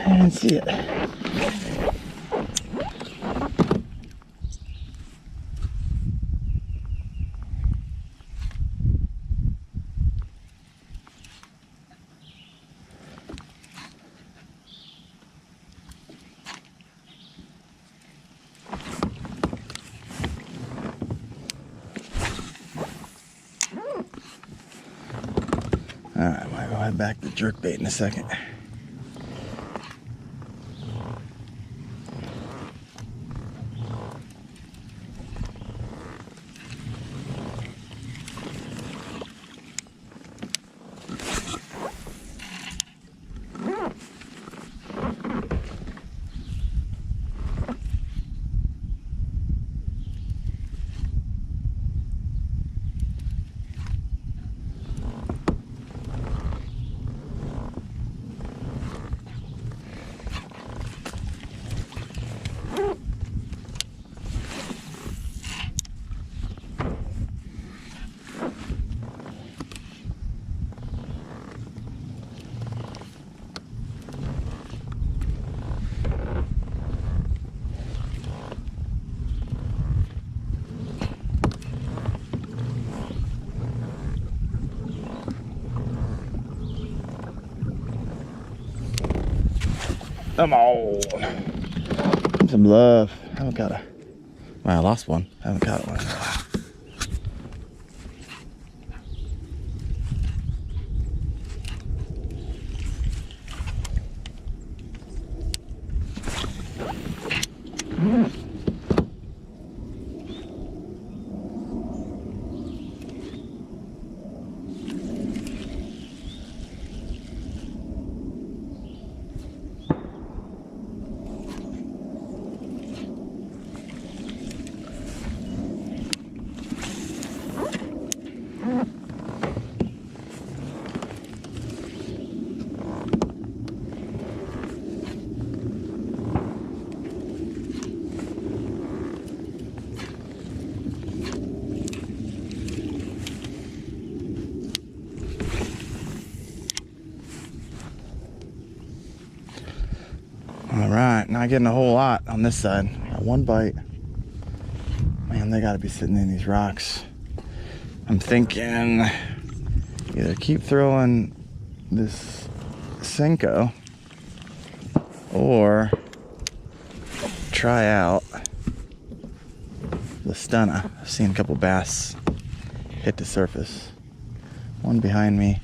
I didn't see it. Alright, I'm gonna go head back to jerkbait in a second. Come on. Some love. I haven't got a. Well, I lost one. I haven't caught one in a while. All right, not getting a whole lot on this side. Got one bite. Man, they gotta be sitting in these rocks. I'm thinking either keep throwing this Senko or try out the Stunna. I've seen a couple bass hit the surface. One behind me.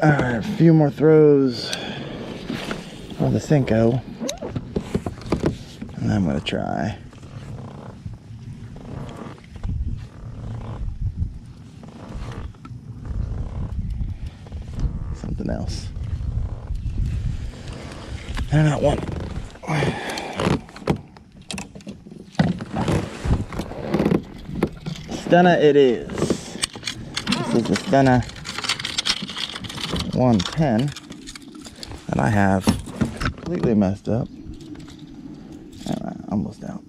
Alright, a few more throws of the Senko, and I'm going to try something else. And that one. Stunna it is. This is the Stunna 110 that I have completely messed up. Almost out.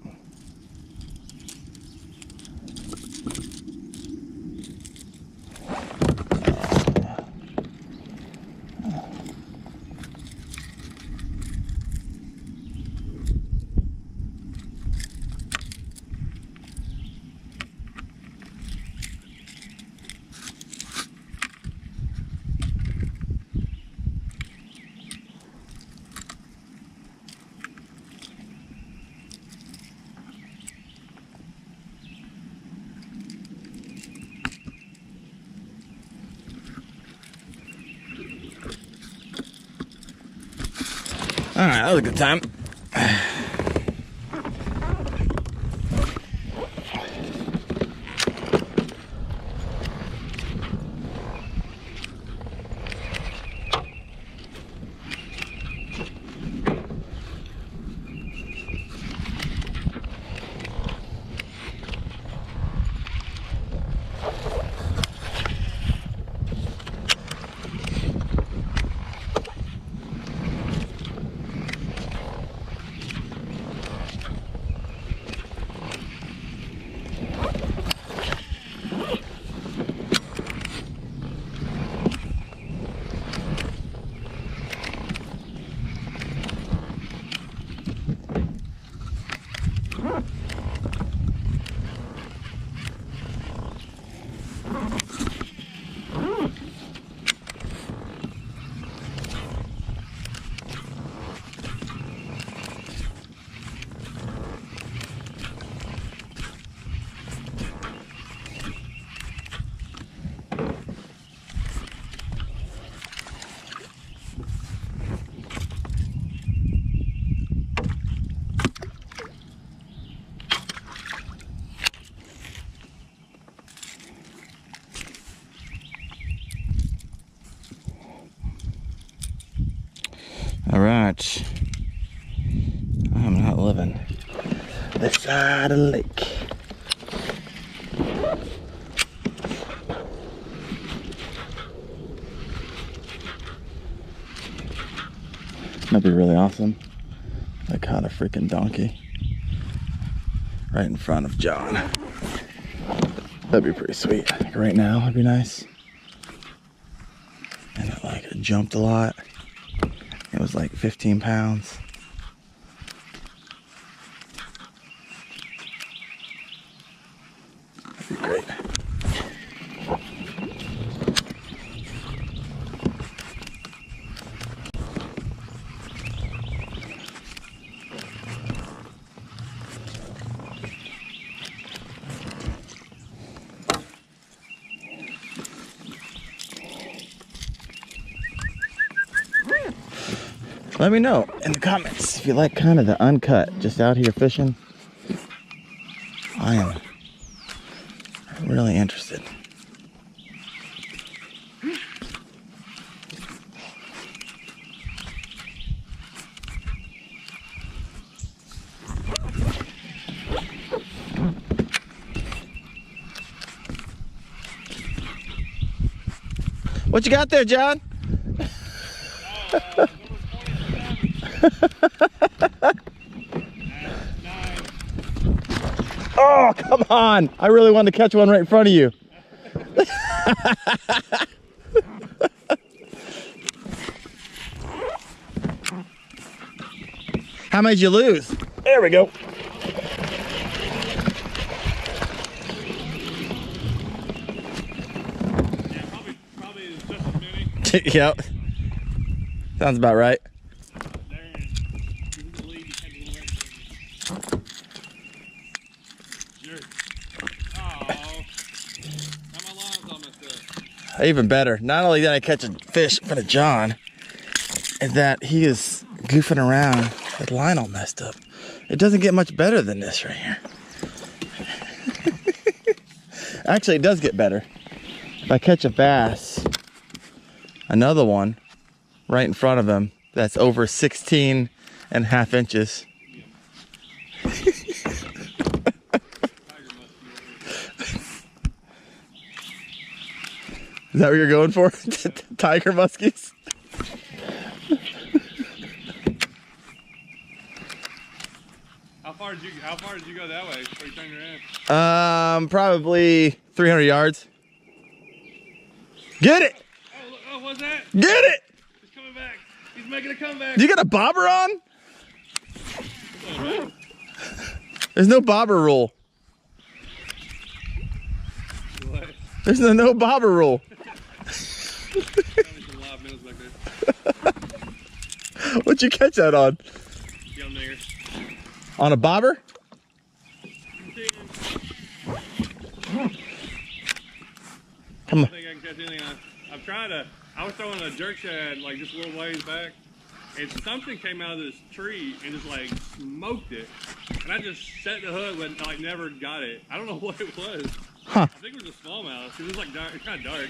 All right, that was a good time. All right. I'm not living this side of the lake. That'd be really awesome. I caught a freaking donkey right in front of John. That'd be pretty sweet. Like right now, it'd be nice. And it jumped a lot. It was like 15 pounds. That'd be great. Let me know in the comments if you like kind of the uncut, just out here fishing. I am really interested. What you got there, John? Oh, come on. I really wanted to catch one right in front of you. How many did you lose? There we go. Yeah, probably just as many. Yep. Sounds about right. Daren, you can believe you can't do it. Jerk. Oh, now my line's all messed up. Even better. Not only did I catch a fish in front of John, is that he is goofing around with line all messed up. It doesn't get much better than this right here. Actually, it does get better. If I catch a bass, another one right in front of him that's over 16.5 inches. Is that what you're going for? Tiger muskies? How far did you go that way before you turned around? Probably 300 yards. Get it! Oh, look, oh, what's that? Get it! He's coming back. He's making a comeback. You got a bobber on? Right? There's no bobber rule. What? There's no bobber rule. Some live minutes back there. What'd you catch that on? Young nigger. On a bobber? Come I on. think I can catch anything. I'm trying to. I was throwing a jerk shad like just a little ways back, and something came out of this tree and just like smoked it. And I just set the hook, but like never got it. I don't know what it was. Huh. I think it was a smallmouth. It was like dark. It's kind of dark.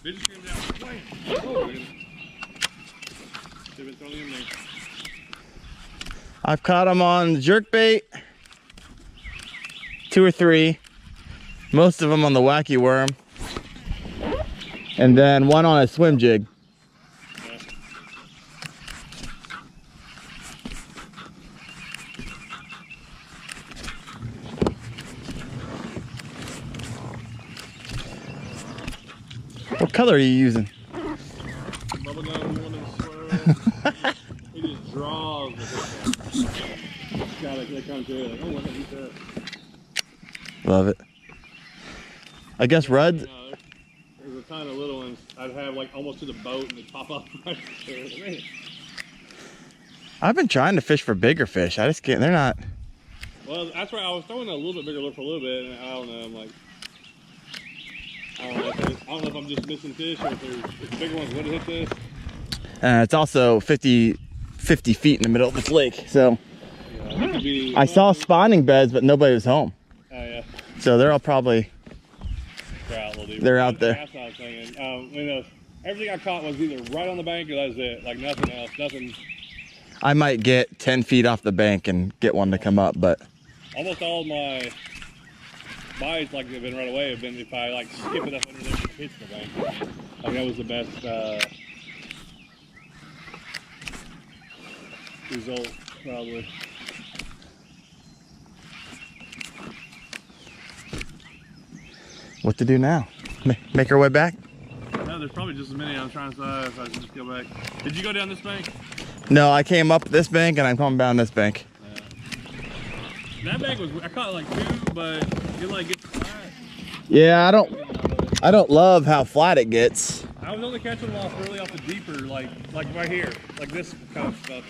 It just came down. Wham! Oh, should've been throwing in there. I've caught them on jerkbait, 2 or 3. Most of them on the wacky worm. And then one on a swim jig. Yeah. What color are you using? Bubblegum, you want to swirl? He just draws with it. God, they come to it. Like, oh, look at that. Love it. I guess Rudd. There's a ton of little ones. I'd have like almost to the boat and they'd pop up right there. Man. I've been trying to fish for bigger fish. I just can't. They're not. Well, that's why I was throwing a little bit bigger lure for a little bit, and I don't know. I'm like, I don't know if I'm just missing fish or if the bigger ones would have hit this. It's also 50 feet in the middle of this lake. So Yeah, it could be, I saw spawning beds, but nobody was home. Oh yeah, So they're all probably. they're out a little deeper. They're out there. That's what I was thinking. Everything I caught was either right on the bank or that was it. Like nothing else. Nothing. I might get 10 feet off the bank and get one to come up, but Almost all of my bites, like have been right away, have been if I like skip it up under there and hit the bank. Like that was the best result, probably. what to do now? Make our way back? No, there's probably just as many I'm trying to say if I can just go back. Did you go down this bank? No, I came up this bank and I'm coming down this bank. Yeah. That bank was, I caught like 2, but it like gets flat. Yeah, I don't love how flat it gets. I was only catching them off really off the deeper, like right here, like this kind of stuff.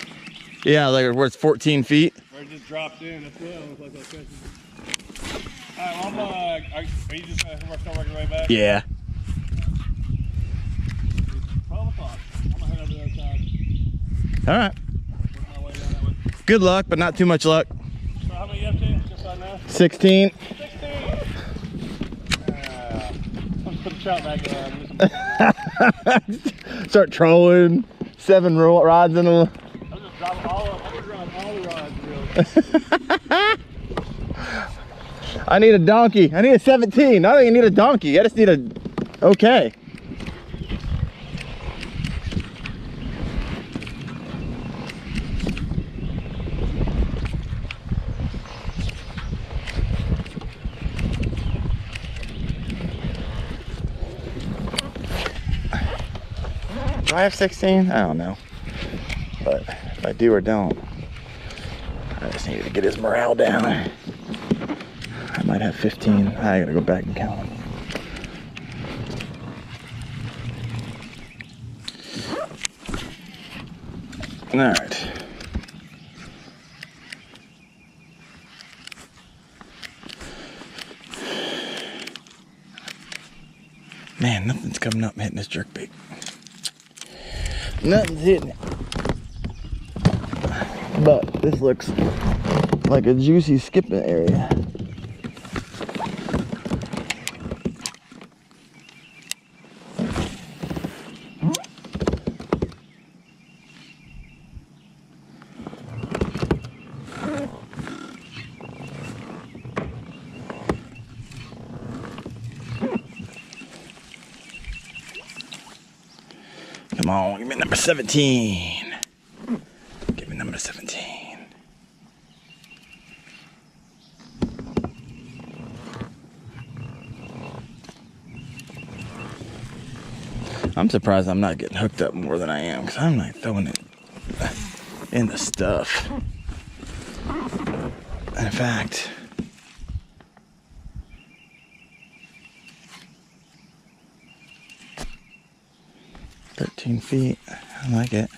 Yeah, like where it's 14 feet. Where it just dropped in, that's what I was like I was catching. Alright, well, are you just start working your way back? Yeah. 12 o'clock. I'm gonna head over to the other side. All right. Work my way down that way. Good luck, but not too much luck. So how many you up to? Just on now? 16. 16! Let's put the trout back on. Start trolling. 7 rods in them. I'm just dropping all the rods, really. I need a donkey. I need a 17. I don't even need a donkey. I just need a... Okay. Do I have 16? I don't know. But if I do or don't, I just need to get his morale down. I might have 15. I gotta go back and count them. All right. Man, nothing's coming up hitting this jerkbait. Nothing's hitting it. But this looks like a juicy skipping area. Come on, give me number 17. Give me number 17. I'm surprised I'm not getting hooked up more than I am, because I'm not throwing it in the stuff. In fact, feet. I like it.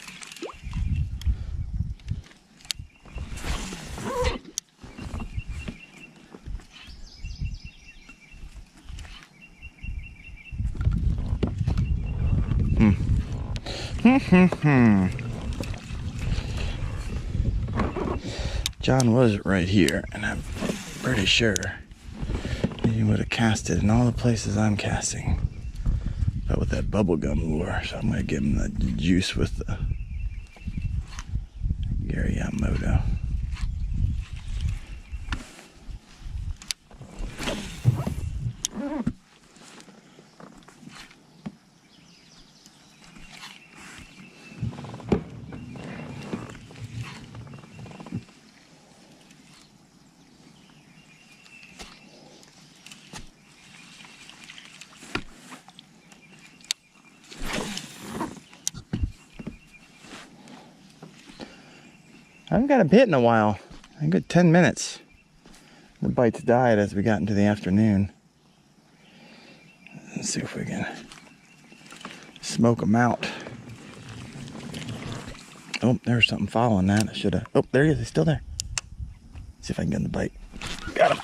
John was right here, and I'm pretty sure he would have cast it in all the places I'm casting. But with that bubblegum lure, so I'm going to give him the juice with the Gary Yamamoto. I haven't got a bit in a while. A good 10 minutes. The bites died as we got into the afternoon. Let's see if we can smoke them out. Oh, there's something following that. I should have. Oh, there he is. He's still there. See if I can get him to bite. Got him.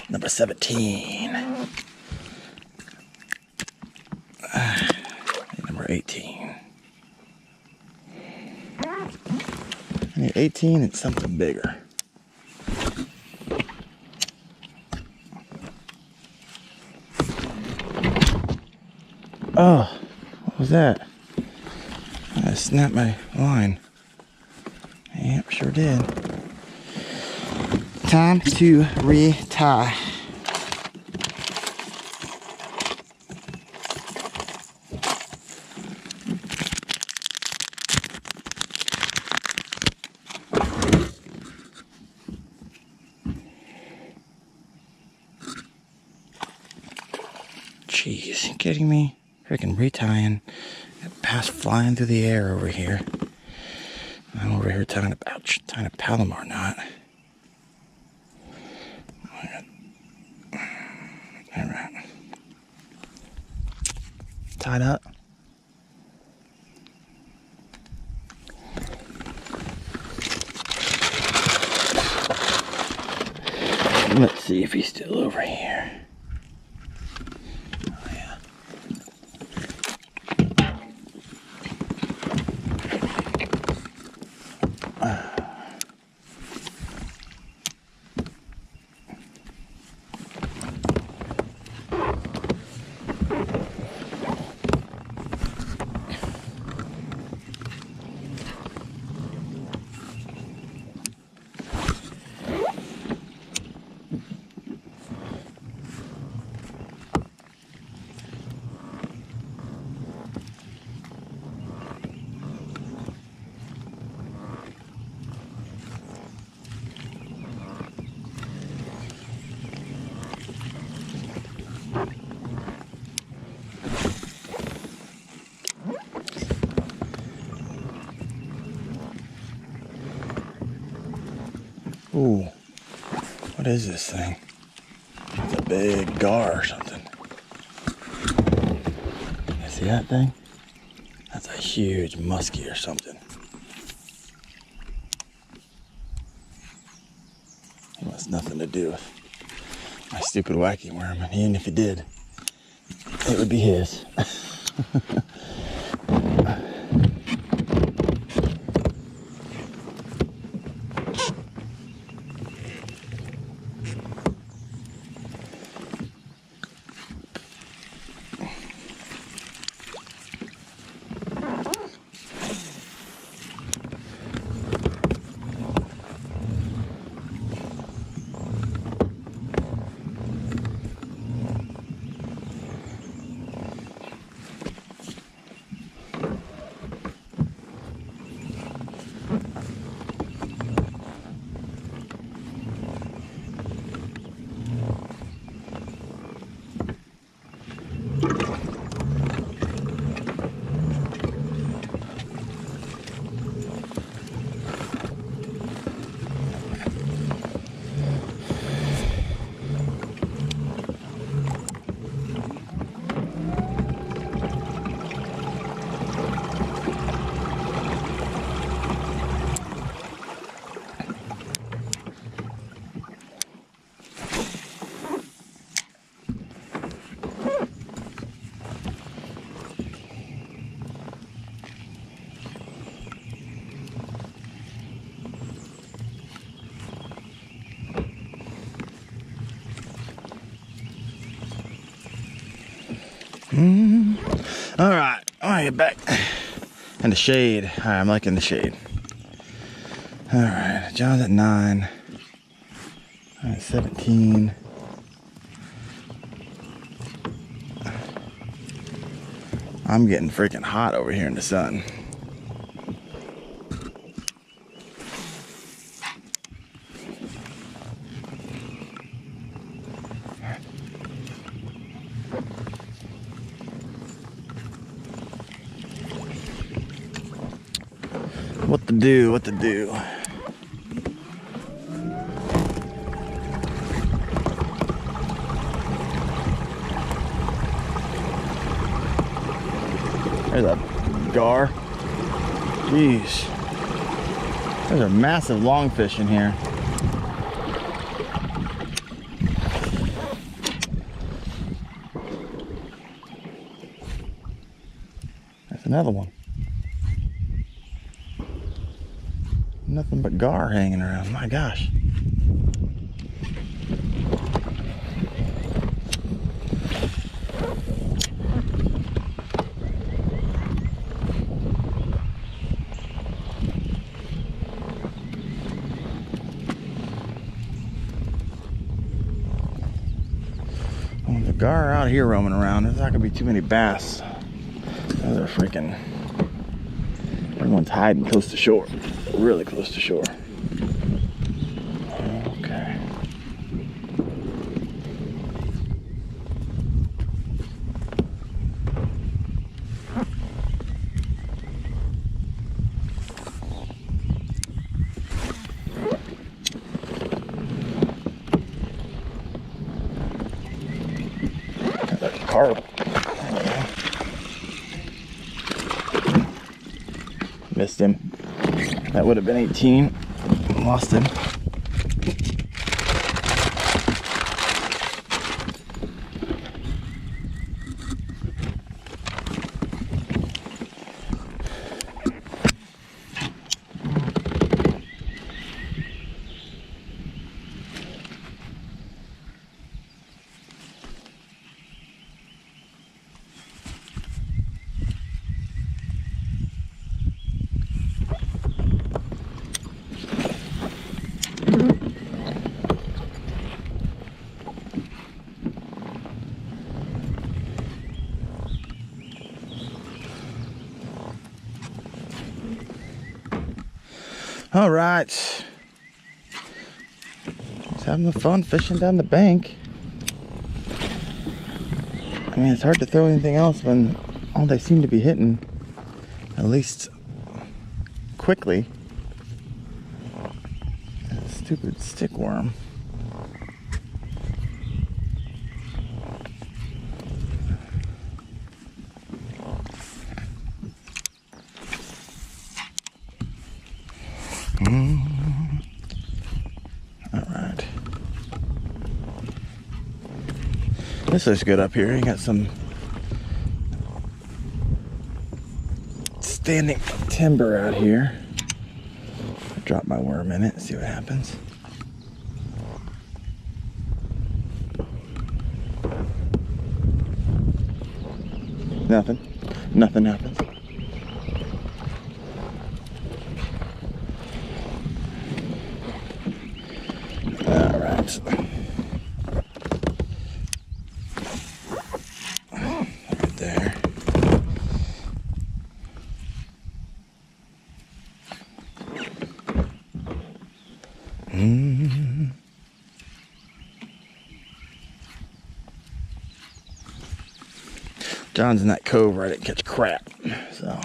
Number 17. Number 18. I need 18 and something bigger. Oh, what was that? I snapped my line. Yep, sure did. Time to retie. Jeez, you kidding me? Freaking retying. That bass flying through the air over here. I'm over here tying a Palomar knot. Alright. Tied up. Let's see if he's still over here. Oh yeah. Ooh, what is this thing? It's a big gar or something. You see that thing? That's a huge muskie or something. It has nothing to do with my stupid wacky worm, and even if it did, it would be his. All right, I want to get back in the shade. All right, I'm liking the shade. All right, John's at 9. I'm at 17. I'm getting freaking hot over here in the sun. What to do, what to do. There's a gar. Jeez. There's a massive longfish in here. That's another one. Nothing but gar hanging around. My gosh. Well, the gar are out here roaming around. There's not gonna be too many bass. Those are freaking. Everyone's hiding close to shore. Really close to shore. Okay. Carp. Missed him. That would have been 18. Lost him. All right. Just having fun fishing down the bank. I mean, it's hard to throw anything else when all they seem to be hitting, at least quickly, that stupid stickworm. All right. This looks good up here. You got some standing timber out here. Drop my worm in it, see what happens. Nothing. Nothing happens. All right. Right there. John's in that cove where I didn't catch crap, so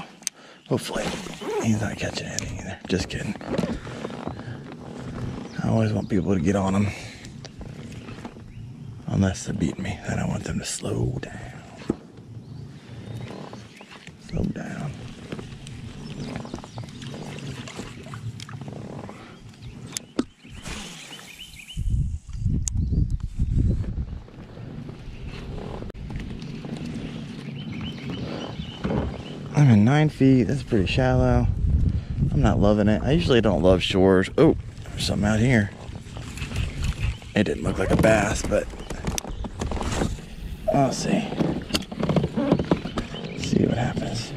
hopefully he's not catching anything either. Just kidding. I always want people to get on them, unless they're beating me. Then I want them to slow down. Slow down. I'm in 9 feet. That's pretty shallow. I'm not loving it. I usually don't love shores. Oh, there's something out here. It didn't look like a bass, but I'll see. See what happens.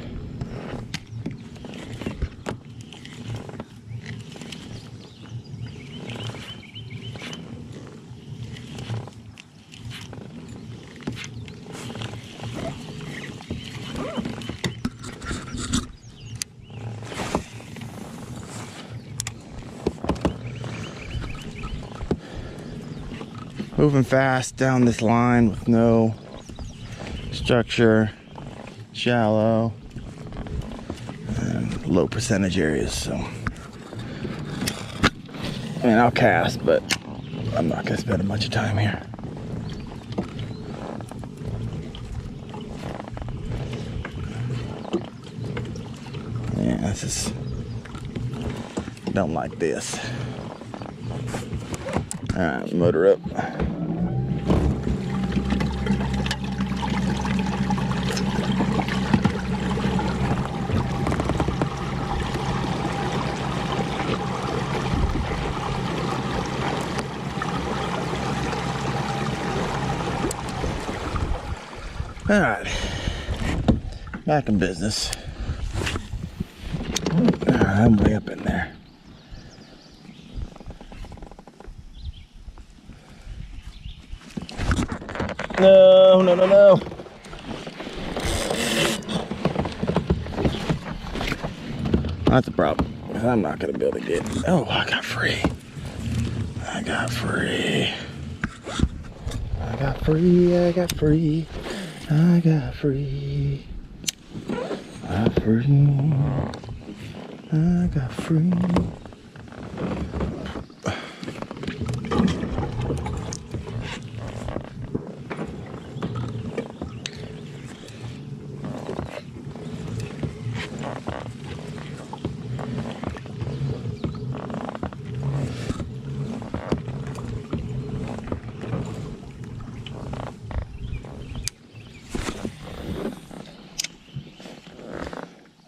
Moving fast down this line with no structure, shallow, and low percentage areas. So, I mean, I'll cast, but I'm not gonna spend a bunch of time here. Yeah, this is, don't like this. All right, motor up. All right, back in business. All right, I'm way up in there. No, no, no, no. That's a problem. I'm not gonna be able to get. Oh, I got free. I got free. I got free. I got free. I got free. I free. I got free.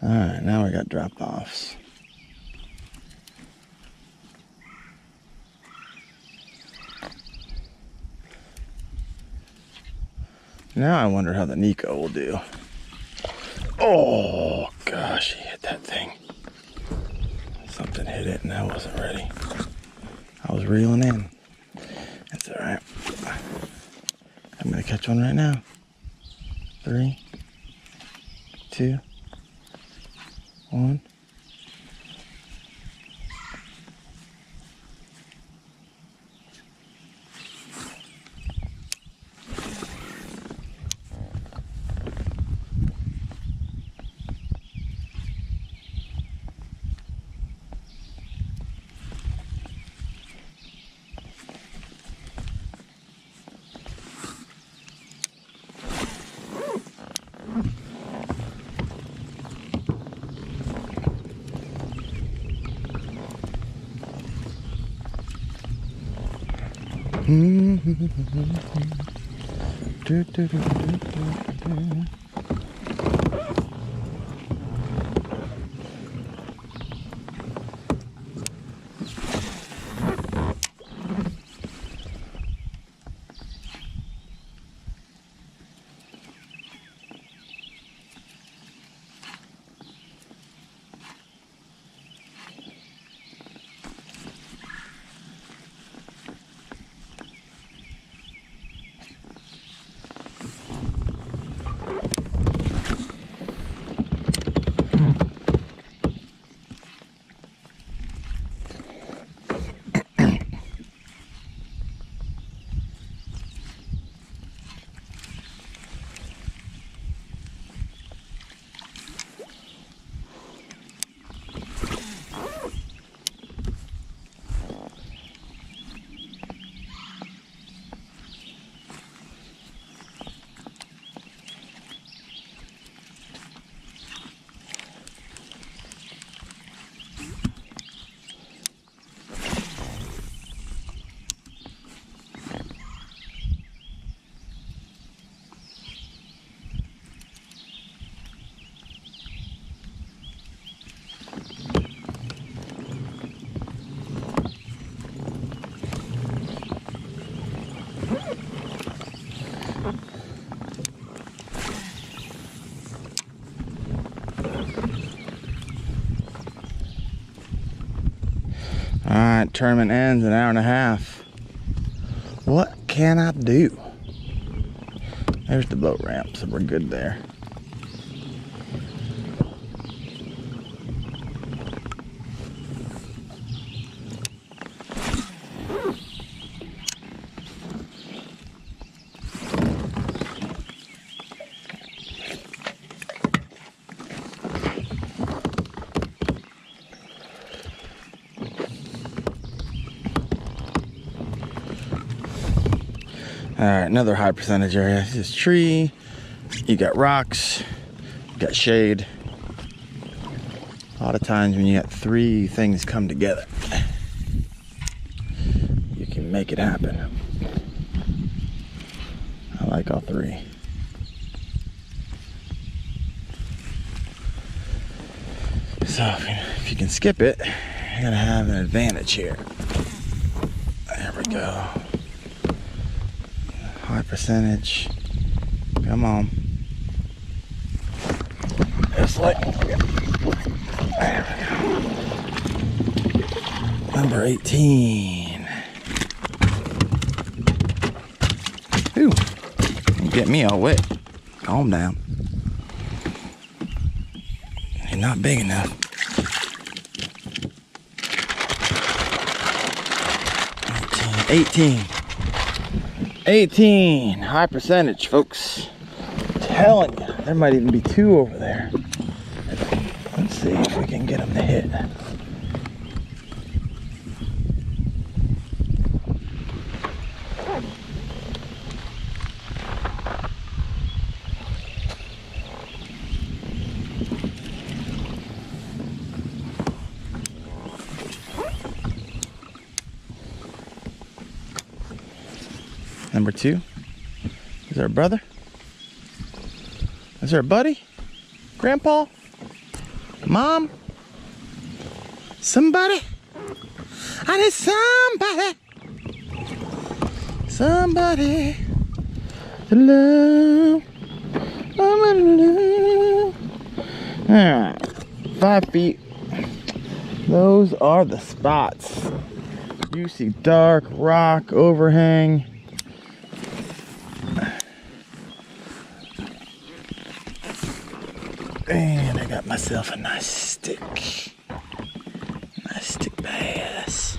Alright, now we got drop-offs. Now I wonder how the Nico will do. Oh gosh, he hit that thing. Something hit it and I wasn't ready. I was reeling in. That's alright. I'm gonna catch one right now. 3, 2, 1. Alright, tournament ends in an hour and a half. What can I do? There's the boat ramp, so we're good there. All right, another high percentage area. This is tree, you got rocks, you got shade. A lot of times when you got 3 things come together, you can make it happen. I like all 3. So if you can skip it, you're gonna have an advantage here. There we go. High percentage. Come on. Just like there we go. Number 18. Ooh. Get me all wet. Calm down. You're not big enough. 18. High percentage, folks. Telling you, there might even be 2 over there. Let's see if we can get them to hit. Number 2. Is there a brother? Is there a buddy? Grandpa? Mom? Somebody? I need somebody. Somebody to love. Somebody to love. Alright. 5 feet. Those are the spots. You see dark rock overhang. And I got myself a nice stick. Nice stick bass.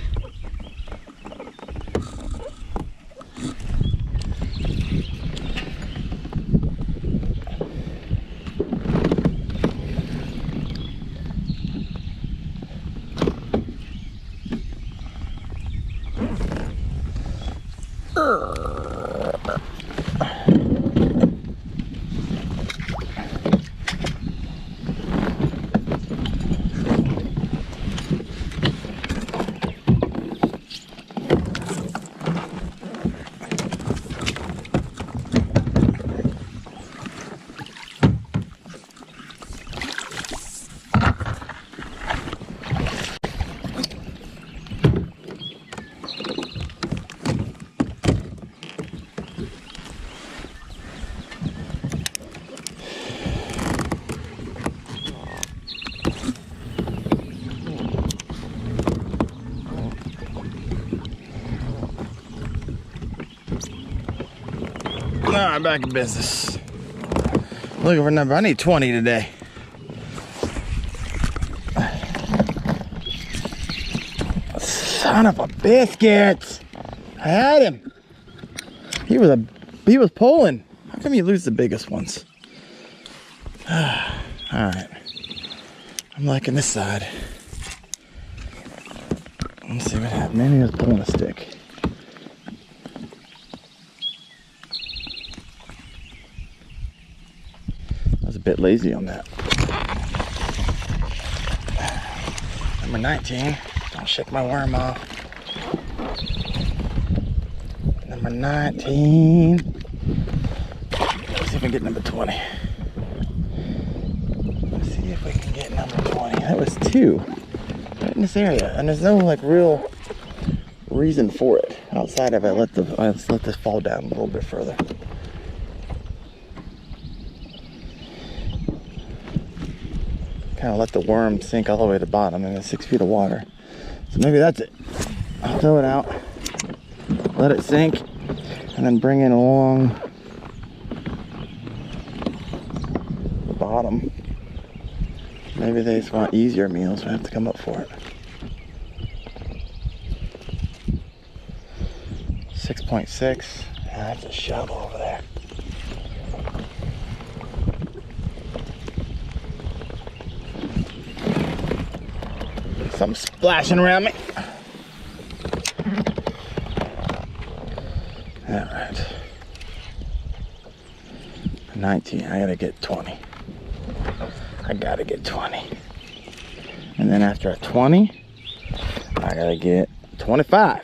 Alright, back in business. Looking for a number. I need 20 today. Son of a biscuit! I had him. He was pulling. How come you lose the biggest ones? Alright. I'm liking this side. Let's see what happened. Maybe he was pulling a stick. A bit lazy on that. Number 19. I'll shake my worm off. Number 19. Let's see if we can get number 20. Let's see if we can get number 20. That was 2 right in this area, and there's no like real reason for it outside of let's let this fall down a little bit further. Kind of let the worm sink all the way to the bottom, and it's 6 feet of water. So maybe that's it. I'll throw it out, let it sink, and then bring it along the bottom. Maybe they just want easier meals, we have to come up for it. 6.6. That's a shovel over there. Something splashing around me. All right. 19. I gotta get 20. I gotta get 20. And then after a 20, I gotta get 25.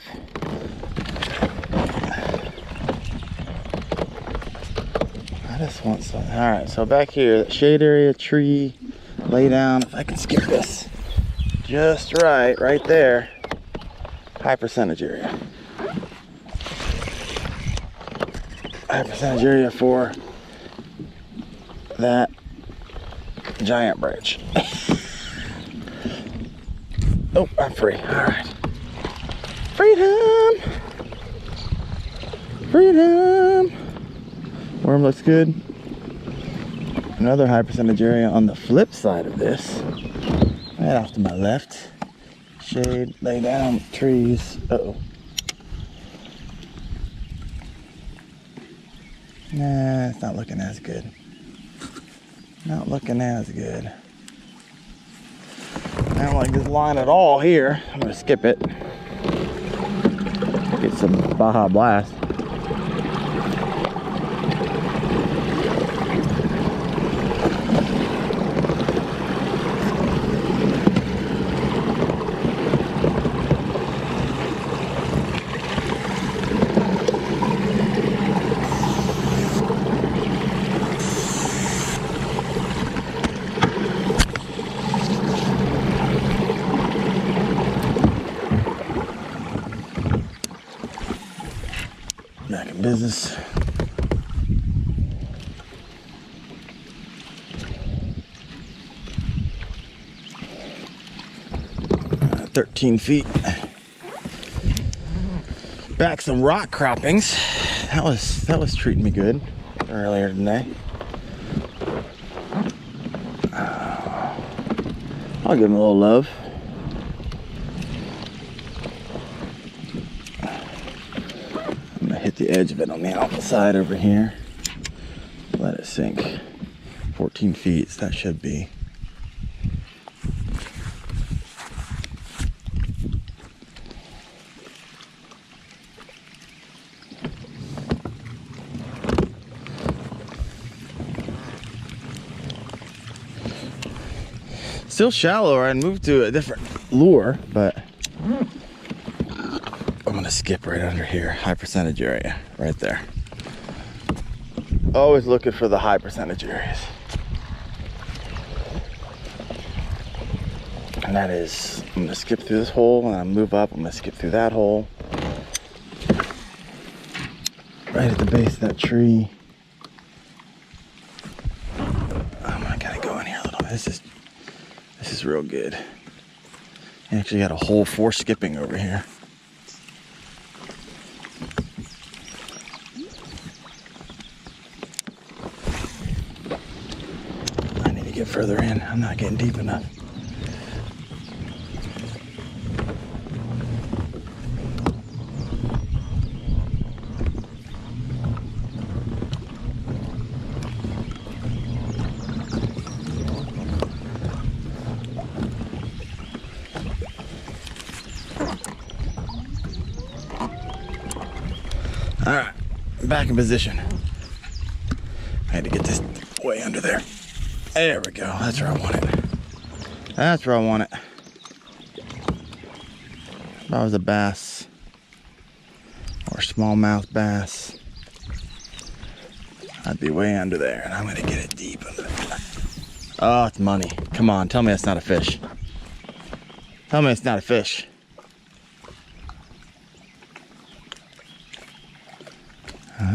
I just want something. All right, so back here, that shade area, tree, lay down. If I can skip this just right there. High percentage area. High percentage area for that giant branch. Oh, I'm free. All right. Freedom. Freedom. We're worm looks good. Another high percentage area on the flip side of this. Right off to my left. Shade, lay down, trees. Uh-oh. Nah, it's not looking as good. Not looking as good. I don't like this line at all here. I'm gonna skip it. Get some Baja Blast. Back in business. 13 feet. Back some rock croppings. That was treating me good earlier today. I'll give him a little love. I'm gonna hit the edge of it on the outside over here. Let it sink. 14 feet, so that should be. Still shallower. I moved to a different lure, but I'm gonna skip right under here. High percentage area, right there. Always looking for the high percentage areas. And that is, I'm gonna skip through this hole and I move up. I'm gonna skip through that hole. Right at the base of that tree. I'm gonna kind of go in here a little bit. This is real good. I actually got a hole for skipping over here. I need to get further in. I'm not getting deep enough. All right, back in position. I had to get this way under there. There we go. That's where I want it. That's where I want it. If I was a bass or smallmouth bass, I'd be way under there, and I'm gonna get it deep under there. Oh, it's money. Come on, tell me that's not a fish. Tell me it's not a fish.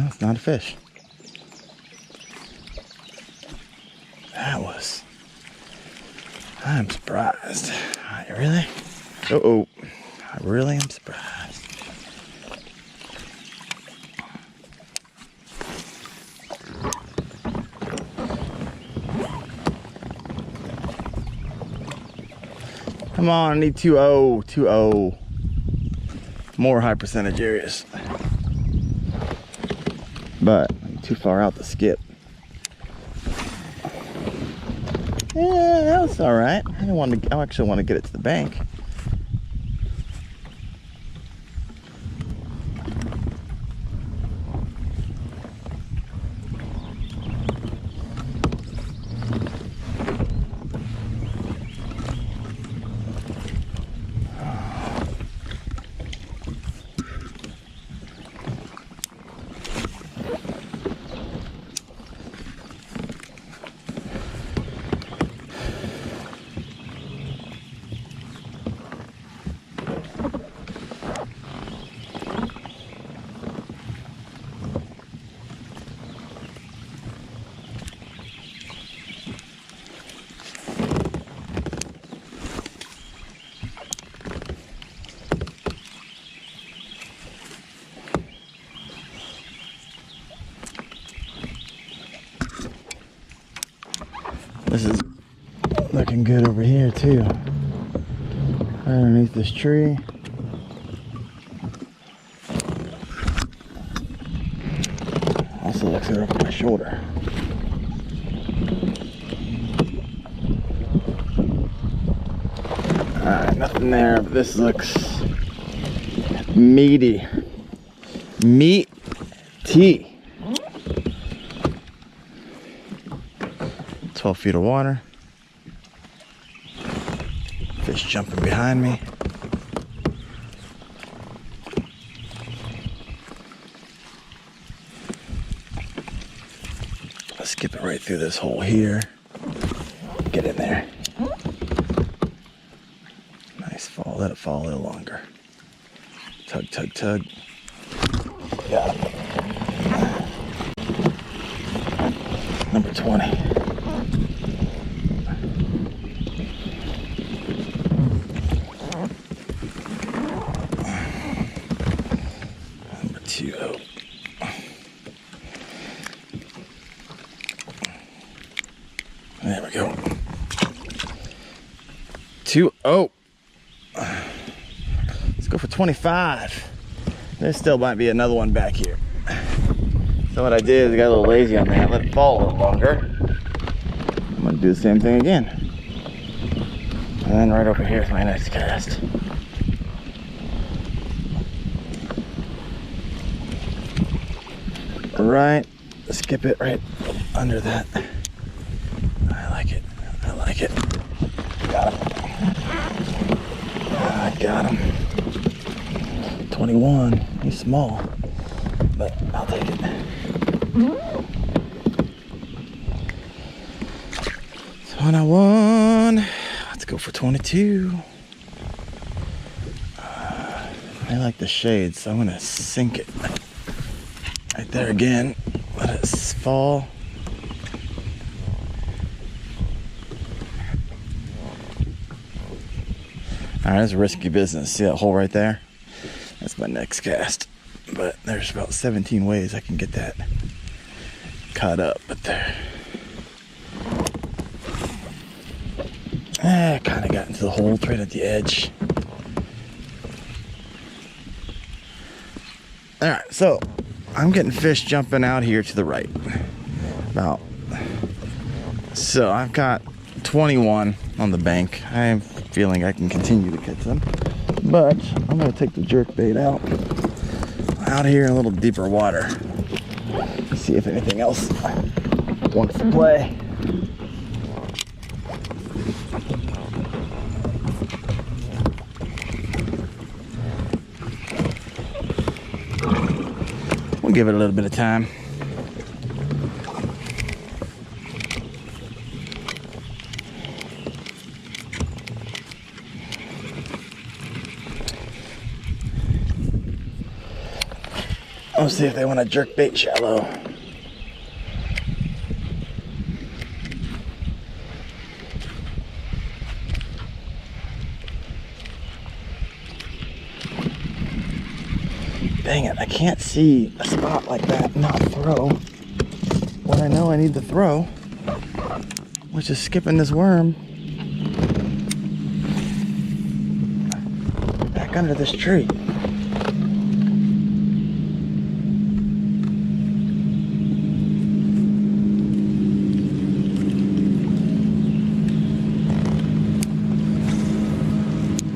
It's not a fish. I'm surprised. Really? Uh-oh. I really am surprised. Come on, I need 2-0. 2-0. More high percentage areas. But I'm too far out to skip. Yeah, that was all right. I actually want to get it to the bank. This is looking good over here too. Right underneath this tree. Also looks good over my shoulder. Alright, nothing there, but this looks meaty. Meaty. 12 feet of water. Fish jumping behind me. Let's skip it right through this hole here. Get in there. Nice fall. Let it fall a little longer. Tug, tug, tug. Got him. Number 20. Number 2. There we go. 2-0. Let's go for 25. There still might be another one back here. So what I did is I got a little lazy on that, let it fall a little longer. I'm gonna do the same thing again. And then right over here is my next cast. Right, skip it right under that. I like it, I like it. Got him. I got him. 21, he's small, but I'll take it. 21, let's go for 22. I like the shade, so I'm gonna sink it right there again. Let it fall. All right, that's risky business. See that hole right there? That's my next cast. But there's about 17 ways I can get that caught up, but there. I kind of got into the hole right at the edge. All right, so I'm getting fish jumping out here to the right. So I've got 21 on the bank. I am feeling I can continue to catch them, but I'm gonna take the jerk bait out here in a little deeper water. See if anything else wants to play. We'll give it a little bit of time. Let's see if they want to jerk bait shallow. Dang it, I can't see a spot like that and not throw when I know I need to throw, which is skipping this worm back under this tree.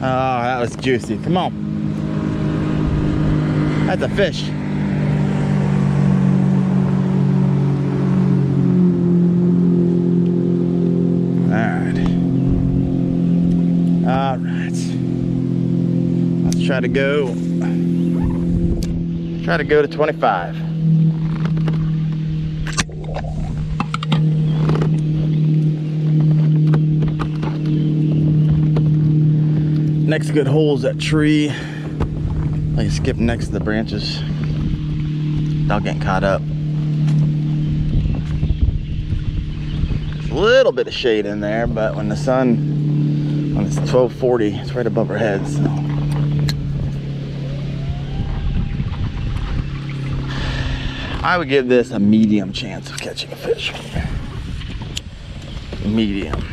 Oh, that was juicy. Come on. That's a fish. All right. Let's try to go to 25. Next good hole is that tree. Like skip next to the branches. Without getting caught up. There's a little bit of shade in there, but when the sun, when it's 12:40, it's right above our heads. So. I would give this a medium chance of catching a fish. medium.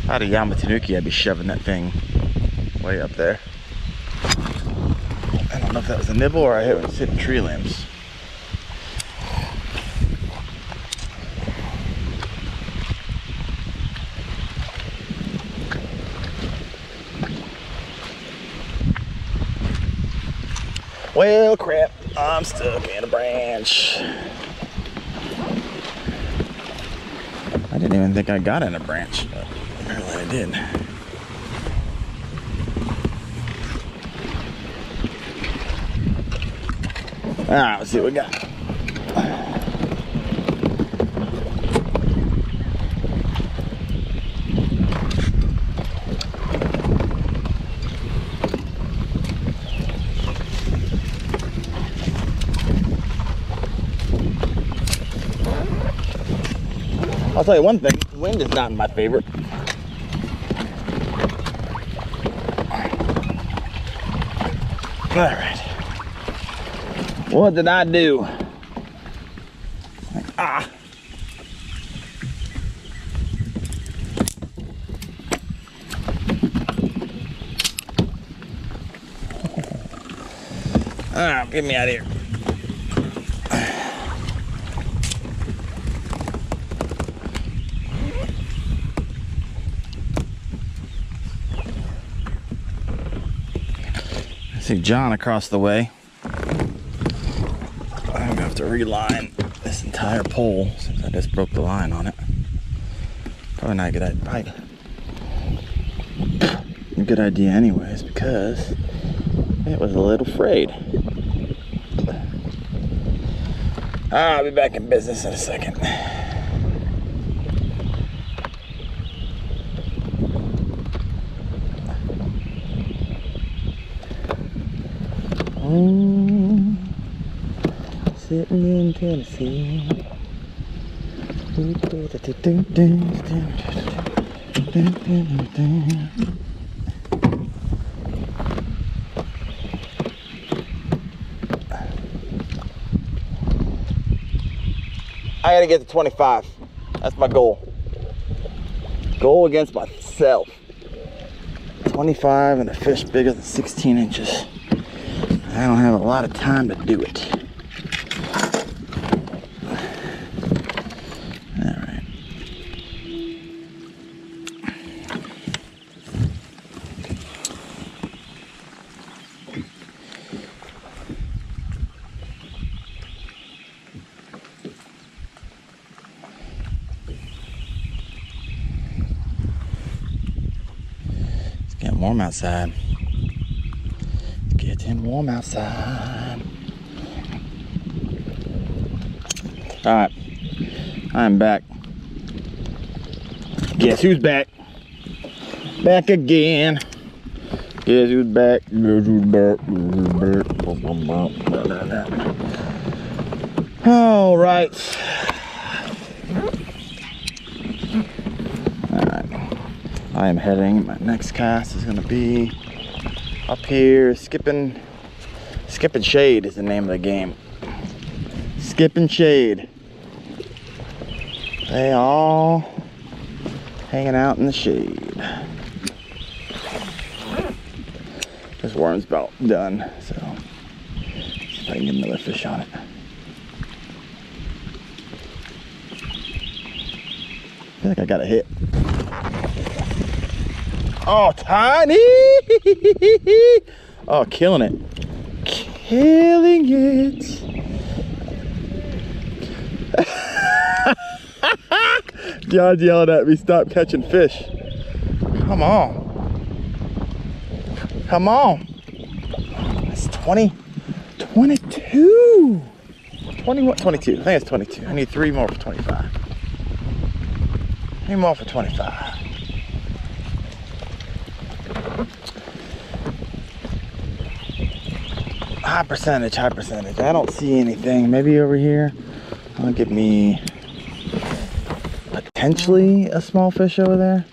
If I had a Yamatanuki, I'd be shoving that thing way up there. I don't know if that was a nibble or I hit it hitting tree limbs. Well, crap, I'm stuck in a branch. I didn't even think I got in a branch, but apparently I did. All right, let's see what we got. I'll tell you one thing, wind is not my favorite. All right. What did I do? Ah. Ah, get me out of here. I see John across the way. I'm gonna have to reline this entire pole since I just broke the line on it. Probably not a good idea. A good idea anyways, because it was a little frayed. I'll be back in business in a second. Sitting in Tennessee. I gotta get to 25. That's my goal. Goal against myself. 25 and a fish bigger than 16 inches. I don't have a lot of time to do it. Alright. It's getting warm outside. Getting warm outside. Alright, I'm back. Guess who's back? Back again. Guess who's back? Guess who's back? Alright. Alright. I am heading. My next cast is going to be up here. Skipping Shade is the name of the game. Skipping Shade. They all hanging out in the shade. This worm's about done, so see if I can get another fish on it. I feel like I got a hit. Oh, tiny! Oh, killing it. Killing it. John's yelling at me, stop catching fish. Come on. Come on. That's 20, 22. 21, 22. I think it's 22. I need 3 more for 25. 3 more for 25. High percentage, high percentage. I don't see anything. Maybe over here. I'll give me potentially a small fish over there.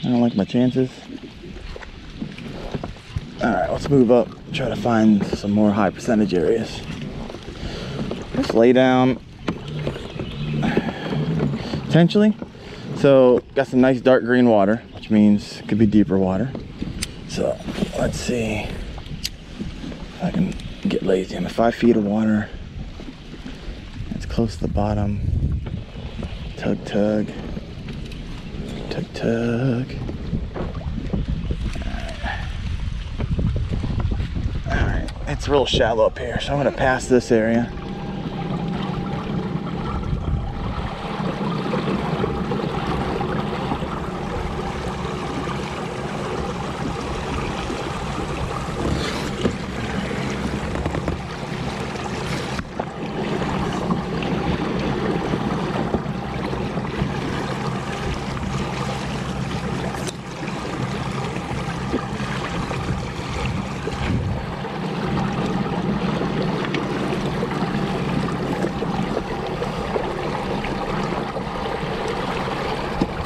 I don't like my chances. Alright, let's move up. Try to find some more high percentage areas. Just lay down. Potentially. So got some nice dark green water, which means it could be deeper water. So let's see if I can get lazy. I'm at 5 feet of water. It's close to the bottom. Tug, tug. Tug, tug. Alright, it's real shallow up here, so I'm gonna pass this area.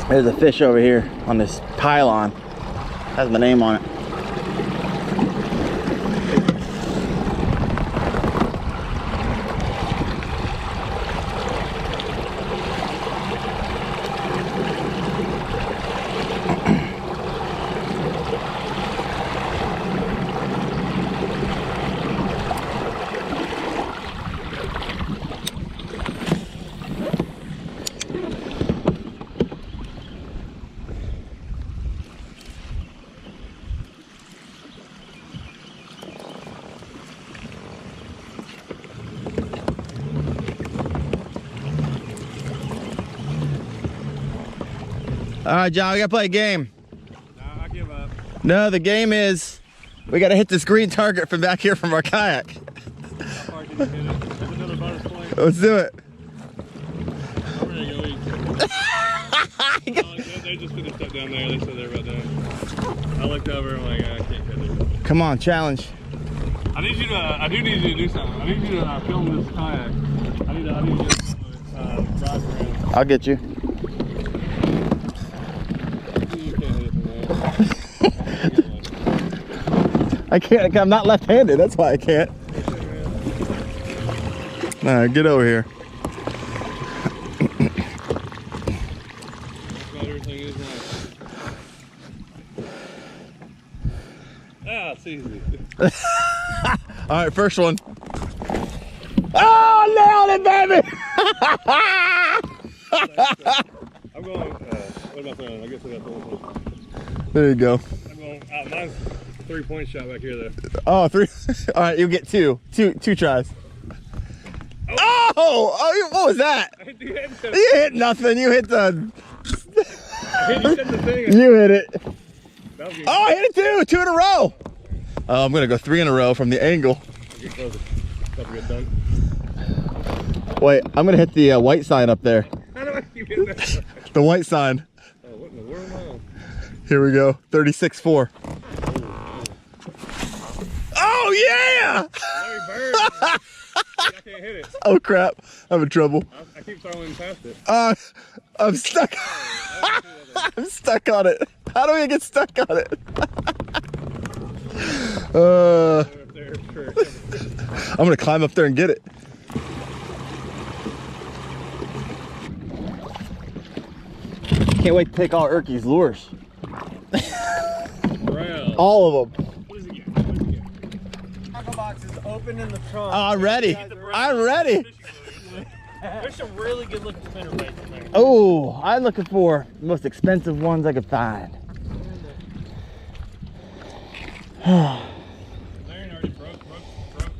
There's a fish over here on this pylon. Has my name on it. All right, John, we gotta play a game. No, I give up. No, the game is we gotta hit this green target from back here from our kayak. How far can you hit it? There's another bonus point. Let's do it. I'm ready to go eat. They just finished up down there. They said they were about done. I looked over and I'm like, I can't hit it. Come on, challenge. I do need you to do something. I need you to film this kayak. I need to get ride around. I'll get you. You can't hit it from there. I can't. I'm not left-handed. That's why I can't. All right, get over here. Everything is nice. Ah, it's easy. All right, first one. Oh, nailed it, baby! I'm going, what am I throwing? I guess I got the one. There you go. I'm going, mine's 3-point shot back here though. Oh, 3. All right, you'll get two tries. Oh, what was that? You You hit nothing. You hit the. hit the thing. You hit it. That was good. Oh, I hit it two in a row. Oh, I'm gonna go 3 in a row from the angle. Get closer. About to get done. Wait, I'm gonna hit the white sign up there. How do I keep hitting that? The white sign. Oh, what in the world am I on? Here we go. 36-4. Oh yeah! Larry Bird. I can't hit it. Oh crap! I'm in trouble. I keep throwing past it. I'm stuck. I'm stuck on it. How do I get stuck on it? Up there, sure. I'm gonna climb up there and get it. Can't wait to take all Urke's lures. Bro. All of them. What does he get? What does he get? Tackle box is open in the trunk. Oh, I'm ready. I'm ready. There's some really good looking spinnerbaits in there. Oh, I'm looking for the most expensive ones I could find. Daren already broke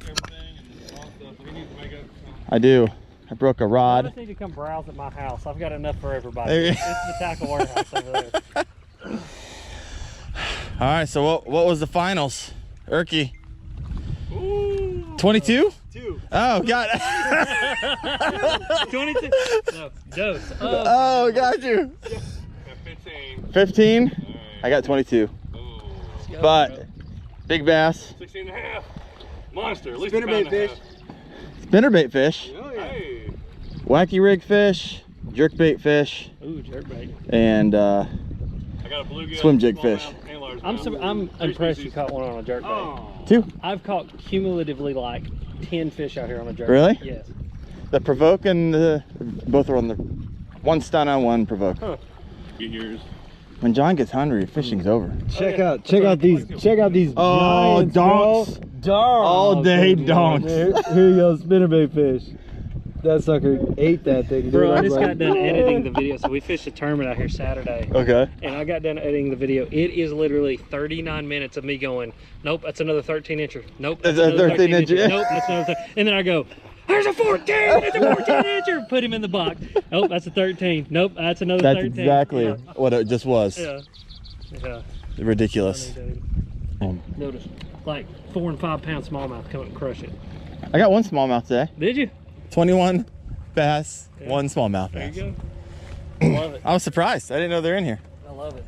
everything and all stuff, so he needs to make up something. I do. I broke a I rod. just need to come browse at my house. I've got enough for everybody. There you- It's the tackle warehouse over there. All right, so what was the finals? Urke. Ooh. 22? 2. Oh, God. 22. No, dose. Oh, got you. Got 15. 15? Alright. I got 22. Ooh. But big bass, 16 and a half. Monster. At least Spinnerbait a pound and a fish. spinnerbait fish, half. Hey. wacky rig fish, jerkbait fish, Ooh, jerkbait. and I got a bluegill. Swim jig fish. I'm impressed you caught one on a jerkbait. Oh. 2. I've caught cumulatively like 10 fish out here on a jerkbait. Really? Yes. The provoke and the both are on the one stun on one provoke. Huh. Get yours. When John gets hungry, fishing's over. Check out these Oh, giants, bro. donks. All day donks. Here you go, spinnerbait fish. That sucker ate that thing, dude. Bro, I was just like, got done editing the video. So we fished a tournament out here Saturday. Okay. And I got done editing the video. It is literally 39 minutes of me going, nope, that's another 13-incher. Nope, that's That's a another 13-incher. Nope, that's another And then I go, there's a 14! It's a 14-incher! Put him in the box. Nope, that's a 13. Nope, that's another That's 13. exactly Yeah. what it just was. Yeah. Yeah. Ridiculous. Notice, like 4 and 5 pound smallmouth come up and crush it. I got one smallmouth today. Did you? 21 bass, Yeah. one smallmouth There bass. you go. I love it. I was surprised. I didn't know they're in here. I love it.